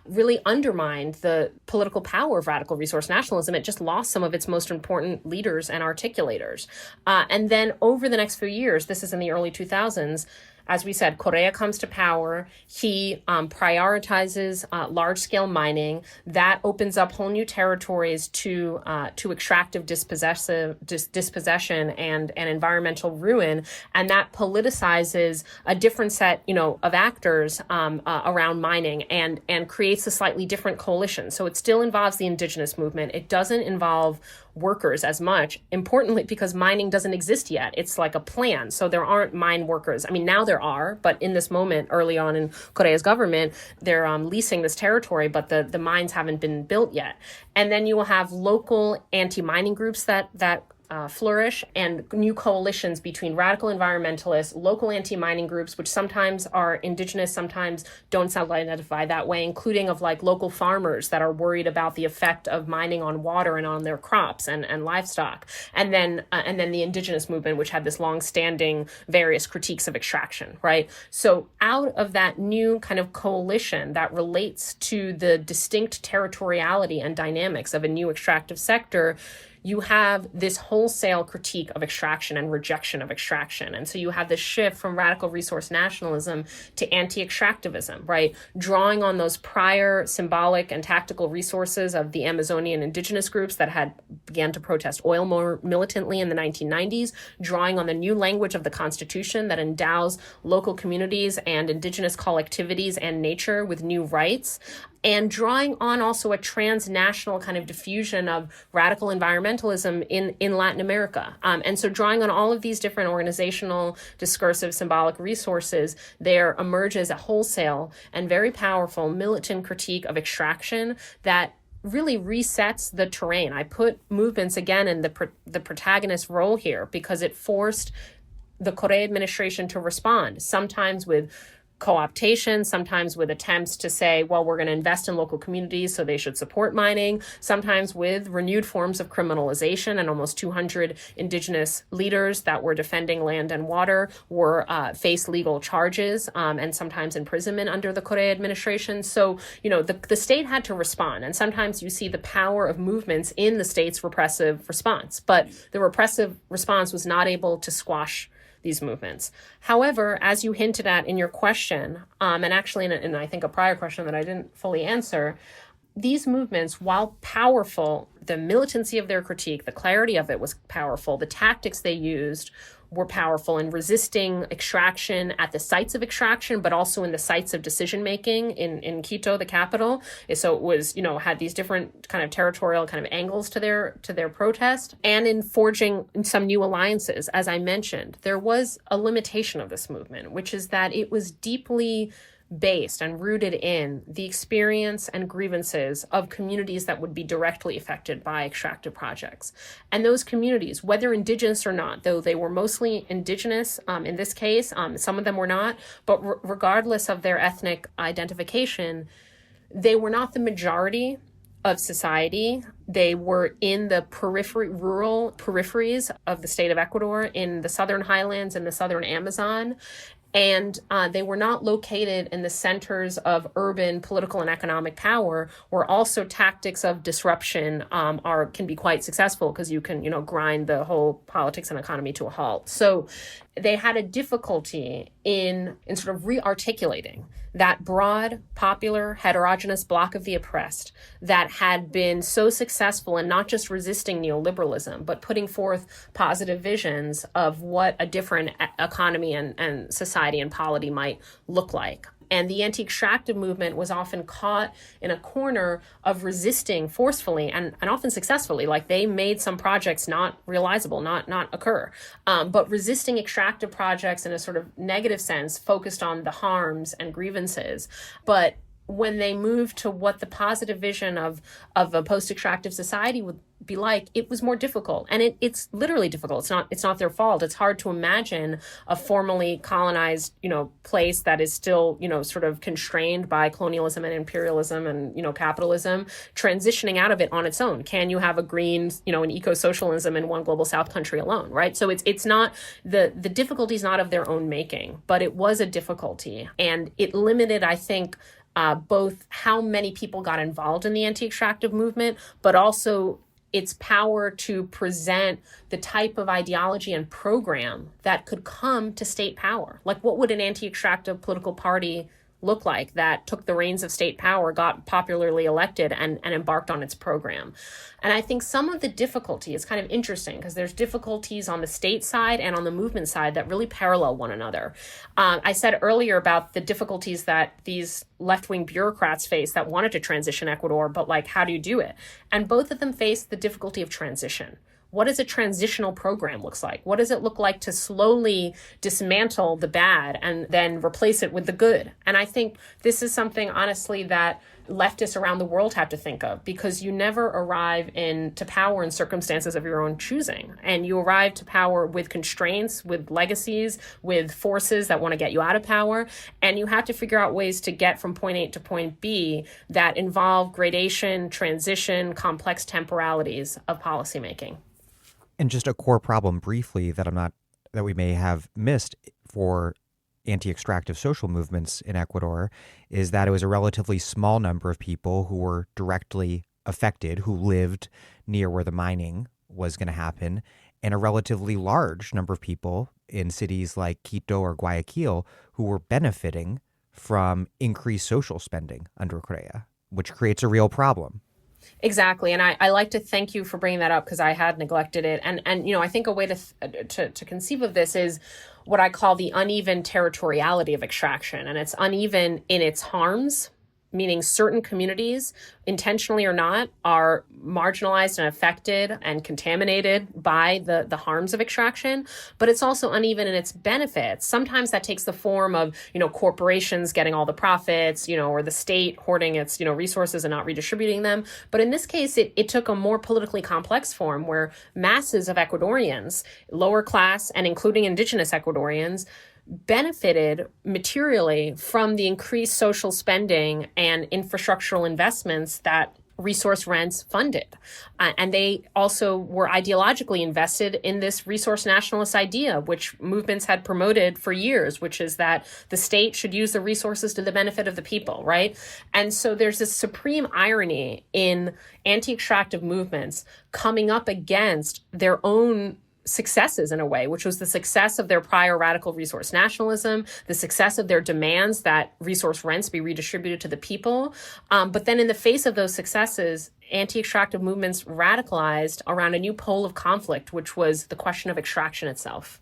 really undermined the political power of radical resource nationalism. It just lost some of its most important leaders and articulators. And then over the next few years, this is in the early 2000s, as we said, Correa comes to power. He prioritizes large-scale mining. That opens up whole new territories to extractive dispossession and environmental ruin, and that politicizes a different set, of actors around mining and creates a slightly different coalition. So it still involves the indigenous movement. It doesn't involve workers as much, importantly, because mining doesn't exist yet. It's like a plan. So there aren't mine workers. I mean, now there are, but in this moment, early on in Correa's government, they're leasing this territory, but the mines haven't been built yet. And then you will have local anti-mining groups that flourish, and new coalitions between radical environmentalists, local anti-mining groups, which sometimes are indigenous, sometimes don't self-identify that way, including of like local farmers that are worried about the effect of mining on water and on their crops and livestock. And then the indigenous movement, which had this long-standing various critiques of extraction, right? So out of that new kind of coalition that relates to the distinct territoriality and dynamics of a new extractive sector, you have this wholesale critique of extraction and rejection of extraction. And so you have this shift from radical resource nationalism to anti-extractivism, right? Drawing on those prior symbolic and tactical resources of the Amazonian indigenous groups that had began to protest oil more militantly in the 1990s, drawing on the new language of the Constitution that endows local communities and indigenous collectivities and nature with new rights, and drawing on also a transnational kind of diffusion of radical environmentalism in Latin America. And so drawing on all of these different organizational, discursive, symbolic resources, there emerges a wholesale and very powerful militant critique of extraction that really resets the terrain. I put movements again in the protagonist role here because it forced the Correa administration to respond, sometimes with co-optation, sometimes with attempts to say, well, we're going to invest in local communities, so they should support mining, sometimes with renewed forms of criminalization, and almost 200 indigenous leaders that were defending land and water were faced legal charges and sometimes imprisonment under the Correa administration. So, the state had to respond. And sometimes you see the power of movements in the state's repressive response. But the repressive response was not able to squash these movements. However, as you hinted at in your question, and actually in I think a prior question that I didn't fully answer, these movements, while powerful, the militancy of their critique, the clarity of it was powerful, the tactics they used were powerful in resisting extraction at the sites of extraction, but also in the sites of decision-making in Quito, the capital. So it was, had these different kind of territorial kind of angles to their protest, and in forging some new alliances. As I mentioned, there was a limitation of this movement, which is that it was deeply based and rooted in the experience and grievances of communities that would be directly affected by extractive projects. And those communities, whether indigenous or not, though they were mostly indigenous in this case, some of them were not, but regardless of their ethnic identification, they were not the majority of society. They were in the rural peripheries of the state of Ecuador, in the southern highlands and the southern Amazon. And they were not located in the centers of urban political and economic power, where also tactics of disruption can be quite successful, because you can, grind the whole politics and economy to a halt. So they had a difficulty in sort of re-articulating that broad, popular, heterogeneous bloc of the oppressed that had been so successful in not just resisting neoliberalism, but putting forth positive visions of what a different economy and society and polity might look like. And the anti-extractive movement was often caught in a corner of resisting forcefully and often successfully. Like, they made some projects not realizable, not occur. But resisting extractive projects in a sort of negative sense, focused on the harms and grievances. But when they moved to what the positive vision of a post-extractive society would be like, it was more difficult. And it's literally difficult. It's not their fault. It's hard to imagine a formally colonized, place that is still, sort of constrained by colonialism and imperialism and, capitalism, transitioning out of it on its own. Can you have a green, an eco-socialism in one global South country alone, right? So it's not, the difficulty is not of their own making, but it was a difficulty. And it limited, I think, both how many people got involved in the anti-extractive movement, but also its power to present the type of ideology and program that could come to state power. Like, what would an anti-extractive political party look like that took the reins of state power, got popularly elected, and embarked on its program? And I think some of the difficulty is kind of interesting, because there's difficulties on the state side and on the movement side that really parallel one another. I said earlier about the difficulties that these left-wing bureaucrats face that wanted to transition Ecuador, but how do you do it? And both of them face the difficulty of transition. What does a transitional program look like? What does it look like to slowly dismantle the bad and then replace it with the good? And I think this is something, honestly, that leftists around the world have to think of, because you never arrive to power in circumstances of your own choosing. And you arrive to power with constraints, with legacies, with forces that want to get you out of power. And you have to figure out ways to get from point A to point B that involve gradation, transition, complex temporalities of policymaking. And just a core problem briefly that we may have missed for anti-extractive social movements in Ecuador is that it was a relatively small number of people who were directly affected, who lived near where the mining was going to happen, and a relatively large number of people in cities like Quito or Guayaquil who were benefiting from increased social spending under Correa, which creates a real problem. Exactly. And I like to thank you for bringing that up, because I had neglected it. And I think a way to conceive of this is what I call the uneven territoriality of extraction. And it's uneven in its harms, meaning certain communities, intentionally or not, are marginalized and affected and contaminated by the harms of extraction. But it's also uneven in its benefits. Sometimes that takes the form of, corporations getting all the profits, or the state hoarding its, resources and not redistributing them. But in this case, it took a more politically complex form, where masses of Ecuadorians, lower class and including indigenous Ecuadorians, benefited materially from the increased social spending and infrastructural investments that resource rents funded. And they also were ideologically invested in this resource nationalist idea, which movements had promoted for years, which is that the state should use the resources to the benefit of the people, right? And so there's this supreme irony in anti-extractive movements coming up against their own successes in a way, which was the success of their prior radical resource nationalism, the success of their demands that resource rents be redistributed to the people. But then in the face of those successes, anti-extractive movements radicalized around a new pole of conflict, which was the question of extraction itself.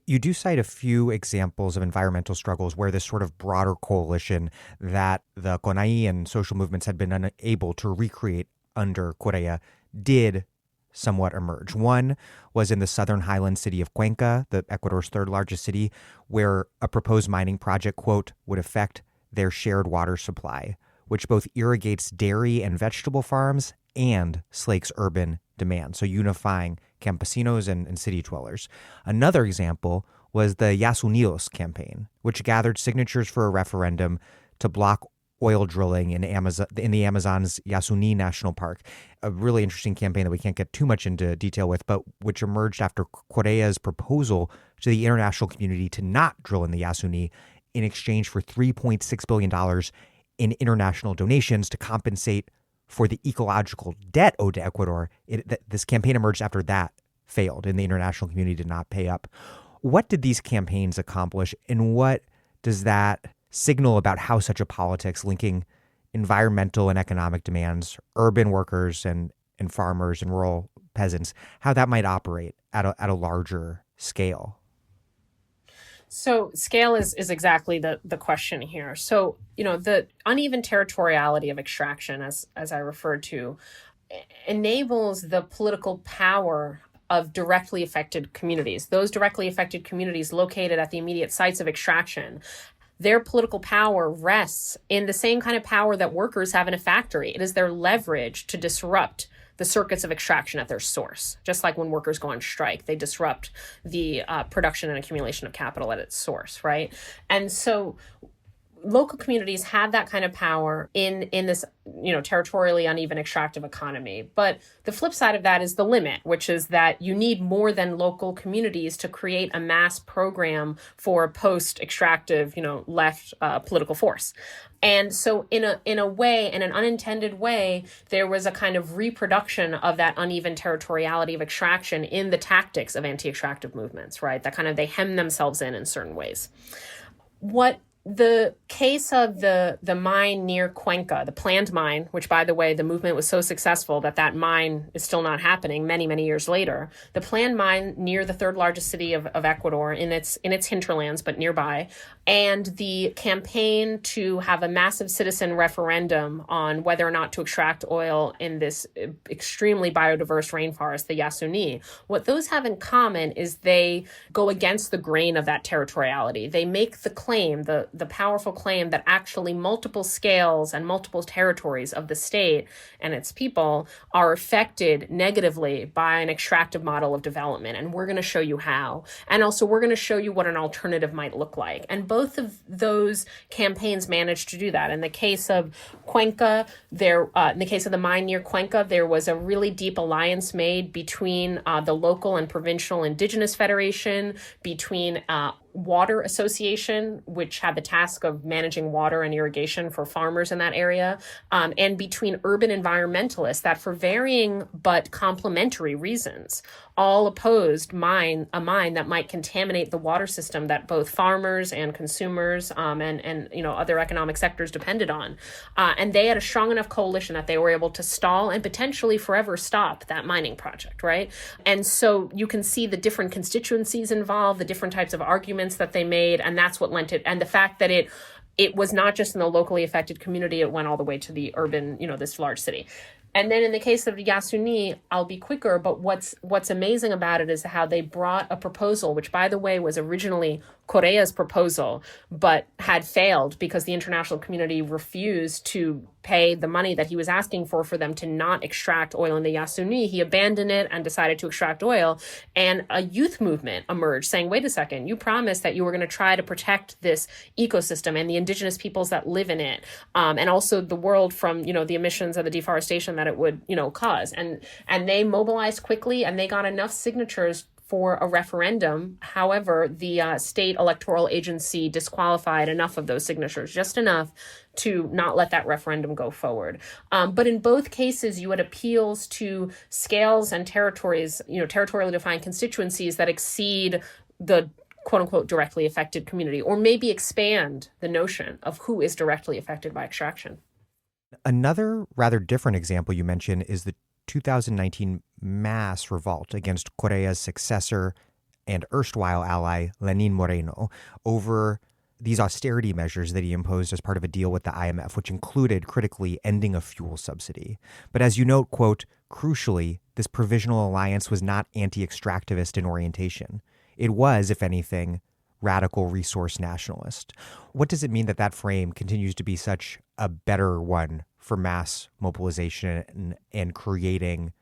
You do cite a few examples of environmental struggles where this sort of broader coalition that the CONAI and social movements had been unable to recreate under Correa did somewhat emerge. One was in the southern highland city of Cuenca, the Ecuador's third largest city, where a proposed mining project, quote, would affect their shared water supply, which both irrigates dairy and vegetable farms and slakes urban demand, so unifying campesinos and city dwellers. Another example was the Yasunidos campaign, which gathered signatures for a referendum to block oil drilling in the Amazon's Yasuni National Park. A really interesting campaign that we can't get too much into detail with, but which emerged after Correa's proposal to the international community to not drill in the Yasuni in exchange for $3.6 billion in international donations to compensate for the ecological debt owed to Ecuador. This campaign emerged after that failed and the international community did not pay up. What did these campaigns accomplish, and what does that signal about how such a politics linking environmental and economic demands, urban workers and farmers and rural peasants, how that might operate at a larger scale? So scale is exactly the question here. So, the uneven territoriality of extraction, as I referred to, enables the political power of directly affected communities. Those directly affected communities located at the immediate sites of extraction, their political power rests in the same kind of power that workers have in a factory. It is their leverage to disrupt the circuits of extraction at their source. Just like when workers go on strike, they disrupt the production and accumulation of capital at its source, right? And so local communities have that kind of power in this, territorially uneven extractive economy. But the flip side of that is the limit, which is that you need more than local communities to create a mass program for post-extractive, left political force. And so in a way, in an unintended way, there was a kind of reproduction of that uneven territoriality of extraction in the tactics of anti-extractive movements, right? That kind of, they hem themselves in certain ways. What the case of the mine near Cuenca, the planned mine, which, by the way, the movement was so successful that mine is still not happening many, many years later. The planned mine near the third largest city of Ecuador in its hinterlands, but nearby, and the campaign to have a massive citizen referendum on whether or not to extract oil in this extremely biodiverse rainforest, the Yasuni. What those have in common is they go against the grain of that territoriality. They make the claim, the powerful claim that actually multiple scales and multiple territories of the state and its people are affected negatively by an extractive model of development. And we're going to show you how. And also, we're going to show you what an alternative might look like. And both of those campaigns managed to do that. In the case of Cuenca, in the case of the mine near Cuenca, there was a really deep alliance made between the local and provincial Indigenous Federation, between Water Association, which had the task of managing water and irrigation for farmers in that area, and between urban environmentalists that, for varying but complementary reasons, all opposed a mine that might contaminate the water system that both farmers and consumers and other economic sectors depended on. And they had a strong enough coalition that they were able to stall and potentially forever stop that mining project, right? And so you can see the different constituencies involved, the different types of arguments that they made, and that's what lent it. And the fact that it was not just in the locally affected community, it went all the way to the urban, this large city. And then in the case of Yasuni, I'll be quicker, but what's amazing about it is how they brought a proposal, which, by the way, was originally Correa's proposal, but had failed because the international community refused to pay the money that he was asking for them to not extract oil in the Yasuni. He abandoned it and decided to extract oil. And a youth movement emerged saying, wait a second, you promised that you were going to try to protect this ecosystem and the indigenous peoples that live in it, and also the world from, the emissions of the deforestation that it would, cause. And they mobilized quickly, and they got enough signatures for a referendum. However, the state electoral agency disqualified enough of those signatures, just enough to not let that referendum go forward. But in both cases, you had appeals to scales and territories, territorially defined constituencies that exceed the quote unquote directly affected community, or maybe expand the notion of who is directly affected by extraction. Another rather different example you mentioned is the 2019 mass revolt against Correa's successor and erstwhile ally, Lenin Moreno, over these austerity measures that he imposed as part of a deal with the IMF, which included critically ending a fuel subsidy. But as you note, quote, crucially, this provisional alliance was not anti-extractivist in orientation. It was, if anything, radical resource nationalist. What does it mean that that frame continues to be such a better one for mass mobilization and creating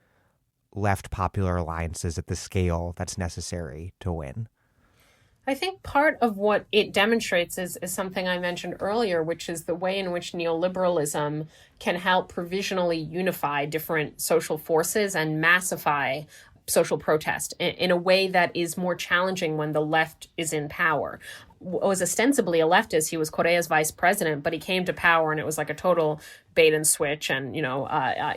left popular alliances at the scale that's necessary to win? I think part of what it demonstrates is something I mentioned earlier, which is the way in which neoliberalism can help provisionally unify different social forces and massify social protest in a way that is more challenging when the left is in power. Was ostensibly a leftist. He was Correa's vice president, but he came to power and it was like a total bait and switch. And,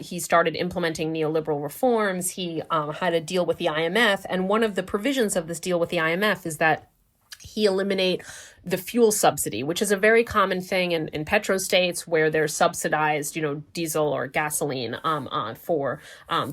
he started implementing neoliberal reforms. He had a deal with the IMF. And one of the provisions of this deal with the IMF is that he eliminate the fuel subsidy, which is a very common thing in petrostates where they're subsidized, diesel or gasoline for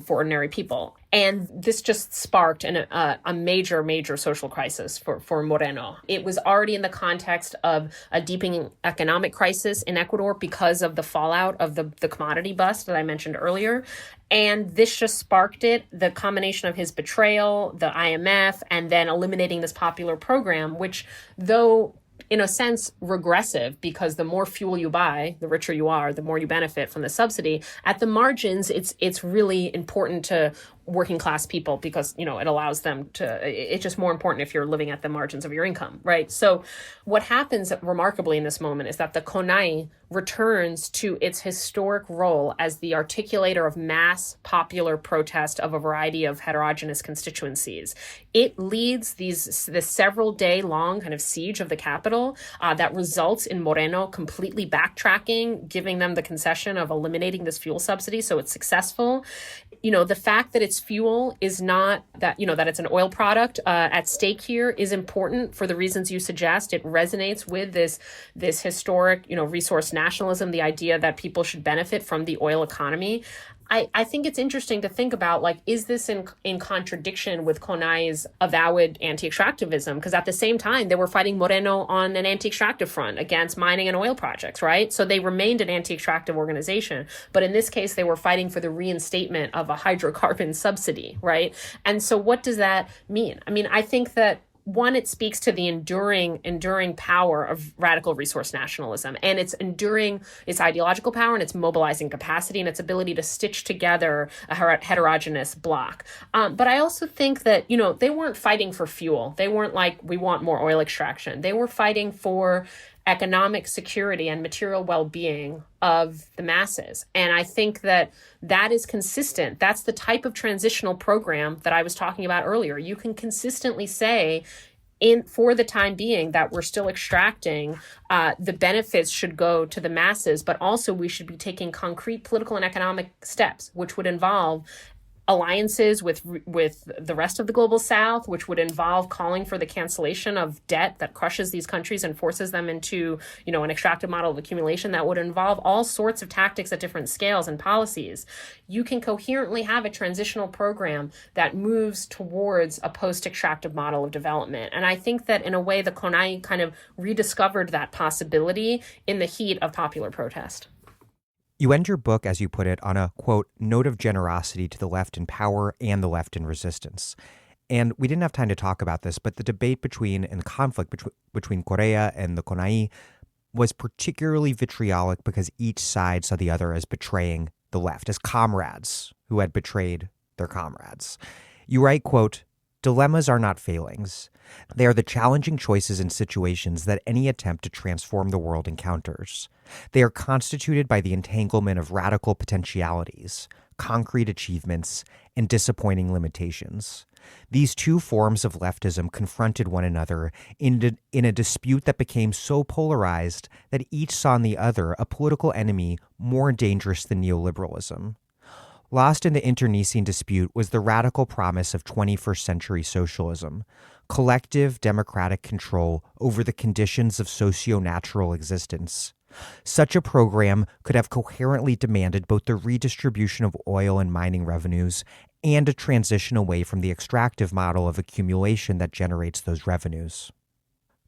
ordinary people. And this just sparked a major social crisis for Moreno. It was already in the context of a deepening economic crisis in Ecuador because of the fallout of the commodity bust that I mentioned earlier. And this just sparked it, the combination of his betrayal, the IMF, and then eliminating this popular program, which, though in a sense regressive, because the more fuel you buy, the richer you are, the more you benefit from the subsidy. At the margins, it's really important to working class people because, it allows them to, it's just more important if you're living at the margins of your income, right? So what happens remarkably in this moment is that the CONAI returns to its historic role as the articulator of mass popular protest of a variety of heterogeneous constituencies. It leads this several day long kind of siege of the capital that results in Moreno completely backtracking, giving them the concession of eliminating this fuel subsidy. So it's successful. The fact that it's fuel is not that, that it's an oil product at stake here is important for the reasons you suggest. It resonates with this historic, resource nationalism, the idea that people should benefit from the oil economy. I think it's interesting to think about, is this in contradiction with CONAI's avowed anti-extractivism? Because at the same time, they were fighting Moreno on an anti-extractive front against mining and oil projects, right? So they remained an anti-extractive organization. But in this case, they were fighting for the reinstatement of a hydrocarbon subsidy, right? And so what does that mean? I think that one, it speaks to the enduring power of radical resource nationalism and its ideological power and its mobilizing capacity and its ability to stitch together a heterogeneous bloc. But I also think that, they weren't fighting for fuel. They weren't like, we want more oil extraction. They were fighting for economic security and material well-being of the masses. And I think that is consistent. That's the type of transitional program that I was talking about earlier. You can consistently say, for the time being, that we're still extracting, the benefits should go to the masses, but also we should be taking concrete political and economic steps, which would involve alliances with the rest of the global south, which would involve calling for the cancellation of debt that crushes these countries and forces them into, an extractive model of accumulation that would involve all sorts of tactics at different scales and policies. You can coherently have a transitional program that moves towards a post-extractive model of development. And I think that in a way, the CONAI kind of rediscovered that possibility in the heat of popular protest. You end your book, as you put it, on a, quote, note of generosity to the left in power and the left in resistance. And we didn't have time to talk about this, but the debate and the conflict between Correa and the CONAI was particularly vitriolic because each side saw the other as betraying the left, as comrades who had betrayed their comrades. You write, quote, "Dilemmas are not failings. They are the challenging choices and situations that any attempt to transform the world encounters. They are constituted by the entanglement of radical potentialities, concrete achievements, and disappointing limitations. These two forms of leftism confronted one another in a dispute that became so polarized that each saw in the other a political enemy more dangerous than neoliberalism. Lost in the internecine dispute was the radical promise of 21st century socialism, collective democratic control over the conditions of socio-natural existence. Such a program could have coherently demanded both the redistribution of oil and mining revenues and a transition away from the extractive model of accumulation that generates those revenues."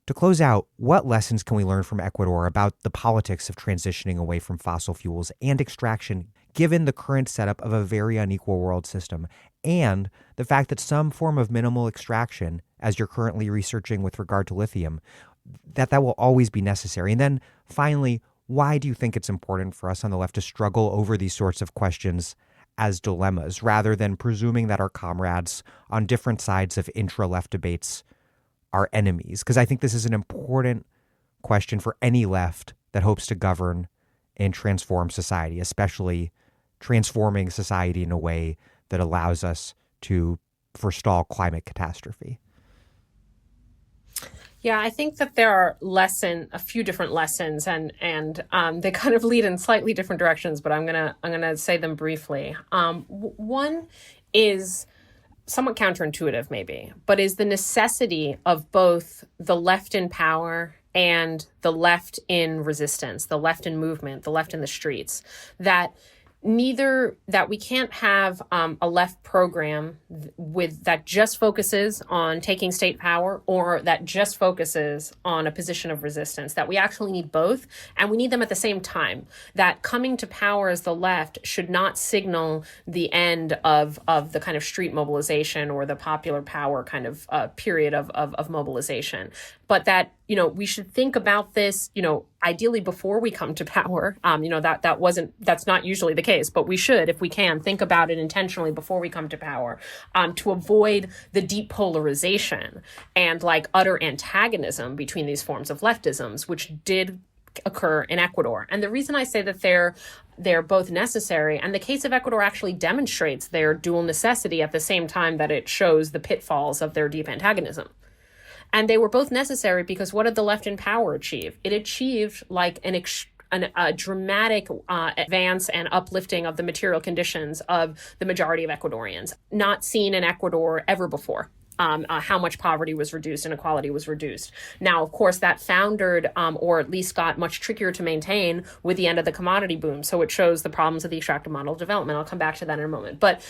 To close out, what lessons can we learn from Ecuador about the politics of transitioning away from fossil fuels and extraction, given the current setup of a very unequal world system, and the fact that some form of minimal extraction, as you're currently researching with regard to lithium, that will always be necessary? And then finally, why do you think it's important for us on the left to struggle over these sorts of questions as dilemmas, rather than presuming that our comrades on different sides of intra-left debates are enemies? Because I think this is an important question for any left that hopes to govern and transform society, especially transforming society in a way that allows us to forestall climate catastrophe. Yeah, I think that there are a few different lessons, and they kind of lead in slightly different directions. But I'm gonna say them briefly. One is somewhat counterintuitive, maybe, but is the necessity of both the left in power and the left in resistance, the left in movement, the left in the streets. That we can't have a left program that just focuses on taking state power, or that just focuses on a position of resistance. That we actually need both, and we need them at the same time. That coming to power as the left should not signal the end of the kind of street mobilization or the popular power kind of period of mobilization. But that, we should think about this, ideally before we come to power. That's not usually the case, but we should, if we can, think about it intentionally before we come to power, to avoid the deep polarization and utter antagonism between these forms of leftisms, which did occur in Ecuador. And the reason I say that they're both necessary, and the case of Ecuador actually demonstrates their dual necessity at the same time that it shows the pitfalls of their deep antagonism. And they were both necessary because what did the left in power achieve? It achieved a dramatic advance and uplifting of the material conditions of the majority of Ecuadorians, not seen in Ecuador ever before. How much poverty was reduced, inequality was reduced. Now, of course, that foundered, or at least got much trickier to maintain with the end of the commodity boom. So it shows the problems of the extractive model of development. I'll come back to that in a moment. But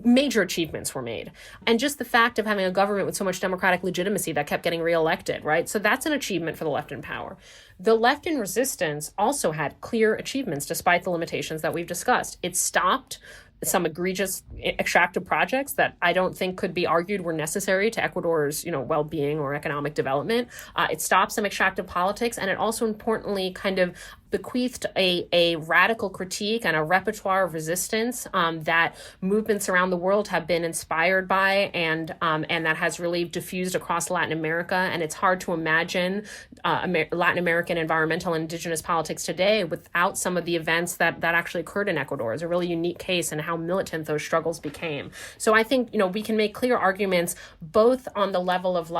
major achievements were made. And just the fact of having a government with so much democratic legitimacy that kept getting reelected, right? So that's an achievement for the left in power. The left in resistance also had clear achievements despite the limitations that we've discussed. It stopped some egregious extractive projects that I don't think could be argued were necessary to Ecuador's, well-being or economic development. It stopped some extractive politics, and it also importantly kind of bequeathed a radical critique and a repertoire of resistance that movements around the world have been inspired by, and that has really diffused across Latin America. And it's hard to imagine Latin American environmental and indigenous politics today without some of the events that actually occurred in Ecuador. It's a really unique case in how militant those struggles became. So I think, we can make clear arguments both on the level of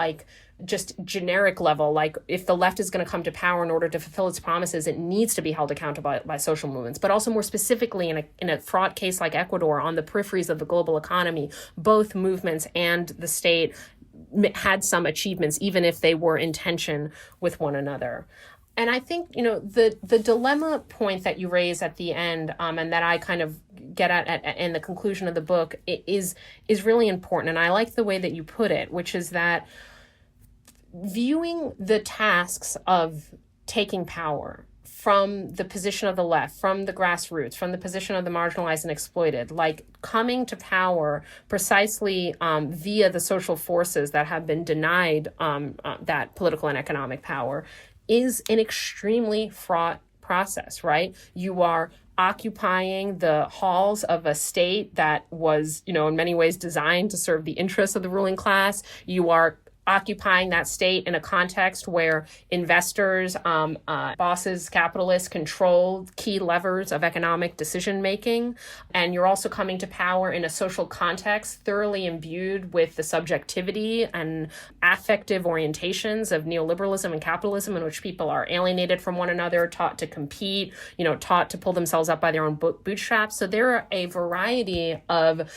just generic level, if the left is going to come to power in order to fulfill its promises, it needs to be held accountable by social movements. But also more specifically in a fraught case like Ecuador, on the peripheries of the global economy, both movements and the state had some achievements, even if they were in tension with one another. And I think, the dilemma point that you raise at the end, and that I kind of get at in the conclusion of the book, is really important. And I like the way that you put it, which is that viewing the tasks of taking power from the position of the left, from the grassroots, from the position of the marginalized and exploited, coming to power precisely via the social forces that have been denied that political and economic power, is an extremely fraught process, right? You are occupying the halls of a state that was, in many ways designed to serve the interests of the ruling class. You are occupying that state in a context where investors, bosses, capitalists control key levers of economic decision making. And you're also coming to power in a social context thoroughly imbued with the subjectivity and affective orientations of neoliberalism and capitalism, in which people are alienated from one another, taught to compete, taught to pull themselves up by their own bootstraps. So there are a variety of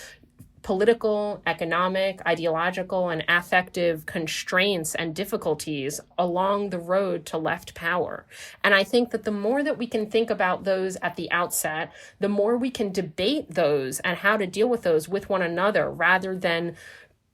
political, economic, ideological, and affective constraints and difficulties along the road to left power. And I think that the more that we can think about those at the outset, the more we can debate those and how to deal with those with one another, rather than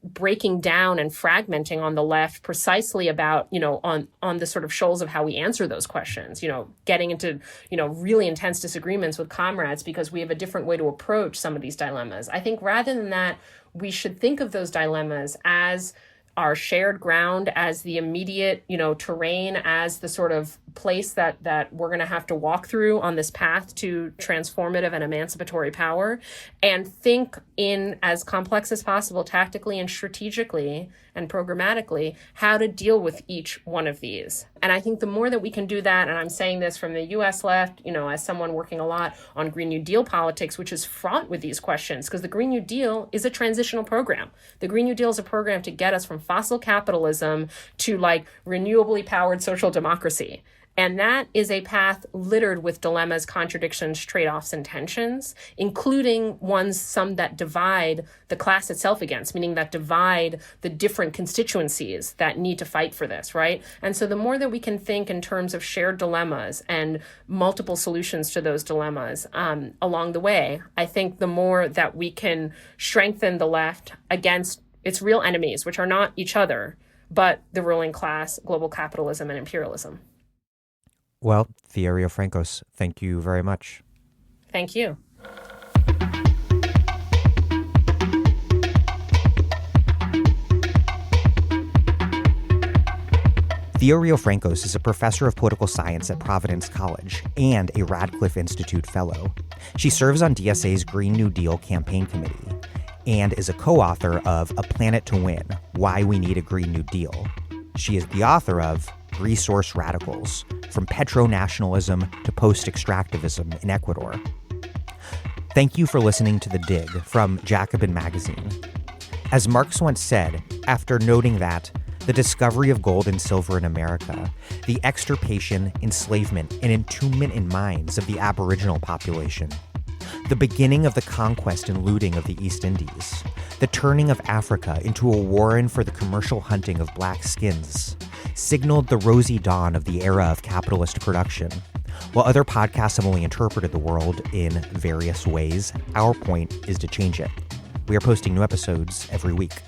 breaking down and fragmenting on the left precisely about, on the sort of shoals of how we answer those questions, getting into, really intense disagreements with comrades because we have a different way to approach some of these dilemmas. I think rather than that, we should think of those dilemmas as our shared ground, as the immediate, terrain, as the sort of place that we're going to have to walk through on this path to transformative and emancipatory power, and think in as complex as possible, tactically and strategically and programmatically, how to deal with each one of these. And I think the more that we can do that, and I'm saying this from the US left, as someone working a lot on Green New Deal politics, which is fraught with these questions, because the Green New Deal is a transitional program. The Green New Deal is a program to get us from fossil capitalism to renewably powered social democracy. And that is a path littered with dilemmas, contradictions, trade-offs, and tensions, including some that divide the class itself against, meaning that divide the different constituencies that need to fight for this, right? And so the more that we can think in terms of shared dilemmas and multiple solutions to those dilemmas along the way, I think the more that we can strengthen the left against its real enemies, which are not each other, but the ruling class, global capitalism, and imperialism. Well, Thea Riofrancos, thank you very much. Thank you. Thea Riofrancos is a professor of political science at Providence College and a Radcliffe Institute fellow. She serves on DSA's Green New Deal campaign committee and is a co-author of A Planet to Win: Why We Need a Green New Deal. She is the author of Resource Radicals: From Petro-Nationalism to Post-Extractivism in Ecuador. Thank you for listening to The Dig from Jacobin Magazine. As Marx once said, after noting that the discovery of gold and silver in America, the extirpation, enslavement, and entombment in mines of the Aboriginal population, the beginning of the conquest and looting of the East Indies, the turning of Africa into a warren for the commercial hunting of black skins, signaled the rosy dawn of the era of capitalist production. While other podcasts have only interpreted the world in various ways, our point is to change it. We are posting new episodes every week.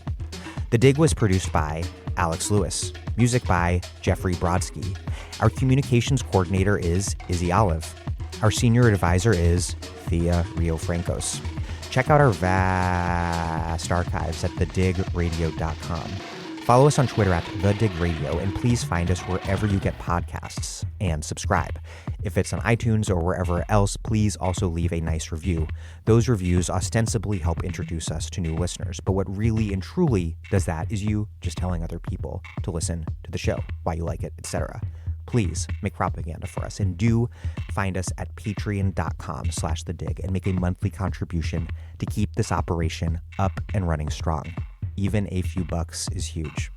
The Dig was produced by Alex Lewis. Music by Jeffrey Brodsky. Our communications coordinator is Izzy Olive. Our senior advisor is Thea Riofrancos. Check out our vast archives at thedigradio.com. Follow us on Twitter at thedigradio, and please find us wherever you get podcasts and subscribe. If it's on iTunes or wherever else, please also leave a nice review. Those reviews ostensibly help introduce us to new listeners, but what really and truly does that is you just telling other people to listen to the show, why you like it, etc. Please make propaganda for us, and do find us at patreon.com/thedig and make a monthly contribution to keep this operation up and running strong. Even a few bucks is huge.